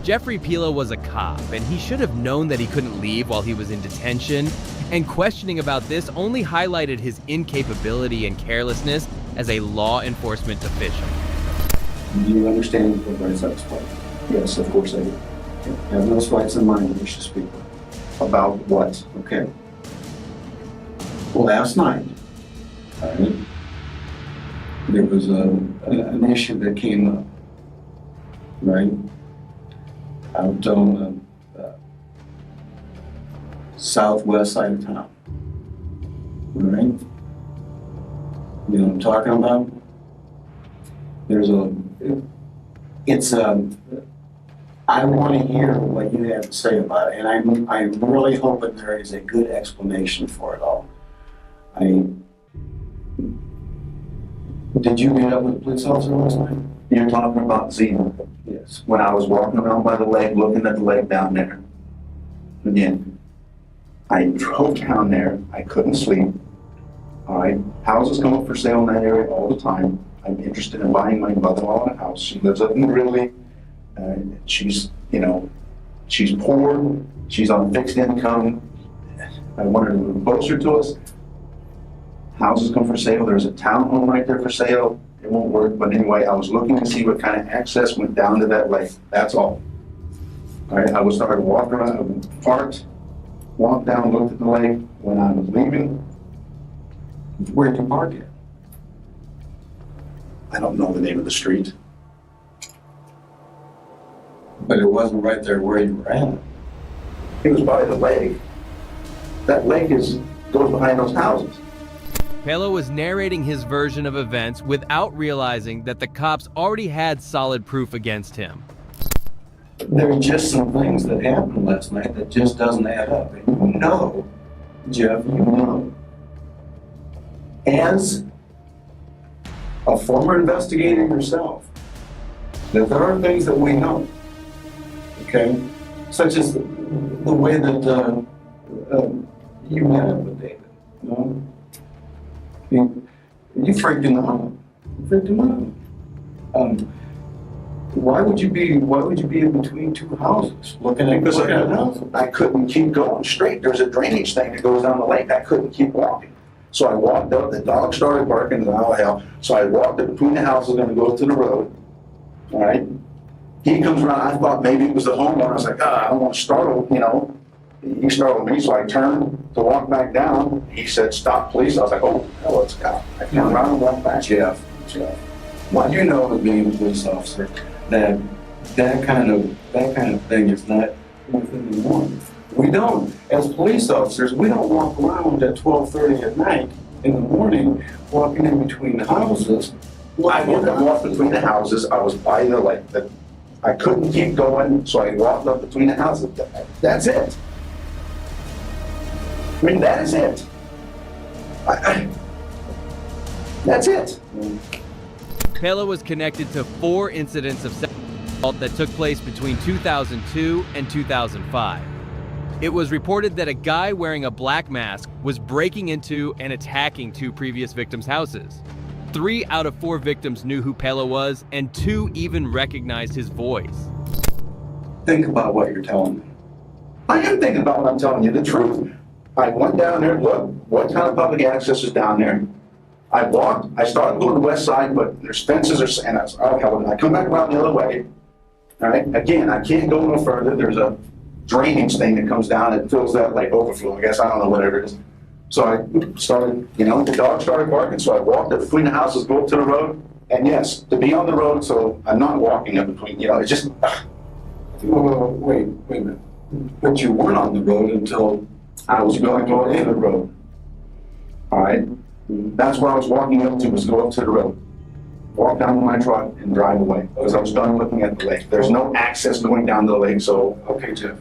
Jeffrey Pilo was a cop, and he should have known that he couldn't leave while he was in detention, and questioning about this only highlighted his incapability and carelessness as a law enforcement official. Do you understand what rights I explained? Yes, of course I do. I have those rights in mind that we should speak about what? Okay. Well, last night, right, there was an issue that came up, right? Out on the southwest side of town. All right? You know what I'm talking about? I want to hear what you have to say about it, and I'm really hoping there is a good explanation for it all. Did you meet up with the police officer last night? You're talking about Zena? Yes. When I was walking around by the lake, looking at the lake down there. Again, I drove down there. I couldn't sleep. All right. Houses come up for sale in that area all the time. I'm interested in buying my mother-in-law a house. She lives up in Ridley. She's poor. She's on fixed income. I wanted to move closer to us. Houses come for sale. There's a townhome right there for sale. It won't work, but anyway, I was looking to see what kind of access went down to that lake. That's all. All right, I started walking around, parked, walked down, looked at the lake. When I was leaving, where'd you park it? I don't know the name of the street. But it wasn't right there where you were at. It was by the lake. That lake goes behind those houses. Palo was narrating his version of events without realizing that the cops already had solid proof against him. There are just some things that happened last night that just doesn't add up. And you know, Jeff, you know, as a former investigator yourself, that there are things that we know, okay? Such as the way that you met up with David, you know? You freaked him out. Why would you be in between two houses looking at a house? I couldn't keep going straight. There's a drainage thing that goes down the lake. I couldn't keep walking. So I walked up, the dog started barking, and oh hell. So I walked up between the houses, going to go to the road. All right. He comes around, I thought maybe it was the homeowner. I was like, I don't want to startle, you know. he startled me, so I turned to walk back down. He said, "Stop, please." I was like, "Oh, hell, it's cop." I turned around and walked back. Jeff, well, you know, as being a police officer, that kind of thing is not within the norm. We don't, as police officers, we don't walk around at 12:30 at night in the morning, walking in between the houses. I wouldn't walk between the houses. I was by the like the. I couldn't keep going, so I walked up between the houses. That's it. I mean, that is it. That's it. Pelo was connected to 4 incidents of sexual assault that took place between 2002 and 2005. It was reported that a guy wearing a black mask was breaking into and attacking 2 previous victims' houses. 3 out of 4 victims knew who Pelo was, and 2 even recognized his voice. Think about what you're telling me. I am thinking about what I'm telling you, the truth. I went down there, look, what kind of public access is down there? I walked, I started going to the west side, but there's fences, and I was, oh hell, and I come back around the other way. All right, again, I can't go no further. There's a drainage thing that comes down and fills that like overflow, I guess, I don't know, whatever it is. So I started, the dog started barking, so I walked up between the houses, go up to the road, and yes, to be on the road, so I'm not walking up between, it's just... Wait a minute. But you weren't on the road until I was going to in the road. All right? That's where I was walking up to, was go up to the road. Walk down to my truck and drive away, because I was done looking at the lake. There's no access going down the lake, so... Okay, Jeff.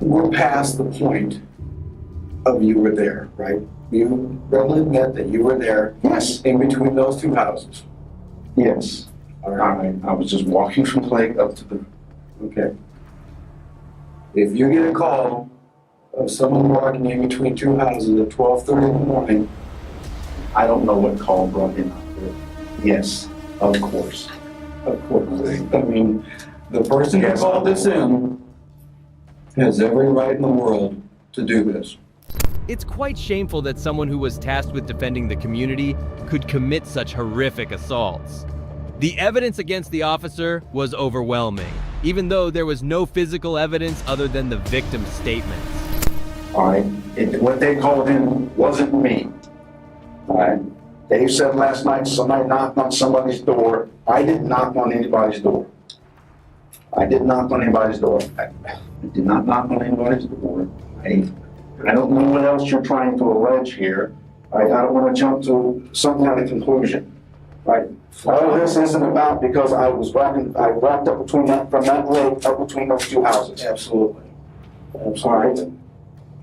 We're past the point of you were there, right? You readily admit that you were there. Yes. In between those 2 houses. Yes. All right. I was just walking from the lake up to the... Okay. If you get a call of someone walking in between 2 houses at 12:30 in the morning, I don't know what call brought him out there. Yes, of course. Of course. I mean, the person who called this in has every right in the world to do this. It's quite shameful that someone who was tasked with defending the community could commit such horrific assaults. The evidence against the officer was overwhelming, even though there was no physical evidence other than the victim's statements. All right, what they called in wasn't me. All right, Dave said last night somebody knocked on somebody's door. I didn't knock on anybody's door. I did not knock on anybody's door. I did not knock on anybody's door. I don't know what else you're trying to allege here. I don't want to jump to some kind of conclusion. Right? All this isn't about because I walked up between from that lake up between those 2 houses. Absolutely. Absolutely.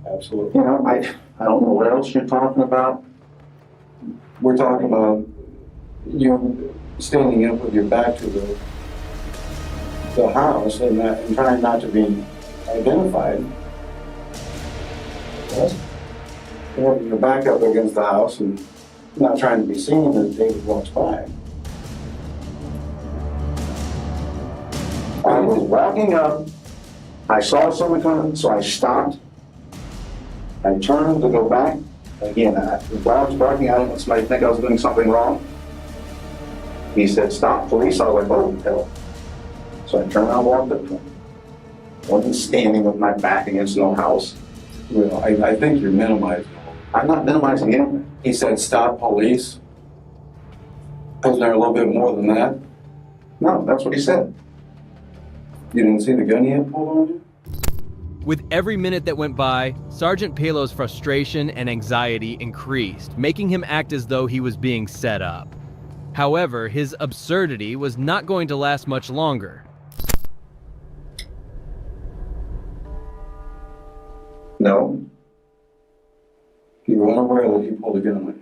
Absolutely. I don't know what else you're talking about. We're talking about you standing up with your back to the house and trying not to be identified. Yes. Your back up against the house and not trying to be seen as David walks by. I was walking up. I saw someone coming, so I stopped. I turned to go back. Again, while I was barking, I didn't want somebody to think I was doing something wrong. He said, "Stop, police." I was like, "Oh, hell." So I turned around and walked up to him. Wasn't standing with my back against no house. Well, I think you're minimizing. I'm not minimizing anything. He said, "Stop, police." Wasn't there a little bit more than that? No, that's what he said. You didn't see the gun he had pulled on you? With every minute that went by, Sergeant Pelo's frustration and anxiety increased, making him act as though he was being set up. However, his absurdity was not going to last much longer. No. You were unaware that he pulled a gun on you?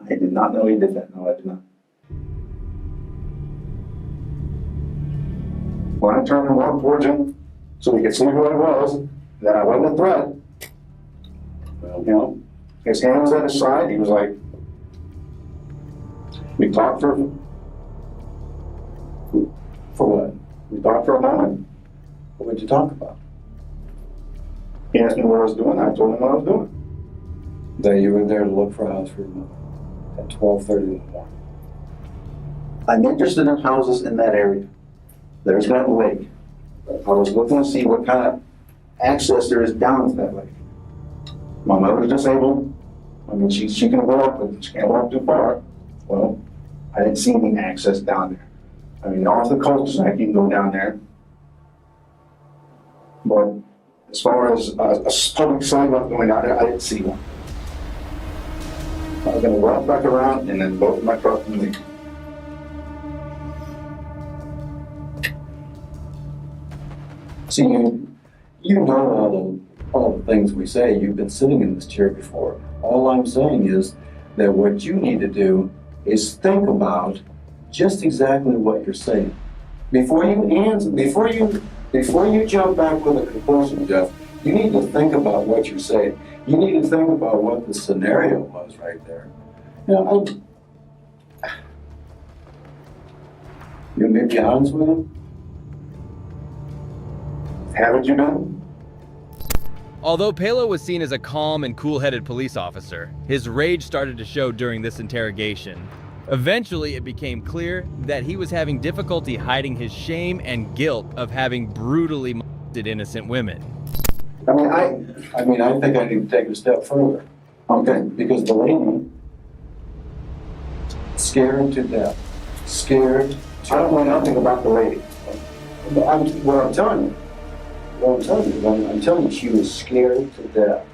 I did not know he did that. No, I did not. When I turned and walked towards him, so he could see who I was, that I wasn't a threat. Well, his hand was at his side. He was like, we talked for what? We talked for a moment. What did you talk about? He asked me what I was doing. I told him what I was doing. That you were there to look for a house for your mother at 12:30 in the morning. I'm interested in houses in that area. There's that lake. I was looking to see what kind of access there is down to that lake. My mother's disabled. I mean, she can walk, but she can't walk too far. Well, I didn't see any access down there. I mean, off the cul-de-sac, you can go down there. But as far as a public sidewalk going down there, I didn't see one. I was gonna walk back around and then go to my truck and leave. See, you know all the things we say. You've been sitting in this chair before. All I'm saying is that what you need to do is think about just exactly what you're saying. Before you answer, before you jump back with a conclusion, Jeff, you need to think about what you're saying. You need to think about what the scenario was right there. You know, you may be honest with him. Haven't you done? Although Palo was seen as a calm and cool-headed police officer, his rage started to show during this interrogation. Eventually, it became clear that he was having difficulty hiding his shame and guilt of having brutally molested innocent women. I mean, I think I need to take it a step further. Okay, because the lady scared to death. Scared. I don't know nothing about the lady. I'm telling you, she was scared to death.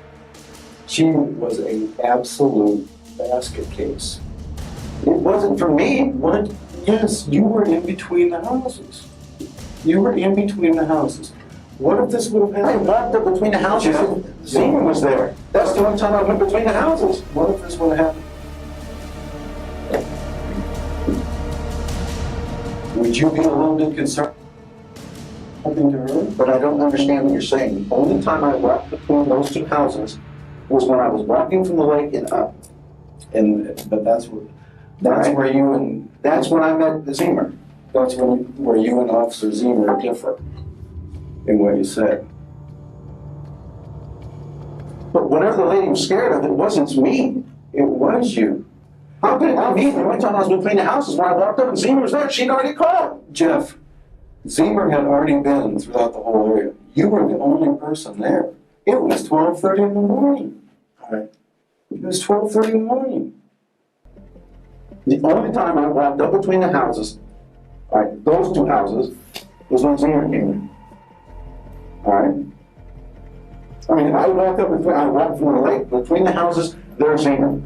She was an absolute basket case. It wasn't for me. What? Yes, you were in between the houses. You were in between the houses. What if this would have happened? I walked up between the houses and Zeman was there. That's the only time I went between the houses. What if this would have happened? Would you be a little bit concerned? Something to her? But I don't understand what you're saying. The only time I walked between those two houses was when I was walking from the lake and up. But that's where you and that's when I met Zemer. That's where you and Officer Zemer are different in what you said. But whatever the lady was scared of, it wasn't me. It was you. How could it be? The only time I was between the houses when I walked up and Zemer was there, she'd already called. Jeff, Zemer had already been throughout the whole area. You were the only person there. It was 12:30 in the morning. All right. It was 12:30 in the morning. The only time I walked up between the houses, all right, those two houses, was when Zemer came in. All right? I mean, I walked from the lake, between the houses, there's Zemer.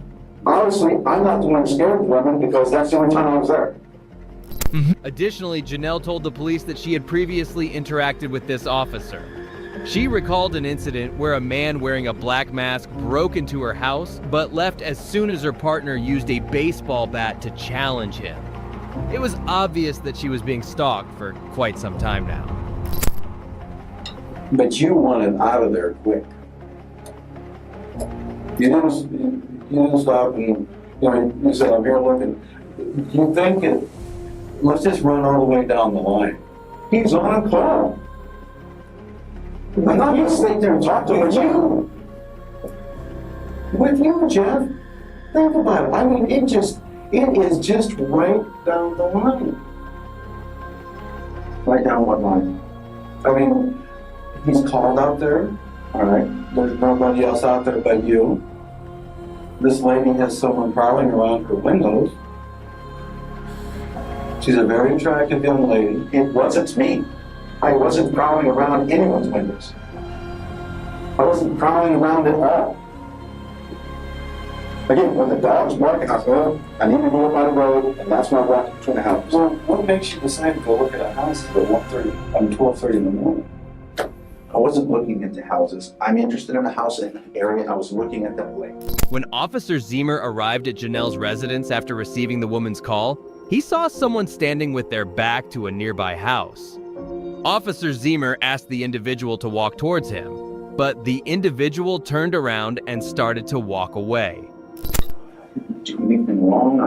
Obviously, I'm not the one scared of women because that's the only time I was there. Additionally, Janelle told the police that she had previously interacted with this officer. She recalled an incident where a man wearing a black mask broke into her house, but left as soon as her partner used a baseball bat to challenge him. It was obvious that she was being stalked for quite some time now. But you wanted out of there quick. You didn't stop and you said, I'm here looking. You think it, let's just run all the way down the line. He's on a call. I'm not going to stay there and talk to him with you, Jeff. Think about it. I mean, it is just right down the line. Right down what line? I mean, he's called out there. All right. There's nobody else out there but you. This lady has someone prowling around her windows. She's a very attractive young lady. It wasn't me. I wasn't prowling around anyone's windows. I wasn't prowling around at all. Again, when the dog's barking, I said, well, I need to go up by the road, and that's when I walked between the houses. Well, what makes you decide to go look at a house at 12:30 in the morning? I wasn't looking at the houses. I'm interested in a house in an area. I was looking at that lake. When Officer Zemer arrived at Janelle's residence after receiving the woman's call, he saw someone standing with their back to a nearby house. Officer Zemer asked the individual to walk towards him, but the individual turned around and started to walk away. Do anything wrong?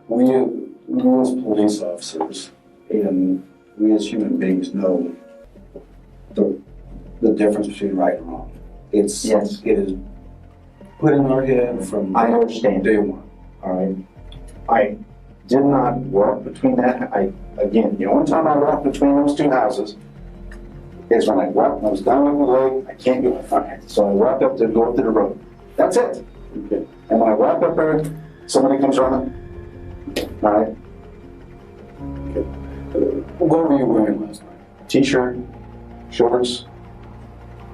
We as police officers and we as human beings know the difference between right and wrong. It is put in our head from I understand day one. All right. I did not walk between that. Again, the only time I walked between those two houses is when I was down on the lake, I can't get my front end. So I walk up to go up to the road. That's it. Okay. And when I walk up there, somebody comes running. All right. Okay. What were you wearing last night? T-shirt, shorts,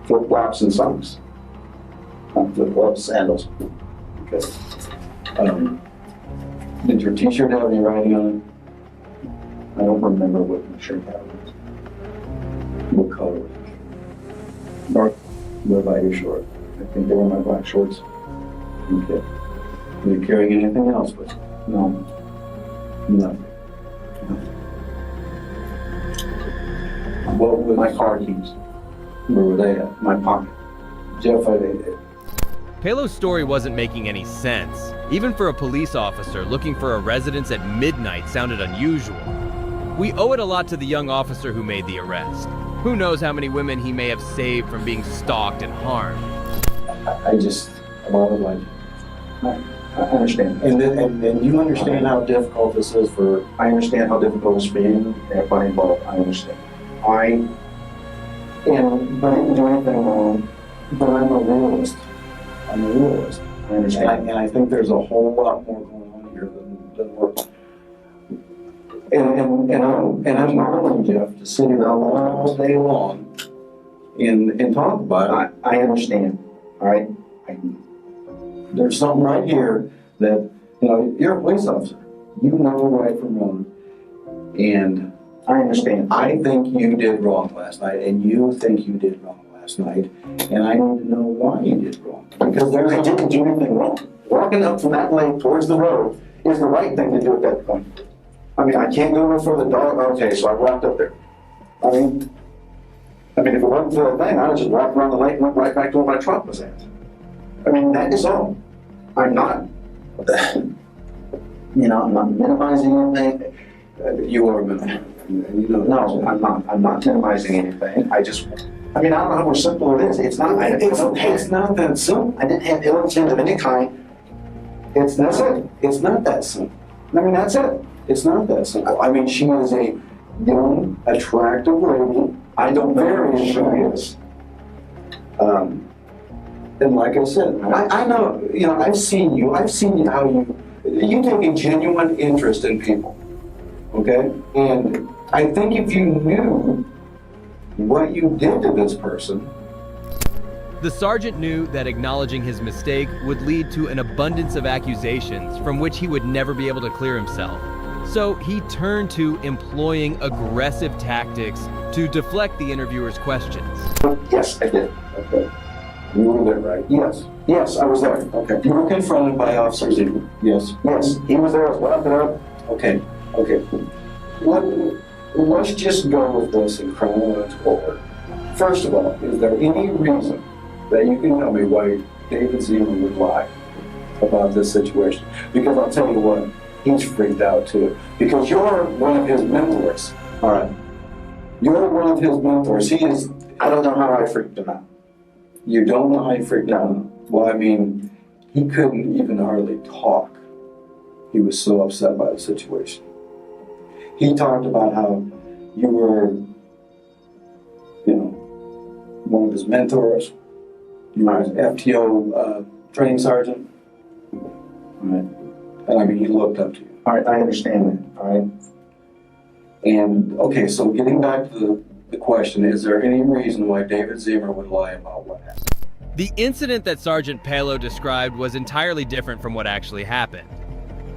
flip-flops, and socks. Not flip-flops, sandals. Okay. Did your T-shirt have any writing on it? I don't remember what your shirt had. What color was it? Dark. What about your short? I think they were my black shorts. Okay. Were you carrying anything else with you? No. Nothing. What were my car keys? Where were they at? My pocket. Jeff, Palo's story wasn't making any sense. Even for a police officer, looking for a residence at midnight sounded unusual. We owe it a lot to the young officer who made the arrest. Who knows how many women he may have saved from being stalked and harmed. I've always liked you. I understand. And you understand how difficult this is I understand how difficult it's being everybody involved. I understand. But I didn't do anything wrong, but I'm a realist. I understand. And I think there's a whole lot more going on here than we're. And I'm willing, Jeff, to sit here all day long and talk about it. I understand. All right. There's something right here that, you're a police officer. You know right from wrong. And I understand. I think you did wrong last night, and you think you did wrong last night. And I need to know why you did wrong. Because I didn't do anything wrong. Walking up from that lane towards the road is the right thing to do at that point. I mean, I can't go before the dog. Okay, so I walked up there. I mean, if it wasn't for the thing, I would just walk around the lake and went right back to where my truck was at. I mean, that is all. I'm not, I'm not minimizing anything. You are minimizing. No, I'm not. I'm not minimizing anything. I don't know how simple it is. It's not that simple. I didn't have ill intent of any kind. That's it. It's not that simple. I mean, that's it. It's not that simple. I mean, she is a young, attractive lady. I don't know who she is. And like I said, I know, I've seen you how you take a genuine interest in people, okay? And I think if you knew what you did to this person. The sergeant knew that acknowledging his mistake would lead to an abundance of accusations from which he would never be able to clear himself. So he turned to employing aggressive tactics to deflect the interviewer's questions. Yes, I did. Okay. You were there, right? Yes. Yes, I was there. Okay. You were confronted by Officer Ziegler? Yes. Yes, he was there. I was walking up. Okay. Let's just go with this in chronological order. First of all, is there any reason that you can tell me why David Ziegler would lie about this situation? Because I'll tell you what, he's freaked out too. Because you're one of his mentors. All right. You're one of his mentors. I don't know how I freaked him out. You don't know how he freaked out? Well, I mean, he couldn't even hardly talk. He was so upset by the situation. He talked about how you were, one of his mentors. You were his FTO training sergeant. All right. And I mean, he looked up to you. All right, I understand that. All right. And, okay, so getting back to the question, is there any reason why David Ziegler would lie about what happened? The incident that Sergeant Palo described was entirely different from what actually happened.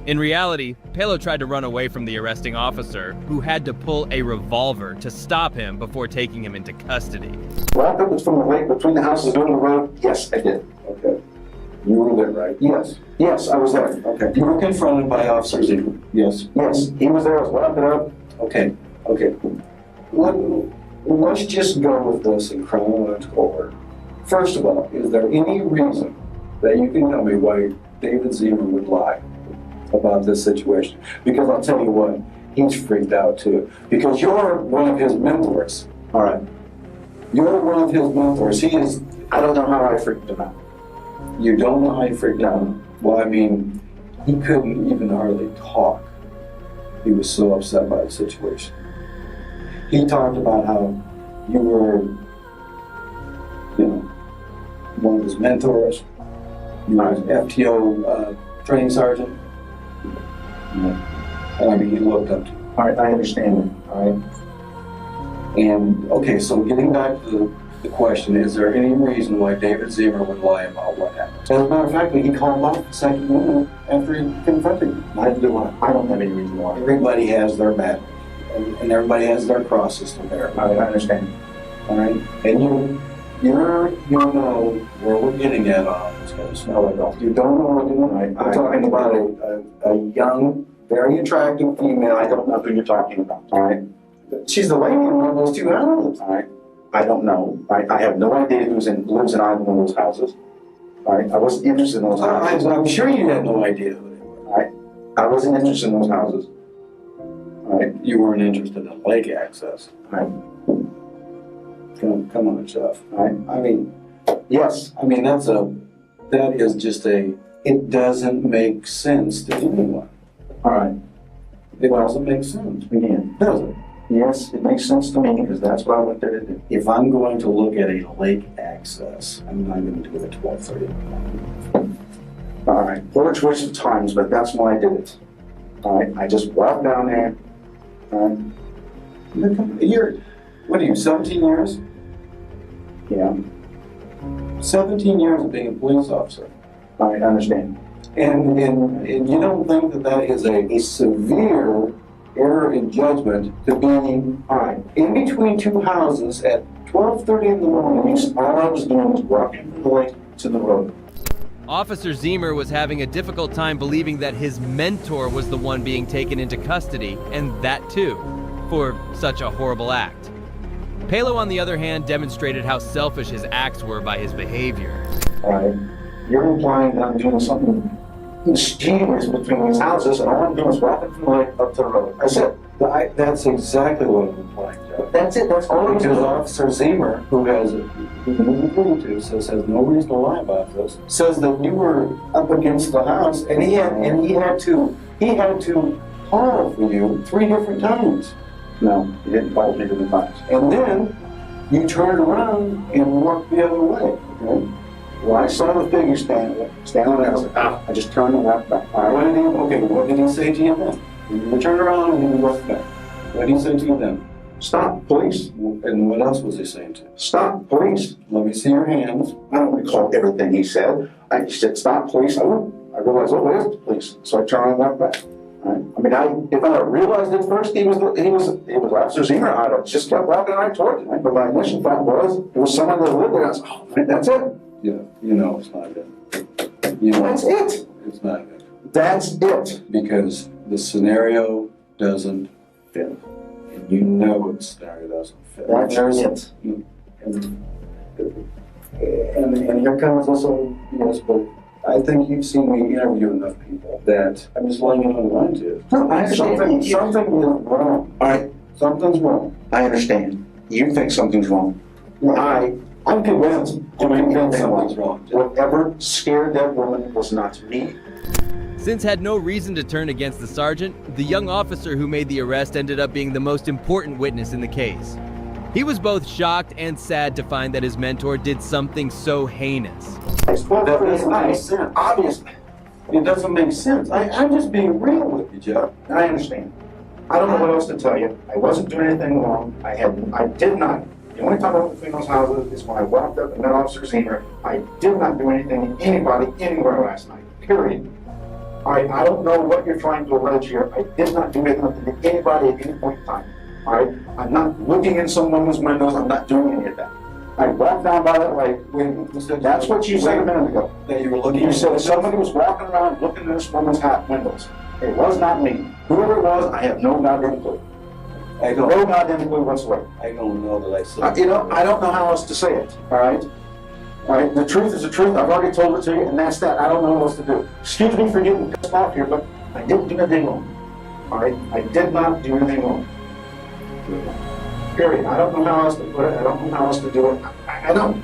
In reality, Palo tried to run away from the arresting officer, who had to pull a revolver to stop him before taking him into custody. Walked up from the lake between the houses on the road? Yes, I did. Okay. You were there, right? Yes. Yes, I was there. Okay. You were confronted by Officer Ziegler? Yes. Yes, he was there. I was walking up. Okay. Let's just go with this in chronological order. First of all, is there any reason that you can tell me why David Ziegler would lie about this situation? Because I'll tell you what, he's freaked out too. Because you're one of his mentors. All right. You're one of his mentors. I don't know how I freaked him out. You don't know how he freaked out? Well, I mean, he couldn't even hardly talk. He was so upset by the situation. He talked about how you were, one of his mentors. You were his FTO training sergeant. And I mean, he looked up to you. All right, I understand it. All right. And, okay, so getting back to the question, is there any reason why David Zimmer would lie about what happened? As a matter of fact, he called off the second minute after he confronted me. I don't have any reason why. Everybody has their battles, and everybody has their crosses to bear. All right, I understand. All right? And you know where we're getting at on this kind of stuff. No, I don't. You don't know what you're doing. I'm talking about a young, very attractive female. I don't know who you're talking about. All right? She's the lady in one of those two houses. All right? I don't know. I have no idea who lives in either one of those houses. All right? I wasn't interested in those houses. I'm sure you had no idea who they were. All right? I wasn't interested in those houses. All right? You weren't interested in lake access. All right? Come on, Jeff. All right? I mean, yes. I mean, that is just it doesn't make sense to anyone. All right. It doesn't make sense. Again, Does it? yes, it makes sense to me because that's what I went there to do. If I'm going to look at a lake access, I'm not going to do it at 12:30. All right. Poor choice of times, but that's why I did it. All right. I just walked down there. All right. You're, what are you, 17 years? Yeah. 17 years of being a police officer. I understand. And you don't think that is a severe error in judgment to be in between two houses at 12:30 in the morning? All I was doing was walking from the lake to the road. Officer Zimmer was having a difficult time believing that his mentor was the one being taken into custody, and that too, for such a horrible act. Palo, on the other hand, demonstrated how selfish his acts were by his behavior. All right. You're implying that I'm doing something mischievous between these houses, and all I'm doing is walking from the lake up to the road. That's it. That's exactly what I'm implying, Jeff. That's it. That's all I'm Because doing. Officer Zimmer, who you agreed to, says has no reason to lie about this, says that you were up against the house, and he had to call for you 3 different times. No, he didn't call 3 different times. And then you turned around and walked the other way. Okay? Well, I saw the figure standing there, I was like, I just turned and walked back. What did he say to you then? You turned around and you walked back. What did he say to you then? Stop, police. And what else was he saying to you? Stop, police. Let me see your hands. I don't recall everything he said. He said, stop, police. I realized, where's the police? So I turned and walked back. Right. I mean, if I realized at first he was Officer Zimmer, I just kept walking right toward him. But my initial thought was, it was someone that lived there. I was like, oh, man, that's it. Yeah, it's not it. That's it. It's not it. That's it. Because the scenario doesn't fit. And you know the scenario doesn't fit. That's it. And here comes also, yes, but I think you've seen me interview enough people that I'm just laying it on the line to you. No, I understand. Something is wrong. All right, something's wrong. I understand. You think something's wrong. I'm convinced. Something's wrong. Whatever scared that woman was not me. Since had no reason to turn against the sergeant, the young officer who made the arrest ended up being the most important witness in the case. He was both shocked and sad to find that his mentor did something so heinous. That doesn't make sense. Obviously. It doesn't make sense. I'm just being real with you, Jeff. I understand. I don't know what else to tell you. I wasn't doing anything wrong. I did not. The only time I went between those houses is when I walked up and met Officer Zimmer. I did not do anything to anybody anywhere last night. Period. I don't know what you're trying to allege here. I did not do anything to anybody at any point in time. All right? I'm not looking in someone's windows. I'm not doing any of that. I walked down by that lake. That's what you said a minute ago. That you were looking. You said somebody was walking around looking in this woman's windows. It was not me. Whoever it was, I have no goddamn clue. No goddamn clue whatsoever. I don't know that I said. I don't know how else to say it. All right. All right. The truth is the truth. I've already told it to you, and that's that. I don't know what else to do. Excuse me for getting pissed off here, but I didn't do anything wrong. All right. I did not do anything wrong. Period. I don't know how else to put it. I don't know how else to do it. I don't.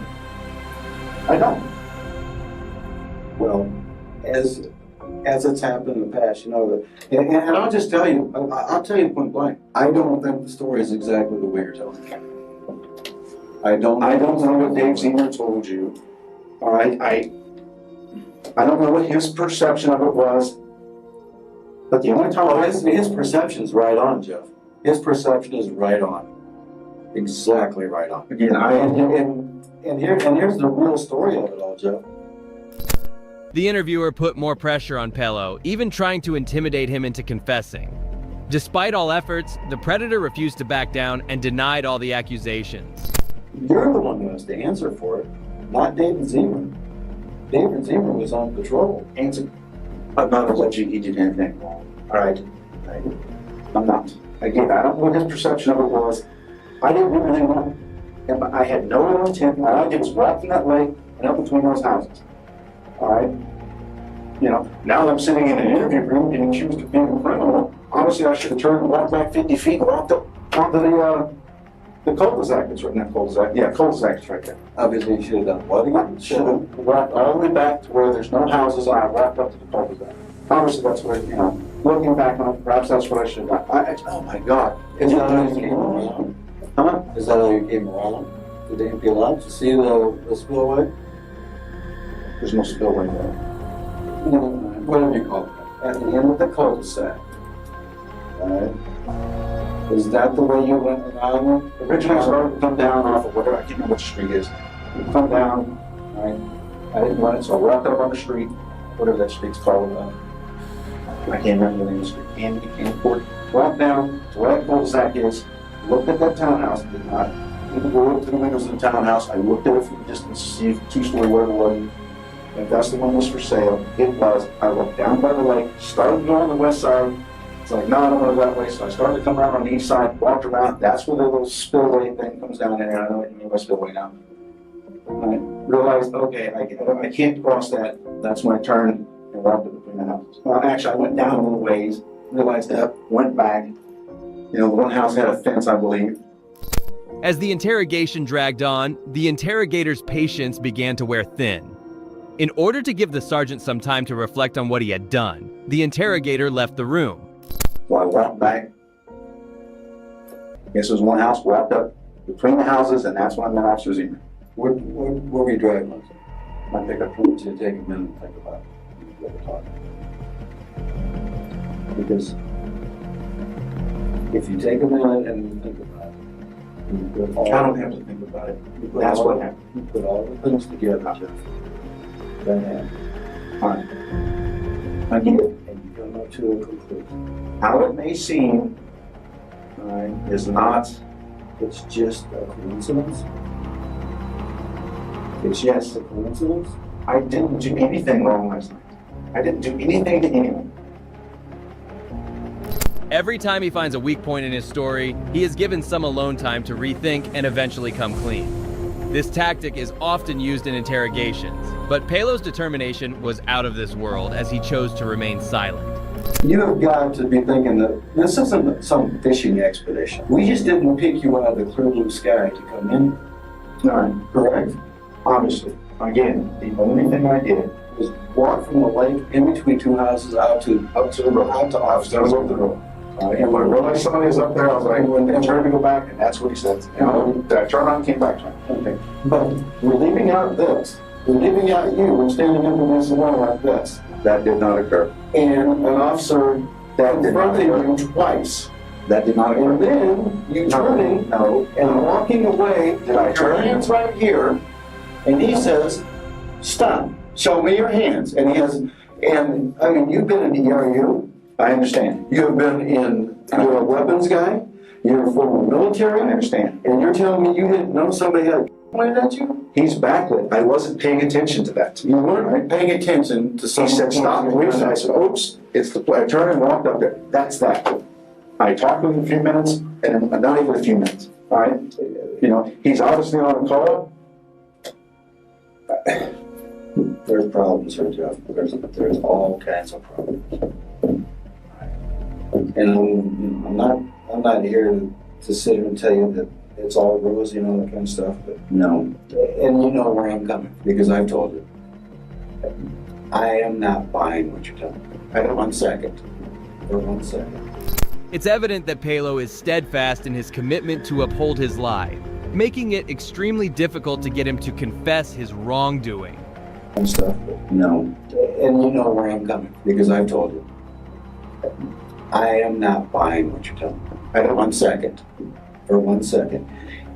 Well, as it's happened in the past, and I'll just tell you, I'll tell you point blank, I don't think the story is exactly the way you're telling it. I don't know what Dave Zemer told you. All right, I don't know what his perception of it was. But the only time his perception's right on, Jeff. His perception is right on. Exactly right on. Again, here's the real story of it all, Jeff. The interviewer put more pressure on Pello, even trying to intimidate him into confessing. Despite all efforts, the predator refused to back down and denied all the accusations. You're the one who has to answer for it, not David Zemer. David Zemer was on patrol. Answer. I'm not alleging he did anything wrong. All right? I'm not. Again, I don't know what his perception of it was. I didn't do anything wrong. And I had no intent. All I did was walk in that lake and up between those houses. All right? You know, now that I'm sitting in an interview room getting accused of being a criminal, obviously I should have turned and walked back 50 feet and walked up onto the cul-de-sac that's right in that cul-de-sac. Yeah, cul-de-sac is right there. Obviously you should have done what again? Should have walked all the way back to where there's no houses and I walked up to the cul-de-sac. Obviously that's what, you know, looking back on it, perhaps that's what I should have done. Oh my God. Is that how you came around? Huh? Is that how you came around? Did they be allowed to see the spillway? There's no spillway there. Whatever you call it. At the end of the cul-de-sac. Alright? Is that the way you went around? Originally I started to come down off of whatever, I can't remember what the street is. You come down, alright? I didn't run it, so I walked up on the street, whatever that street's called. I can't remember the name of the street. Can't walked down to where that cul-de-sac is, looked at that townhouse, did not even go up to the windows of the townhouse. I looked at it from a distance to see if two-story, whatever it was. If that's the one was for sale, it was. I looked down by the lake, started going on the west side. It's like, no, I don't want to go that way. So I started to come around on the east side, walked around. That's where the little spillway thing comes down there. I know what you mean by spillway now. I realized, okay, I can't cross that. That's when I turned and walked up between the houses. Well, actually, I went down a little ways, realized that, went back. You know, one house had a fence, I believe. As the interrogation dragged on, the interrogator's patience began to wear thin. In order to give the sergeant some time to reflect on what he had done, the interrogator left the room. So I walked back. I guess it was one house, walked up between the houses, and that's when I met Officer Zemer. Where were you driving? I think I want you to take a minute and think about what we're talking about. Because if you take a minute and think about it, you put all I don't have to think about it. That's what happened. You put all the things together, Jeff. That happened. Fine. I did. And you come up to a conclusion. How it may seem, is not. It's just a coincidence. It's yes. A coincidence. I didn't do anything wrong last night. I didn't do anything to anyone. Every time he finds a weak point in his story, he is given some alone time to rethink and eventually come clean. This tactic is often used in interrogations, but Pello's determination was out of this world as he chose to remain silent. You have got to be thinking that this isn't some fishing expedition. We just didn't pick you out of the clear blue sky to come in. All right, correct. Obviously, again, the only thing I did was walk from the lake in between two houses out to the road. Out to office. That was over the road. And when I realized somebody was up there, I was like, and turned to go back, and that's what he said. And I turned around and came back to him. Okay. But we're leaving out this. We're leaving out you. We're standing up against the wall like this. That did not occur. And an officer that confronted you twice. That did not occur. And then you turning and walking away. Did I turn? Your hands right here. And he says, stop. Show me your hands. And he has, and I mean, you've been in the ERU. I understand. You have been you're a weapons guy. You're a former military. I understand. And you're telling me you didn't know somebody had pointed at you? He's backlit. I wasn't paying attention to that. You weren't paying attention to something. He said, stop. I said, oops. It's the play. I turned and walked up there. That's that. I talked with him a few minutes, and not even a few minutes. All right? You know, he's obviously on a call. There's problems here, Jeff. There's all kinds of problems. And I'm not here to sit here and tell you that it's all rosy and all that kind of stuff, but no. And you know where I'm coming, because I've told you. I am not buying what you're telling me. For 1 second. For 1 second. It's evident that Pello is steadfast in his commitment to uphold his lie. making it extremely difficult to get him to confess his wrongdoing. And stuff, but no. And you know where I'm coming, because I've told you. I am not buying what you're telling me. For 1 second.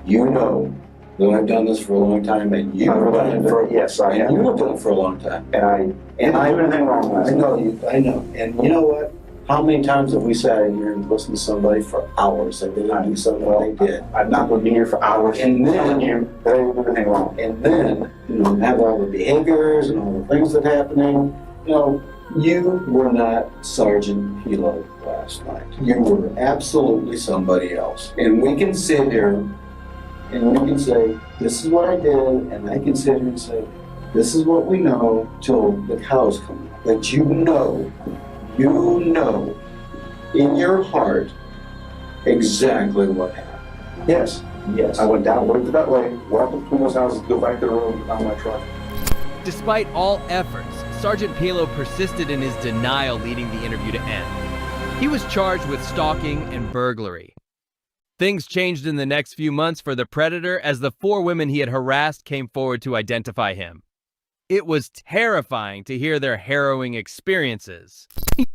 You know that I've done this for a long time, and you've done it for, yes, I have. You've done it for a long time. And I didn't do anything wrong last night. I know. And you know what? How many times have we sat in here and listened to somebody for hours that didn't do something they did? I'm not going to be here for hours and then telling you that I didn't do anything wrong. And then, have all the behaviors and all the things that are happening. You were not Sergeant Hilo last night. You were absolutely somebody else. And we can sit here and we can say, this is what I did, and I can sit here and say, this is what we know till the cows come out. But you know in your heart exactly what happened. Yes. I went down, went to that lane, walked up to those houses, go back to the road, and on my truck. Despite all efforts, Sergeant Palo persisted in his denial, leading the interview to end. He was charged with stalking and burglary. Things changed in the next few months for the Predator as the 4 women he had harassed came forward to identify him. It was terrifying to hear their harrowing experiences.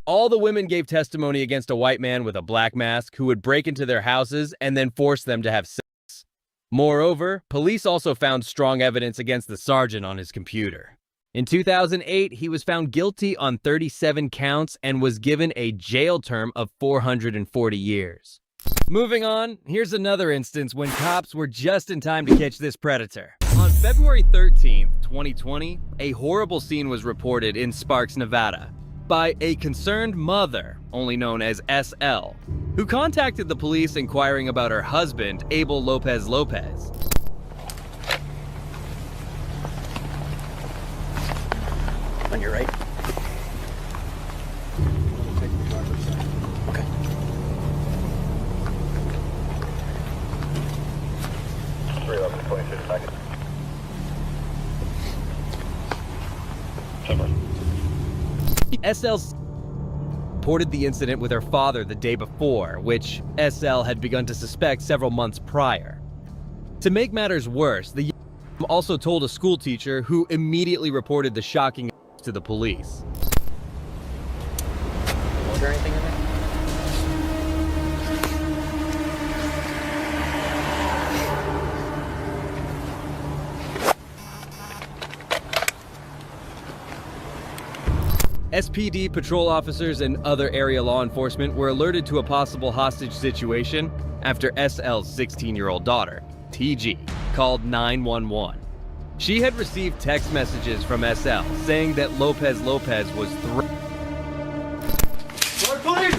All the women gave testimony against a white man with a black mask who would break into their houses and then force them to have sex. Moreover, police also found strong evidence against the sergeant on his computer. In 2008, he was found guilty on 37 counts and was given a jail term of 440 years. Moving on, here's another instance when cops were just in time to catch this predator. On February 13th, 2020, a horrible scene was reported in Sparks, Nevada, by a concerned mother, only known as SL, who contacted the police inquiring about her husband, Abel Lopez. On your right. Okay. SL reported the incident with her father the day before, which SL had begun to suspect several months prior. To make matters worse, the also told a school teacher who immediately reported the shocking to the police. Was there anything in there? SPD patrol officers and other area law enforcement were alerted to a possible hostage situation after SL's 16-year-old daughter, TG, called 911. She had received text messages from SL saying that Lopez was threatened. Police!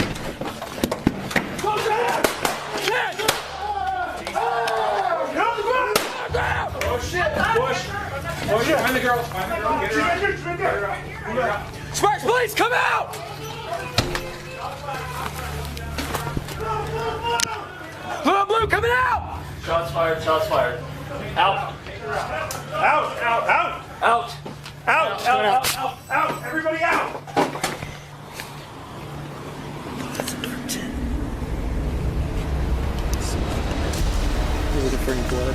Go down! Shit! Oh shit! Push! Oh shit! Find the girl! Get her out! Sparks, police, come out! Blue, coming out! Shots fired, shots fired. Out! Out! Out! Out! Out! Out! Out! Out! Out! Everybody out! Looking for any blood?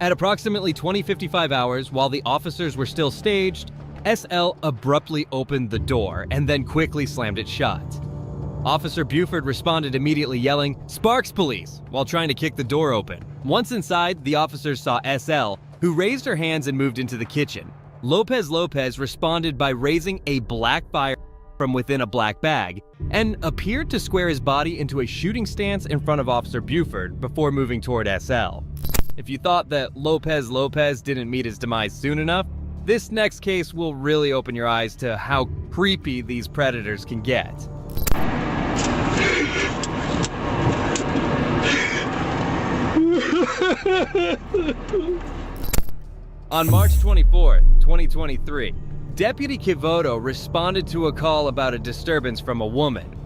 At approximately 20:55 hours, while the officers were still staged, SL abruptly opened the door and then quickly slammed it shut. Officer Buford responded immediately yelling, "Sparks, police!" while trying to kick the door open. Once inside, the officers saw SL, who raised her hands and moved into the kitchen. Lopez responded by raising a black fire from within a black bag and appeared to square his body into a shooting stance in front of Officer Buford before moving toward SL. If you thought that Lopez didn't meet his demise soon enough, This next case will really open your eyes to how creepy these predators can get. On March 24th, 2023, Deputy Kivoto responded to a call about a disturbance from a woman.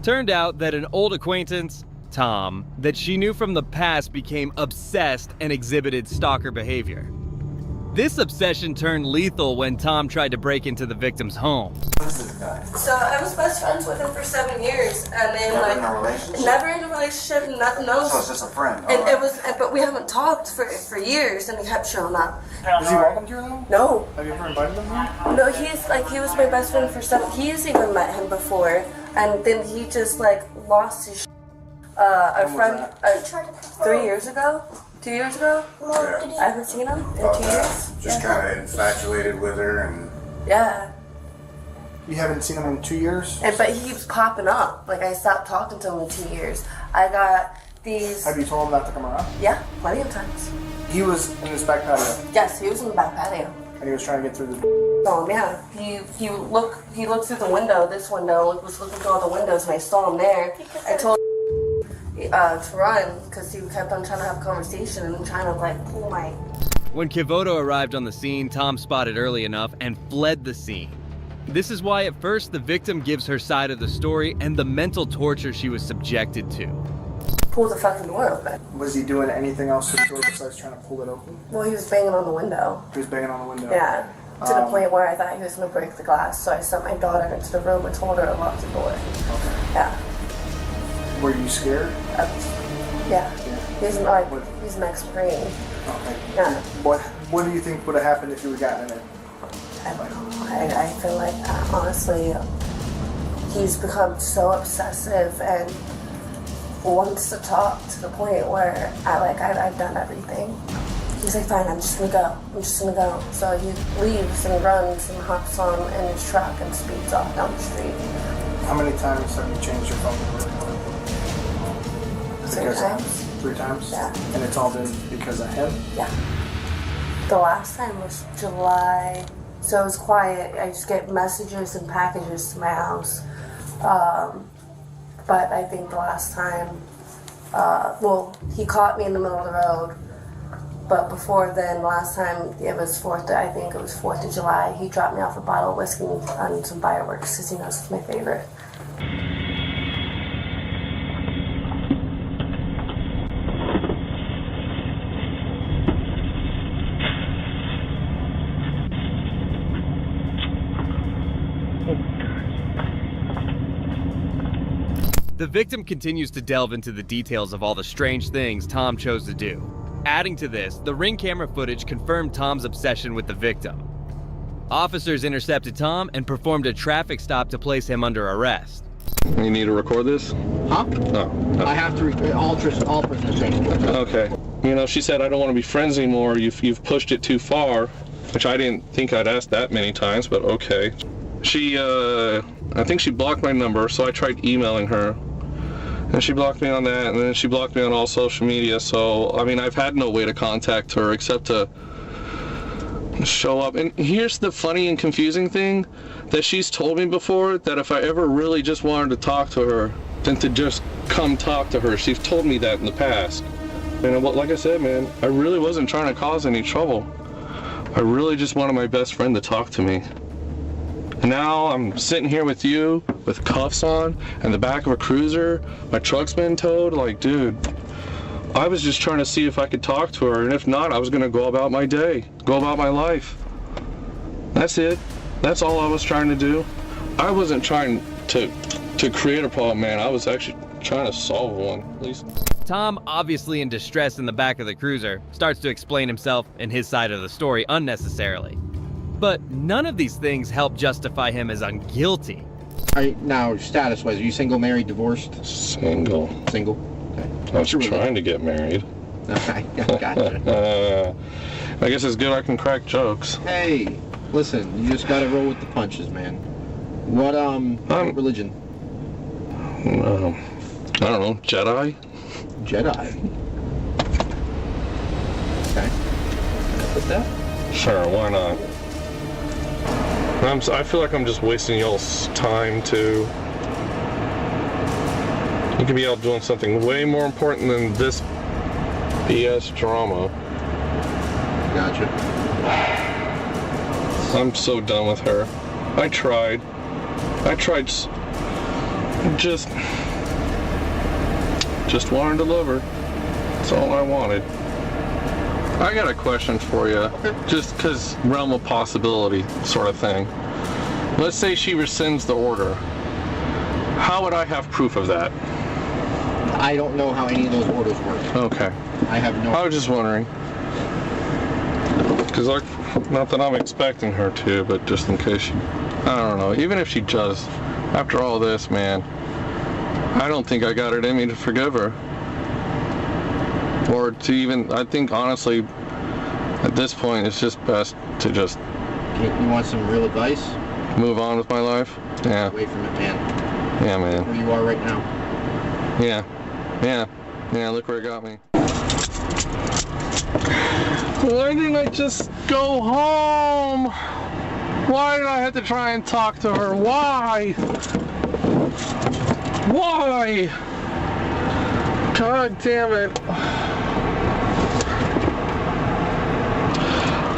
Turned out that an old acquaintance, Tom, that she knew from the past became obsessed and exhibited stalker behavior. This obsession turned lethal when Tom tried to break into the victim's home. So I was best friends with him for 7 years, and then never in a relationship, nothing else. So it's just a friend. And it was, but we haven't talked for years, and he kept showing up. Is he welcome to your home? No. Have you ever invited him here? No, he was my best friend for 7. He's even met him before, and then he just lost his. Our friend 3 years ago. 2 years ago? Yeah. I haven't seen him in 2 years. Just kind of infatuated with her and... Yeah. You haven't seen him in 2 years? But he keeps popping up. I stopped talking to him in 2 years. I got these... Have you told him not to come around? Yeah, plenty of times. He was in his back patio? Yes, he was in the back patio. And he was trying to get through the... Oh, yeah. He looked through the window, this window, was looking through all the windows, and I saw him there. I told to run because he kept on trying to have a conversation and trying to pull my... When Kivoto arrived on the scene, Tom spotted early enough and fled the scene. This is why at first the victim gives her side of the story and the mental torture she was subjected to. Pull the fucking door open. Was he doing anything else to the door besides trying to pull it open? Well, he was banging on the window. He was banging on the window? Yeah, to the point where I thought he was going to break the glass, so I sent my daughter into the room and told her to lock the door. Okay. Yeah. Were you scared? Yeah. He's an ex-Marine. Okay. Yeah. What do you think would have happened if you were gotten in it? I feel like, honestly, he's become so obsessive and wants to talk to the point where I've done everything. He's like, fine, I'm just gonna go. So he leaves and runs and hops on in his truck and speeds off down the street. How many times have you changed your phone number? 3 times. 3 times? Yeah. And it's all been because of him? Yeah. The last time was July, so it was quiet. I just get messages and packages to my house. But I think the last time, he caught me in the middle of the road. But before then, last time it was 4th of July, he dropped me off a bottle of whiskey and some fireworks because he knows it's my favorite. The victim continues to delve into the details of all the strange things Tom chose to do. Adding to this, the Ring camera footage confirmed Tom's obsession with the victim. Officers intercepted Tom and performed a traffic stop to place him under arrest. You need to record this? Huh? No. I have to record all presentations. Okay. She said, I don't want to be friends anymore. You've pushed it too far, which I didn't think I'd asked that many times, but okay. I think she blocked my number, so I tried emailing her. And she blocked me on that, and then she blocked me on all social media, so, I've had no way to contact her except to show up. And here's the funny and confusing thing, that she's told me before that if I ever really just wanted to talk to her, then to just come talk to her. She's told me that in the past. And like I said, man, I really wasn't trying to cause any trouble. I really just wanted my best friend to talk to me. And now I'm sitting here with you, with cuffs on, and the back of a cruiser, my truck's been towed. Dude, I was just trying to see if I could talk to her, and if not, I was gonna go about my day, go about my life. That's it. That's all I was trying to do. I wasn't trying to create a problem, man. I was actually trying to solve one, at least. Tom, obviously in distress in the back of the cruiser, starts to explain himself and his side of the story unnecessarily. But none of these things help justify him as guilty. Now, status-wise, are you single, married, divorced? Single. Single? Okay. I was trying to get married. Okay, gotcha. I guess it's good I can crack jokes. Hey, listen, you just gotta roll with the punches, man. What religion? I don't know, Jedi? Jedi? Okay. Can I put that? Sure, why not? I feel like I'm just wasting y'all's time too. You could be out doing something way more important than this BS drama. Gotcha. I'm so done with her. I tried just wanted to love her. That's all I wanted. I got a question for you. Just because realm of possibility sort of thing. Let's say she rescinds the order. How would I have proof of that? I don't know how any of those orders work. Okay. I have no. I was just wondering. Because, not that I'm expecting her to, but just in case she, I don't know. Even if she does, after all this, man, I don't think I got it in me to forgive her. Or to even, I think honestly, at this point, it's just best to just. You want some real advice? Move on with my life? Yeah. Away from it, man. Yeah, man. Where you are right now. Yeah. Look where it got me. Why didn't I just go home? Why did I have to try and talk to her? Why? God damn it.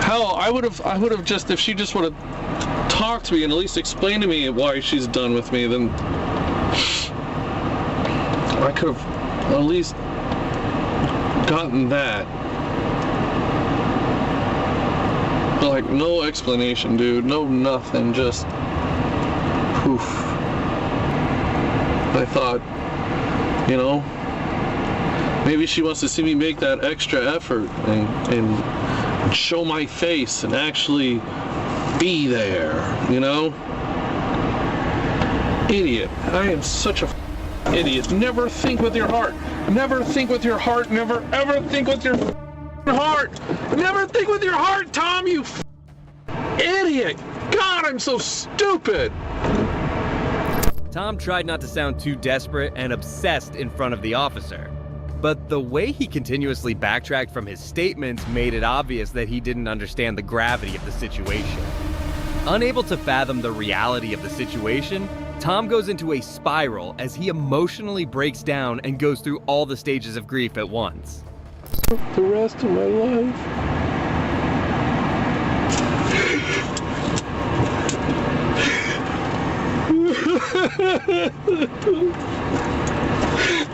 Hell, I would have just, if she just would have talked to me and at least explained to me why she's done with me, then I could have at least gotten that. But like, no explanation, dude. No nothing, just poof. I thought, maybe she wants to see me make that extra effort and show my face and actually be there, Idiot. I am such a idiot. Never think with your heart. Never think with your heart. Never ever think with your heart. Never think with your heart, Tom, you idiot. God, I'm so stupid. Tom tried not to sound too desperate and obsessed in front of the officer. But the way he continuously backtracked from his statements made it obvious that he didn't understand the gravity of the situation. Unable to fathom the reality of the situation, Tom goes into a spiral as he emotionally breaks down and goes through all the stages of grief at once. The rest of my life.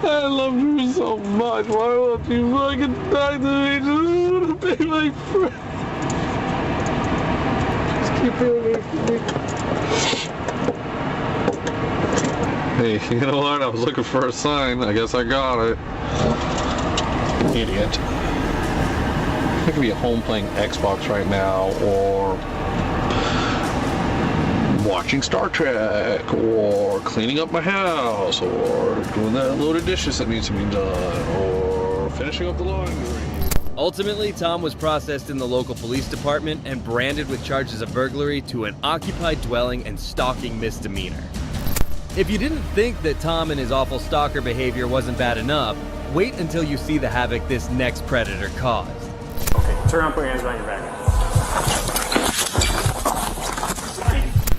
I loved her so much. Why won't you fucking talk to me? Just want to be my friend. Just keep her away from me. Hey, you know what? I was looking for a sign. I guess I got it. Idiot. I could be at home playing Xbox right now, or watching Star Trek, or cleaning up my house, or doing that load of dishes that needs to be done, or finishing up the laundry. Ultimately, Tom was processed in the local police department and branded with charges of burglary to an occupied dwelling and stalking misdemeanor. If you didn't think that Tom and his awful stalker behavior wasn't bad enough, wait until you see the havoc this next predator caused. Okay, turn around, put your hands behind your back.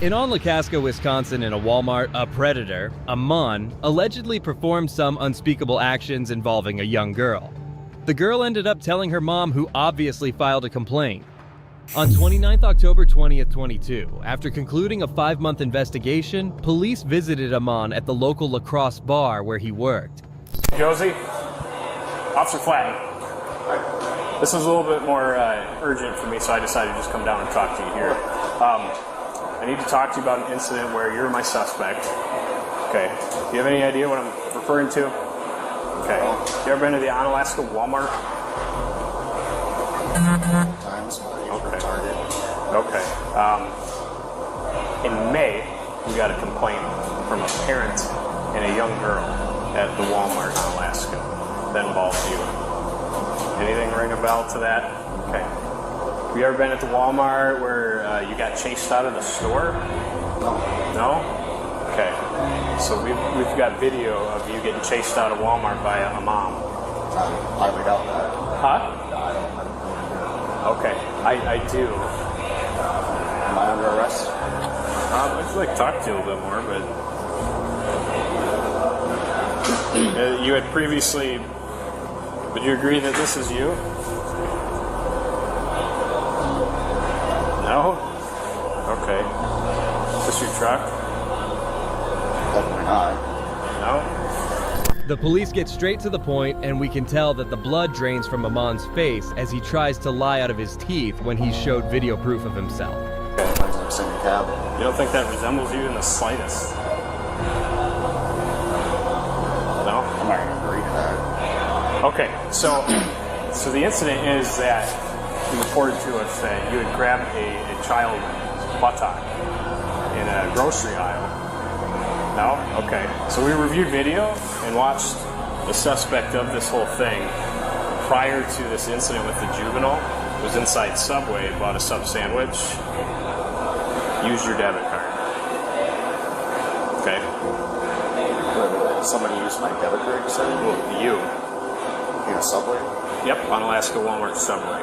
In Onalaska, Wisconsin, in a Walmart, a predator, a mon, allegedly performed some unspeakable actions involving a young girl. The girl ended up telling her mom, who obviously filed a complaint. On 29th October 2022, after concluding a 5-month investigation, police visited Amon at the local lacrosse bar where he worked. Josie, Officer Flatton. This was a little bit more urgent for me, so I decided to just come down and talk to you here. I need to talk to you about an incident where you're my suspect. Okay. Do you have any idea what I'm referring to? Okay. You ever been to the Onalaska Walmart? Okay. In May, we got a complaint from a parent and a young girl at the Walmart in Alaska that involves you. Anything ring a bell to that? Okay. Have you ever been at the Walmart where you got chased out of the store? No? Okay. So we've got video of you getting chased out of Walmart by a mom. I would doubt that. Huh? I don't. Okay. I do. My under arrest? I'd like to talk to you a little bit more, but you had previously. Would you agree that this is you? No? Okay. Is this your truck? Definitely not. No? The police get straight to the point, and we can tell that the blood drains from Amon's face as he tries to lie out of his teeth when he showed video proof of himself. Okay. You don't think that resembles you in the slightest? No? I'm not going to agree to that. Okay, so the incident is that you reported to us that you had grabbed a child's buttock in a grocery aisle. No? Okay. So we reviewed video and watched the suspect of this whole thing prior to this incident with the juvenile. Was inside Subway, bought a sub sandwich, used your debit card. Okay. Somebody used my debit card, you said? You. In a Subway? Yep, on Alaska Walmart Subway.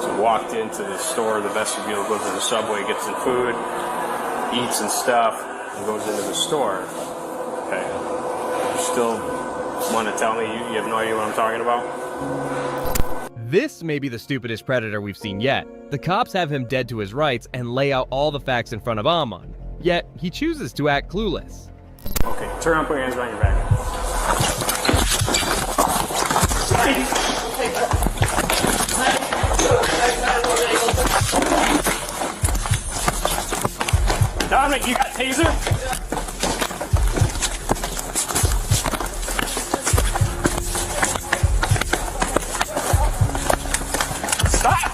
So walked into the store, the vestibule, goes to the Subway, gets some food, eats and stuff, and goes into the store. Okay. You still want to tell me you have no idea what I'm talking about? This may be the stupidest predator we've seen yet. The cops have him dead to his rights and lay out all the facts in front of Amon. Yet, he chooses to act clueless. Okay, turn around, put your hands behind your back. Dominic, you got taser? Stop!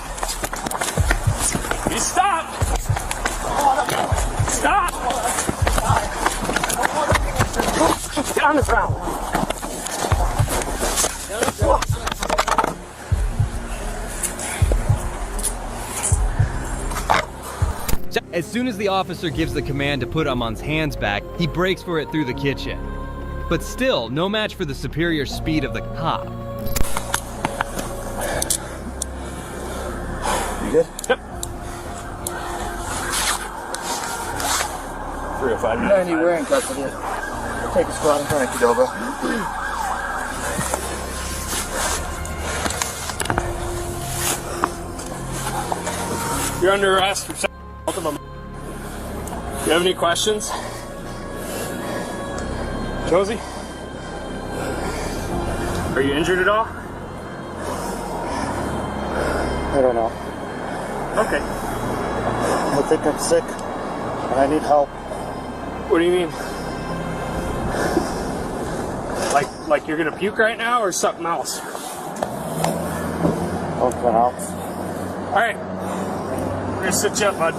You stop! Stop! Get on the ground. As soon as the officer gives the command to put Amon's hands back, he breaks for it through the kitchen. But still, no match for the superior speed of the cop. You good? Yep. 305. Yeah, and we're in custody. Take a squad in front of Qdoba. You're under arrest for both of them. Do you have any questions? Josie? Are you injured at all? I don't know. Okay. I think I'm sick and I need help. What do you mean? Like you're gonna puke right now or something else? Something else. Alright. We're gonna sit you up, bud.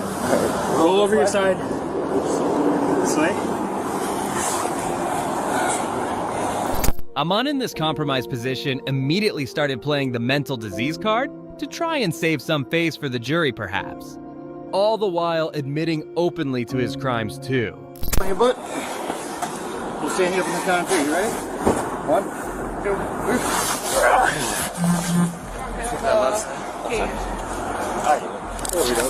Roll over your side. This way. Amon in this compromised position immediately started playing the mental disease card to try and save some face for the jury, perhaps. All the while admitting openly to his crimes, too. On your butt. We'll stand you up in the count of 3. You ready? 1, 2, 3. There we go.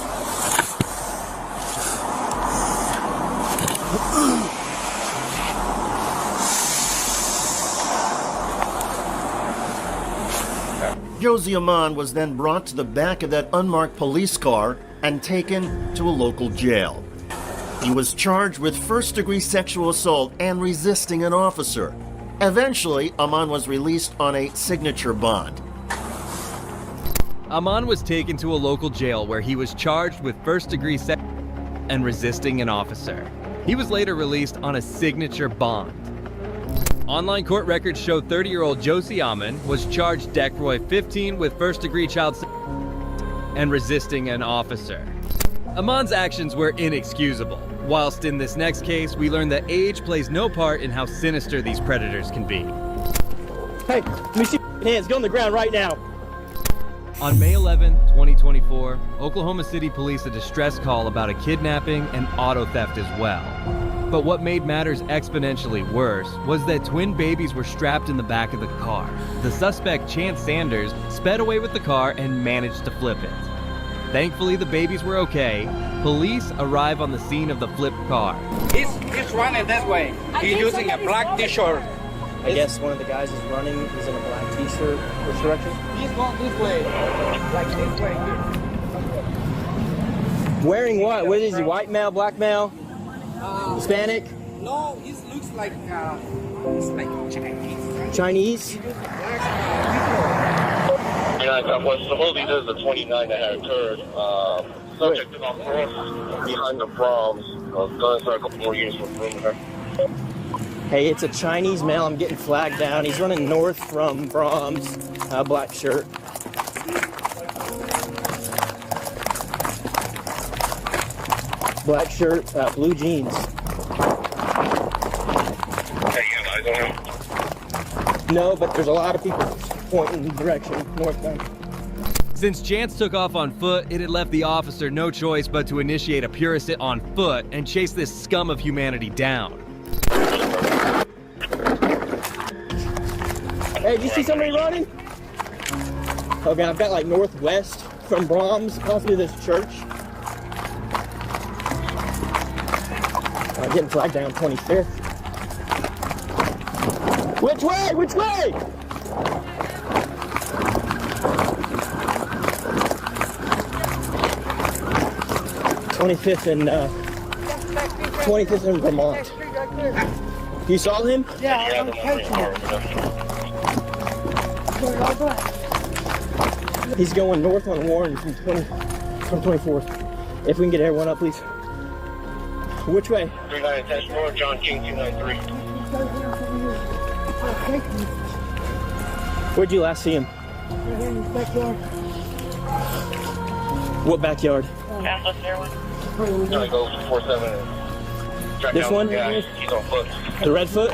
Josie Amon was then brought to the back of that unmarked police car and taken to a local jail. He was charged with first-degree sexual assault and resisting an officer. Eventually, Amon was released on a signature bond. Amon was taken to a local jail where he was charged with first-degree sex and resisting an officer. He was later released on a signature bond. Online court records show 30-year-old Josie Amon was charged Decroy 15 with first-degree child sex and resisting an officer. Amon's actions were inexcusable. Whilst in this next case, we learn that age plays no part in how sinister these predators can be. Hey, let me see your hands. Get on the ground right now. On May 11, 2024, Oklahoma City police a distress call about a kidnapping and auto theft as well. But what made matters exponentially worse was that twin babies were strapped in the back of the car. The suspect, Chance Sanders, sped away with the car and managed to flip it. Thankfully, the babies were okay. Police arrive on the scene of the flipped car. He's running this way. He's using a black t-shirt. I guess one of the guys is running. He's in a black t-shirt. Which direction? He's going this way. Like this way. Wearing what? What is he? White male, black male? Hispanic? No, he looks like he's like Chinese. Chinese? Supposedly there's a 29 that had occurred. Subject is on foot behind the Brahms. Going for a couple more units with perimeter. Hey, it's a Chinese male. I'm getting flagged down. He's running north from Brahms. Black shirt. Black shirt, blue jeans. Hey, you guys on him? No, but there's a lot of people pointing the direction northbound. Since Chance took off on foot, it had left the officer no choice but to initiate a pure assault on foot and chase this scum of humanity down. Hey, did you see somebody running? Okay, I've got like northwest from Brahms, possibly this church. I'm getting flagged down 25th. Which way? Which way? $25th in Vermont. You saw him? Yeah, I'm catching him. He's going north on Warren from 24th. If we can get everyone up, please. Which way? 39 North, John King 293. Where'd you last see him? In his backyard. What backyard? Gotta go 47. This one? Yeah, he's on foot. The red foot?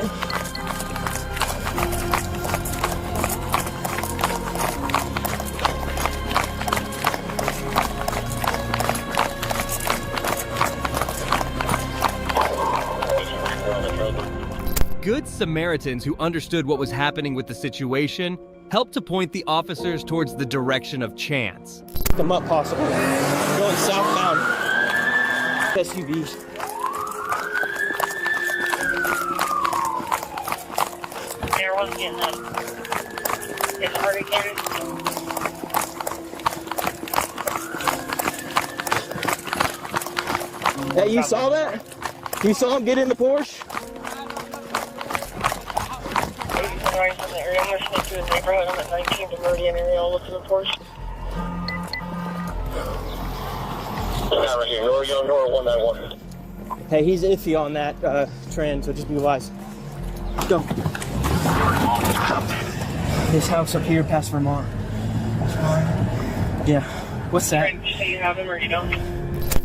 Good Samaritans who understood what was happening with the situation helped to point the officers towards the direction of Chance. Come up, possible. Going southbound. SUVs. Everyone's getting up. It's hard again. Hey, you saw that? You saw him get in the Porsche? I'm in the area. I'm listening to his neighborhood. I'm at 19th and Meridian area. I'll look for the Porsche. Right here, Nor 191. Hey, he's iffy on that trend, so just be wise. Go. His house up here past Vermont. Yeah. What's that? Did you say you have him or you don't?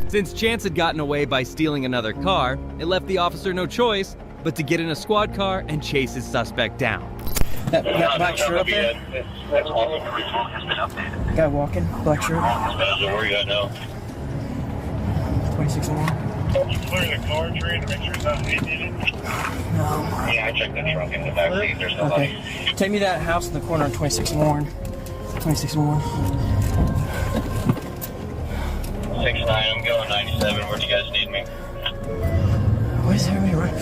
Since Chance had gotten away by stealing another car, it left the officer no choice but to get in a squad car and chase his suspect down. That black shirt up there? Guy walking, black shirt. Where you at now? 26 and 1. You clearing the car, trying to make sure it's not hidden? No. Yeah, I checked the trunk in the back seat. There's nobody. Okay. Take me to that house in the corner on 26 and Warren. 26 and 1. 6-9, I'm going 97. Where do you guys need me? What is everybody running?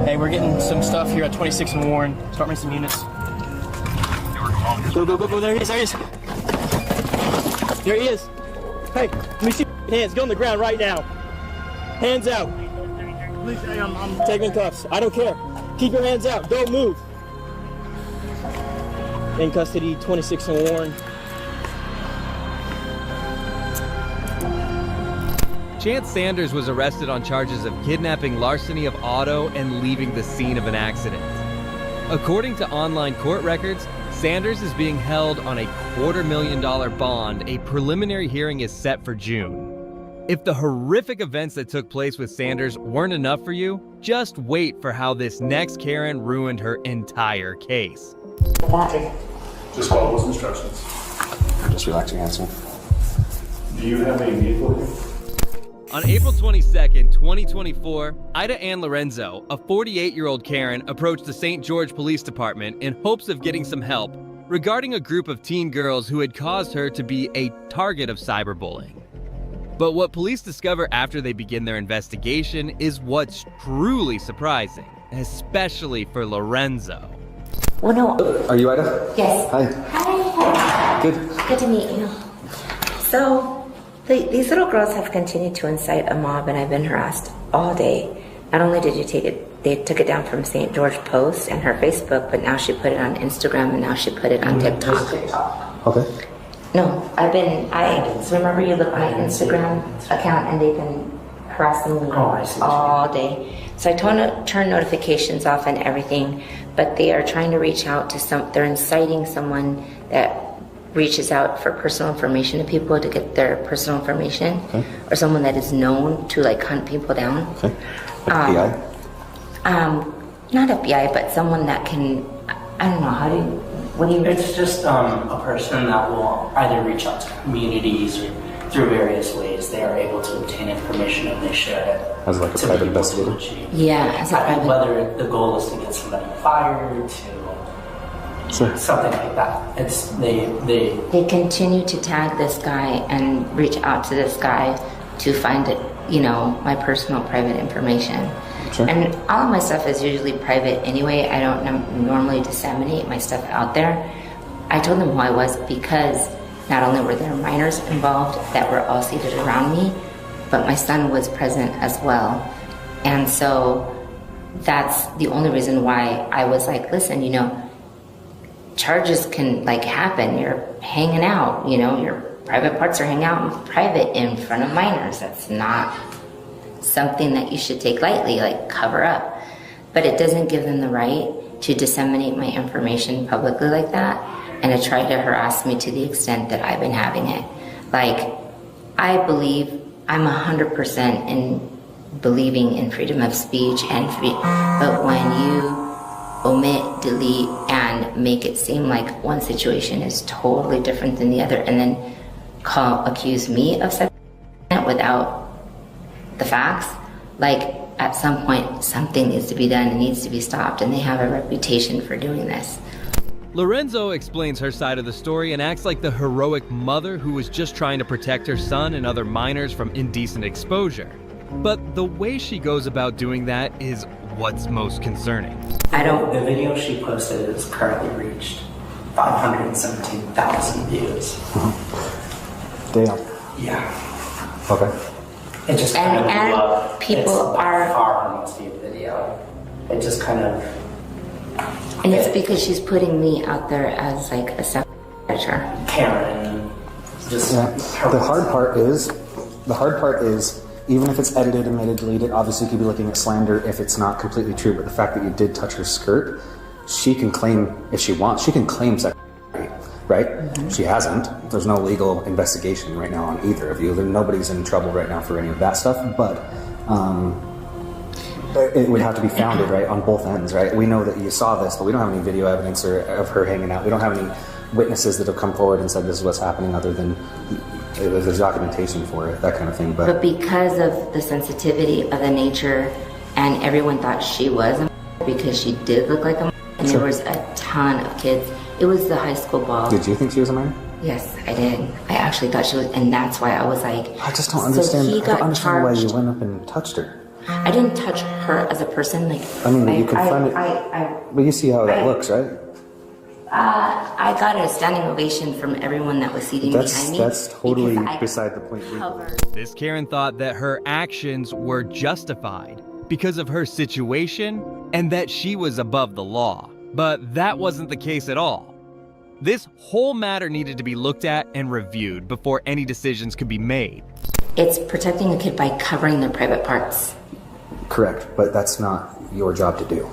Hey, we're getting some stuff here at 26 and Warren. Start making some units. Go, go, go, go. There he is. There he is. There he is. Hey, let me see your hands. Go on the ground right now. Hands out. Please, I'm taking cuffs. I don't care. Keep your hands out. Don't move. In custody, 26 and Warren. Chance Sanders was arrested on charges of kidnapping, larceny of auto, and leaving the scene of an accident. According to online court records, Sanders is being held on a $250,000 bond. A preliminary hearing is set for June. If the horrific events that took place with Sanders weren't enough for you, just wait for how this next Karen ruined her entire case. Just follow those instructions. Just relaxing, handsome. Do you have any vehicle? On April 22nd, 2024, Ida Ann Lorenzo, a 48-year-old Karen, approached the St. George Police Department in hopes of getting some help regarding a group of teen girls who had caused her to be a target of cyberbullying. But what police discover after they begin their investigation is what's truly surprising, especially for Lorenzo. Well, no. Are you Ida? Yes. Hi. Hi. Good. Good to meet you. So, these little girls have continued to incite a mob, and I've been harassed all day. Not only did you take it, they took it down from St. George Post and her Facebook, but now she put it on Instagram, and now she put it on TikTok. Okay. No, so remember you look at my Instagram account, and they've been harassing me all day. So I turn notifications off and everything, but they are trying to reach out to they're inciting someone that reaches out for personal information to people to get their personal information, or someone that is known to like hunt people down. Okay. FBI? Not FBI, but someone that can, I don't know, It's just a person that will either reach out to communities or through various ways they are able to obtain information and they share it. As like a private investigator? Yeah, as a private. Whether the goal is to get somebody fired, to something like that. They continue to tag this guy and reach out to this guy to find it, my personal private information. Sure. And all of my stuff is usually private anyway. I don't normally disseminate my stuff out there. I told them who I was because not only were there minors involved that were all seated around me, but my son was present as well. And so that's the only reason why I was like, listen, charges can happen. You're hanging out, your private parts are hanging out in private in front of minors. That's not something that you should take lightly, cover up. But it doesn't give them the right to disseminate my information publicly like that and to try to harass me to the extent that I've been having it. I believe I'm 100% in believing in freedom of speech but when you omit, delete, and make it seem like one situation is totally different than the other and then accuse me of something without the facts, at some point something needs to be done, it needs to be stopped, and they have a reputation for doing this. Lorenzo explains her side of the story and acts like the heroic mother who was just trying to protect her son and other minors from indecent exposure. But the way she goes about doing that is what's most concerning. The video she posted has currently reached 517,000 views. Damn. Yeah. Okay. It just kind of blew up. People it's are far her most viewed video. It just kind of. And it's because she's putting me out there as a sex predator. Karen. Just the hard part is even if it's edited, omitted, deleted, obviously you could be looking at slander if it's not completely true, but the fact that you did touch her skirt, she can claim, if she wants, she can claim sex, right? Mm-hmm. She hasn't. There's no legal investigation right now on either of you. Nobody's in trouble right now for any of that stuff, but it would have to be founded, right, on both ends, right? We know that you saw this, but we don't have any video evidence of her hanging out. We don't have any witnesses that have come forward and said this is what's happening other than there's documentation for it, that kind of thing. But because of the sensitivity of the nature, and everyone thought she was a because she did look like a and there was a ton of kids. It was the high school ball. Did you think she was a minor? Yes, I did. I actually thought she was, and that's why I was like... I just don't understand. So I don't understand why you went up and touched her. I didn't touch her as a person. I mean, you confronted... But you see how that looks, right? I got a standing ovation from everyone that was seating behind me. That's totally beside the point. This Karen thought that her actions were justified because of her situation and that she was above the law. But that wasn't the case at all. This whole matter needed to be looked at and reviewed before any decisions could be made. It's protecting a kid by covering their private parts. Correct, but that's not your job to do.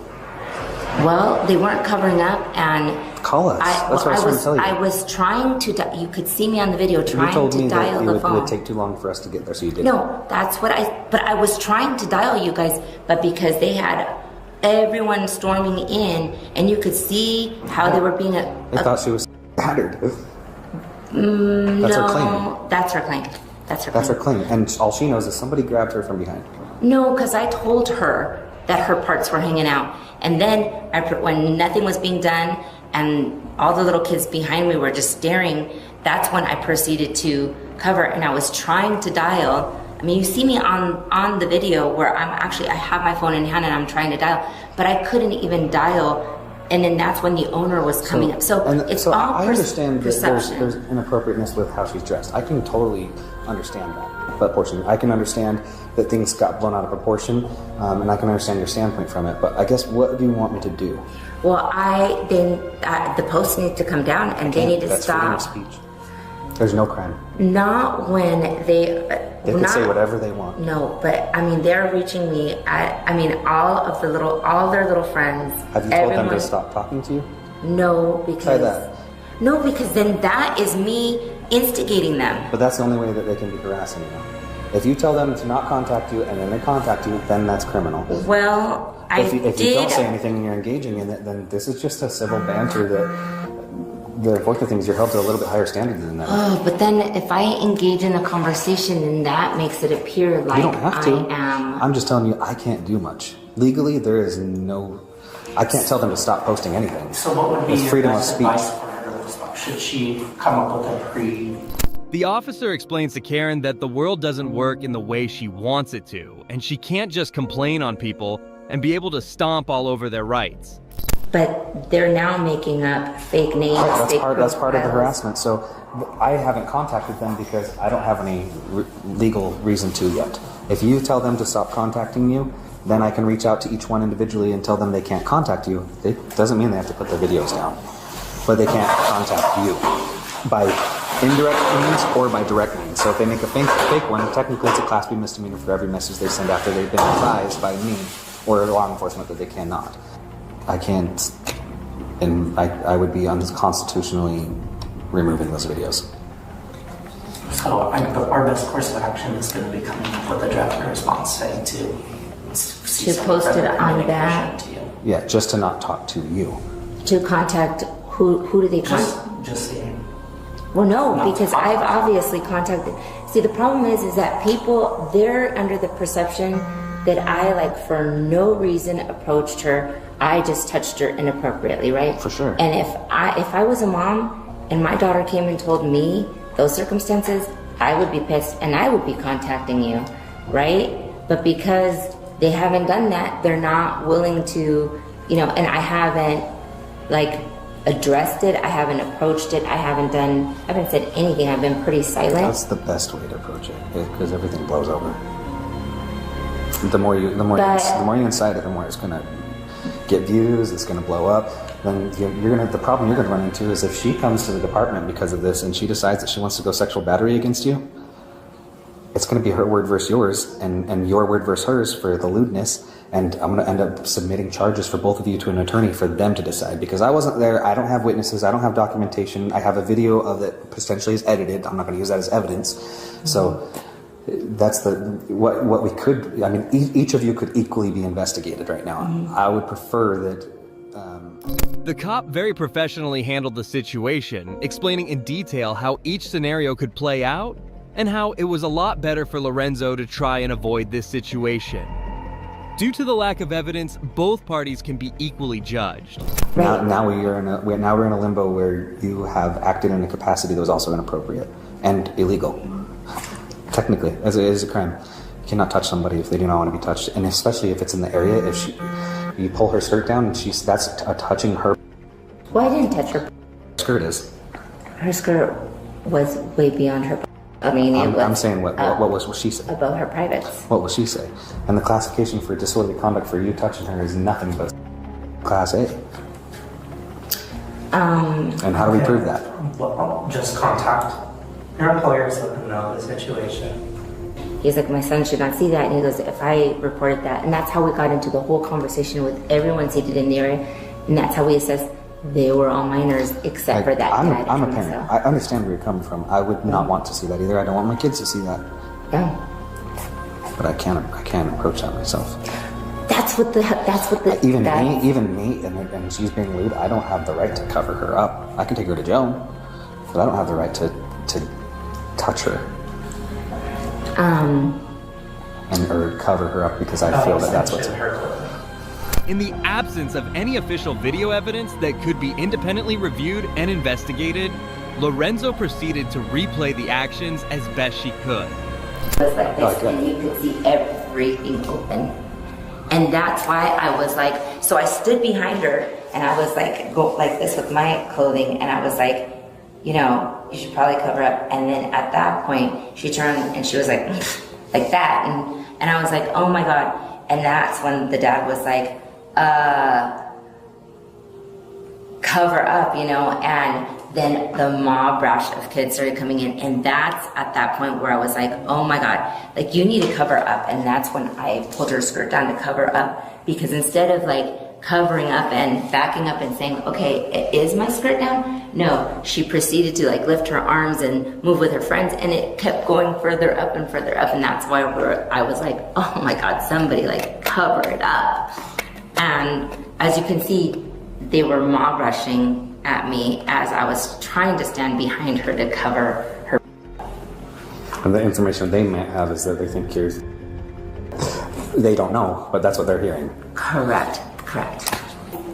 Well, they weren't covering up, and call us. That's what I was trying to tell you. I was trying to. You could see me on the video trying to dial the phone. It would take too long for us to get there, so you did. No, that's what But I was trying to dial you guys, but because they had everyone storming in, and you could see how they were being. They thought she was battered. That's her claim. That's her claim. That's her claim. And all she knows is somebody grabbed her from behind. No, because I told her that her parts were hanging out. And then when nothing was being done and all the little kids behind me were just staring, that's when I proceeded to cover, and I was trying to dial. I mean, you see me on the video where I have my phone in hand and I'm trying to dial, but I couldn't even dial. And then that's when the owner was coming up. So it's all I understand that perception. there's inappropriateness with how she's dressed. I can totally understand that portion. I can understand that things got blown out of proportion, and I can understand your standpoint from it. But I guess, what do you want me to do? Well, the post needs to come down, and they need to stop. That's freedom of speech. There's no crime. Not when they can say whatever they want. No, but I mean, they're reaching me at, I mean, all their little friends. Have you told them to stop talking to you? No, because. Try that. No, because then that is me instigating them. But that's the only way that they can be harassing you. If you tell them to not contact you and then they contact you, then that's criminal. Well, if you don't say anything and you're engaging in it, then this is just a civil banter that. The unfortunate thing is you're held to a little bit higher standard than that. Oh, but then if I engage in a conversation, then that makes it appear like you don't have to. I am. I'm just telling you, I can't do much. Legally, there is no. I can't tell them to stop posting anything. So what would be it's your freedom of best speech. advice for her to stop? Should she come up with a pre? The officer explains to Karen that the world doesn't work in the way she wants it to, and she can't just complain on people and be able to stomp all over their rights. But they're now making up fake names. Right, that's part of the harassment. So I haven't contacted them because I don't have any legal reason to yet. If you tell them to stop contacting you, then I can reach out to each one individually and tell them they can't contact you. It doesn't mean they have to put their videos down, but they can't contact you by indirect means or by direct means. So if they make a fake one, technically it's a Class B misdemeanor for every message they send after they've been advised by me or law enforcement that they cannot. I can't, and I would be unconstitutionally removing those videos. So our best course of action is going to be coming up with a draft response saying to post it on that. Yeah, just to not talk to you. To contact who do they contact? Just saying. Well, no, because I've obviously contacted. See, the problem is that people, they're under the perception that I, for no reason approached her. I just touched her inappropriately, right? For sure. And if I was a mom and my daughter came and told me those circumstances, I would be pissed and I would be contacting you, right? But because they haven't done that, they're not willing to, and I haven't addressed it, I haven't approached it, I haven't said anything, I've been pretty silent. That's the best way to approach it, because everything blows over. The more you incite it, the more it's gonna get views, it's going to blow up. Then the problem you're going to run into is if she comes to the department because of this and she decides that she wants to go sexual battery against you, it's going to be her word versus yours and your word versus hers for the lewdness, and I'm going to end up submitting charges for both of you to an attorney for them to decide, because I wasn't there, I don't have witnesses, I don't have documentation, I have a video of it potentially is edited, I'm not going to use that as evidence. So that's what we could. I mean, each of you could equally be investigated right now. I would prefer that. The cop very professionally handled the situation, explaining in detail how each scenario could play out and how it was a lot better for Lorenzo to try and avoid this situation. Due to the lack of evidence, both parties can be equally judged. Now we're in a limbo where you have acted in a capacity that was also inappropriate and illegal. Technically, as it is a crime. You cannot touch somebody if they do not want to be touched, and especially if it's in the area. If you pull her skirt down, and that's touching her. Well, I didn't touch her. Skirt is. Her skirt was way beyond her. I mean, I'm saying what was she say? About her privates. What will she say? And the classification for disorderly conduct for you touching her is nothing but Class A. And how do we prove that? Well, just contact your employers, let them know the situation. He's like, my son should not see that. And he goes, if I reported that. And that's how we got into the whole conversation with everyone seated in the area. And that's how we assessed they were all minors except for that dad. I'm a parent. I understand where you're coming from. I would not want to see that either. I don't want my kids to see that. Yeah. But I can't approach that myself. That's what the even me, and she's being lewd. I don't have the right to cover her up. I can take her to jail, but I don't have the right to touch her or cover her up because I feel that's what's. In the absence of any official video evidence that could be independently reviewed and investigated, Lorenzo proceeded to replay the actions as best she could. It was like this, and you could see everything open. And that's why I was like, so I stood behind her, and I was like, go like this with my clothing, and I was like, you know, you should probably cover up. And then at that point, she turned and she was like, like that, and I was like, oh my God. And that's when the dad was like, cover up, you know, and then the mob rush of kids started coming in, and that's at that point where I was like, oh my God, like you need to cover up. And that's when I pulled her skirt down to cover up, because instead of like covering up and backing up and saying, okay, is my skirt down? No, she proceeded to like lift her arms and move with her friends, and it kept going further up and further up. And that's why I was like, oh my God, somebody like cover it up. And as you can see, they were mob rushing at me as I was trying to stand behind her to cover her. And the information they might have is that they think they don't know, but that's what they're hearing. Correct.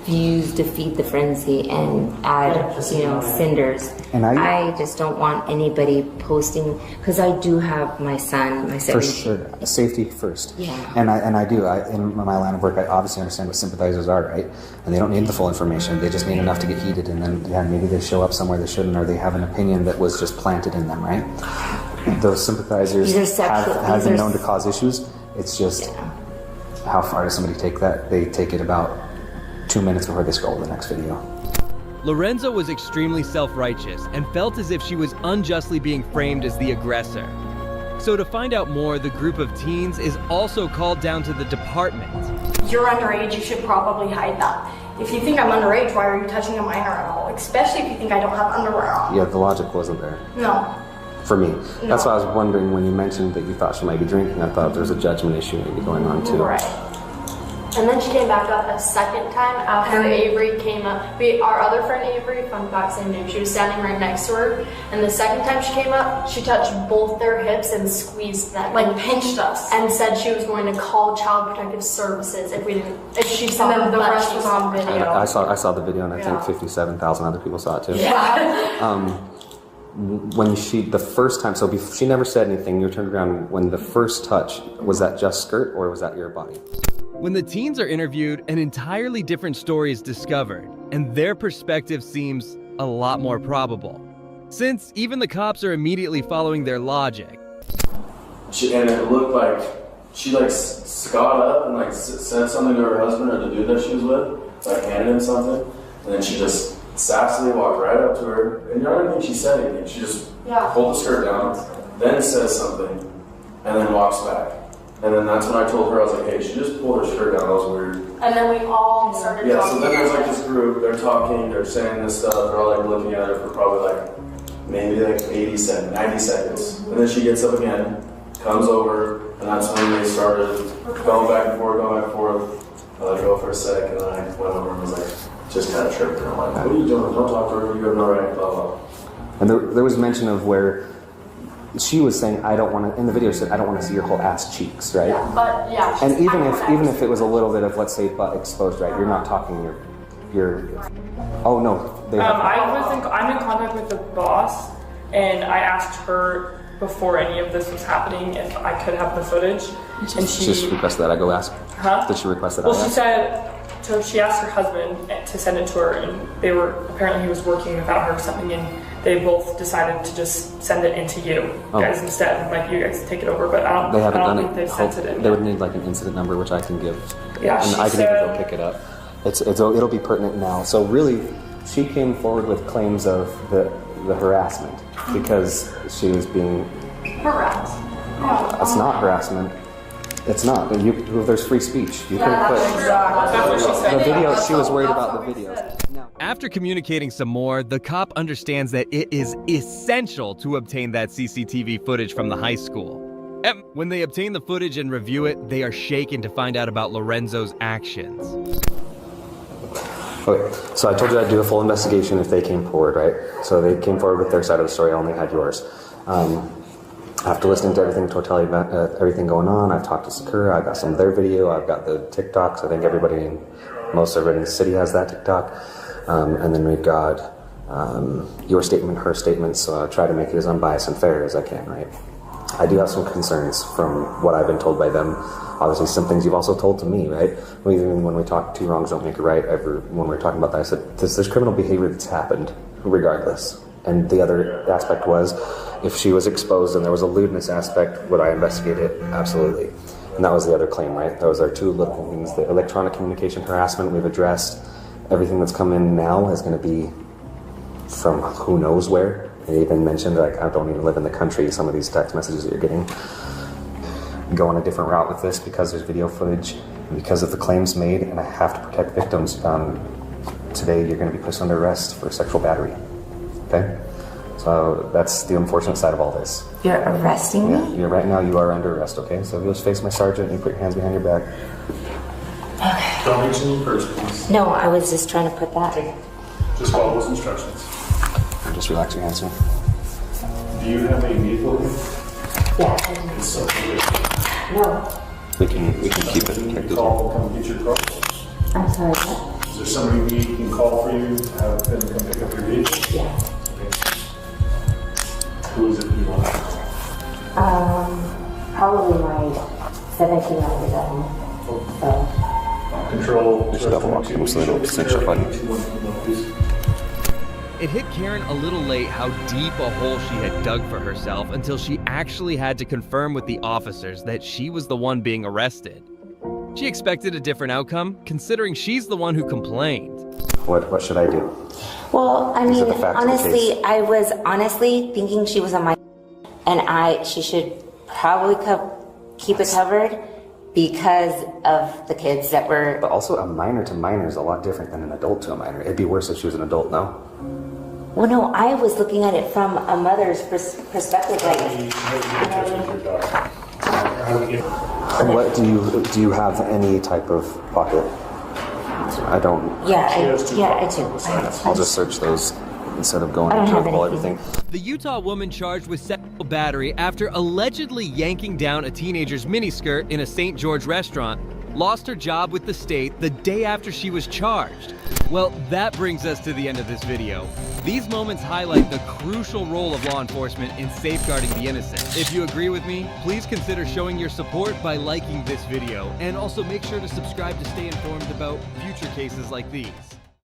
Fuse to feed the frenzy and add, you know, cinders. And I just don't want anybody posting, because I do have my son, my 7 For sure, safety first. Yeah. And I do. In my line of work, I obviously understand what sympathizers are, right? And they don't need the full information. They just need enough to get heated, and then maybe they show up somewhere they shouldn't, or they have an opinion that was just planted in them, right? Those sympathizers have been known to cause issues. It's just how far does somebody take that? They take it about 2 minutes before they scroll to the next video. Lorenzo was extremely self-righteous and felt as if she was unjustly being framed as the aggressor. So to find out more, the group of teens is also called down to the department. You're underage, you should probably hide that. If you think I'm underage, why are you touching a minor at all? Especially if you think I don't have underwear on. Yeah, the logic wasn't there. No. For me. That's why I was wondering when you mentioned that you thought she might be drinking, I thought there was a judgment issue maybe going on too. Right. And then she came back up a second time after Avery came up. Our other friend Avery, fun fact, same name, she was standing right next to her. And the second time she came up, she touched both their hips and squeezed them. Like pinched us. And said she was going to call Child Protective Services if she saw them. And then the rest was on video. I saw the video, and I think 57,000 other people saw it too. Yeah. When the first time, so she never said anything, you turned around, when the first touch, was that just skirt or was that your body? When the teens are interviewed, an entirely different story is discovered, and their perspective seems a lot more probable, since even the cops are immediately following their logic. And it looked like she like got up and like said something to her husband or the dude that she was with, like handed him something, and then she just sassily walked right up to her, and I don't think she said anything. She just pulled the skirt down, then says something, and then walks back. And then that's when I told her, I was like, hey, she just pulled her skirt down, that was weird. And then we all started talking. Yeah, so then there's like this group, they're talking, they're saying this stuff, they're all like looking at her for probably like, maybe like 90 seconds. And then she gets up again, comes over, and that's when they started going back and forth. I let her go for a sec, and then I went over and was like, just kind of tripped her. I'm like, what are you doing? Don't talk to her, you're all right, blah, blah. And there was mention of where she was saying, I don't want to, in the video she said, I don't want to see your whole ass cheeks, right? But yeah. And even if it was a little bit of, let's say, butt exposed, right? You're not talking your oh no. I'm in contact with the boss, and I asked her before any of this was happening if I could have the footage, and she just requested that I go ask. Huh? Did she request that? Well, she said. So she asked her husband to send it to her, and apparently he was working without her or something, and they both decided to just send it into you guys instead. Like, you guys take it over, but I don't think they've sent it in. They would need like an incident number, which I can give. Yeah, and I can even go pick it up. It'll be pertinent now. So really, she came forward with claims of the harassment because she was being harassed. It's not harassment. It's not. There's free speech. You could put the video. She was worried about the video. After communicating some more, the cop understands that it is essential to obtain that CCTV footage from the high school. When they obtain the footage and review it, they are shaken to find out about Lorenzo's actions. Okay, so I told you I'd do a full investigation if they came forward, right? So they came forward with their side of the story. I only had yours. After listening to everything, everything going on, I've talked to Sakura. I've got some of their video. I've got the TikToks. I think most everybody in the city has that TikTok. And then we've got your statement, her statement. So I try to make it as unbiased and fair as I can, right? I do have some concerns from what I've been told by them. Obviously, some things you've also told to me, right? Even when we talk, two wrongs don't make a right. When we were talking about that, I said, there's criminal behavior that's happened, regardless. And the other aspect was, if she was exposed and there was a lewdness aspect, would I investigate it? Absolutely. And that was the other claim, right? That was our two little things. The electronic communication harassment we've addressed. Everything that's come in now is going to be from who knows where. And even mentioned, like, I don't even live in the country, some of these text messages that you're getting. Go on a different route with this because there's video footage, and because of the claims made, and I have to protect victims. Today, you're going to be placed under arrest for sexual battery. Okay? So that's the unfortunate side of all this. You're arresting me? Yeah, right now you are under arrest, okay? So if you'll just face my sergeant and you put your hands behind your back. Okay. Don't reach any purse, please. No, I was just trying to put that. Just follow those instructions. Just relax your hands, sir. Do you have a vehicle? Yeah. It's so weird. No. We can keep it protected. Call, come get your car. I'm sorry, what? Is there somebody we can call for you to have them come pick up your vehicle? Yeah. Okay. Who is it you want? Probably my 17-year-old at home. So. Control. Just double walk so they don't cinch your button. It hit Karen a little late how deep a hole she had dug for herself until she actually had to confirm with the officers that she was the one being arrested. She expected a different outcome, considering she's the one who complained. What should I do? Well, I mean, honestly, I was honestly thinking she was on my, and she should probably keep it covered because of the kids that were. But also, a minor to minor is a lot different than an adult to a minor. It'd be worse if she was an adult, no? Well, no, I was looking at it from a mother's perspective, like. What do you have any type of pocket? I don't. Yeah, I do. I'll just search those instead of going into everything. The Utah woman charged with sexual battery after allegedly yanking down a teenager's miniskirt in a St. George restaurant lost her job with the state the day after she was charged. Well, that brings us to the end of this video. These moments highlight the crucial role of law enforcement in safeguarding the innocent. If you agree with me, please consider showing your support by liking this video, and also make sure to subscribe to stay informed about future cases like these.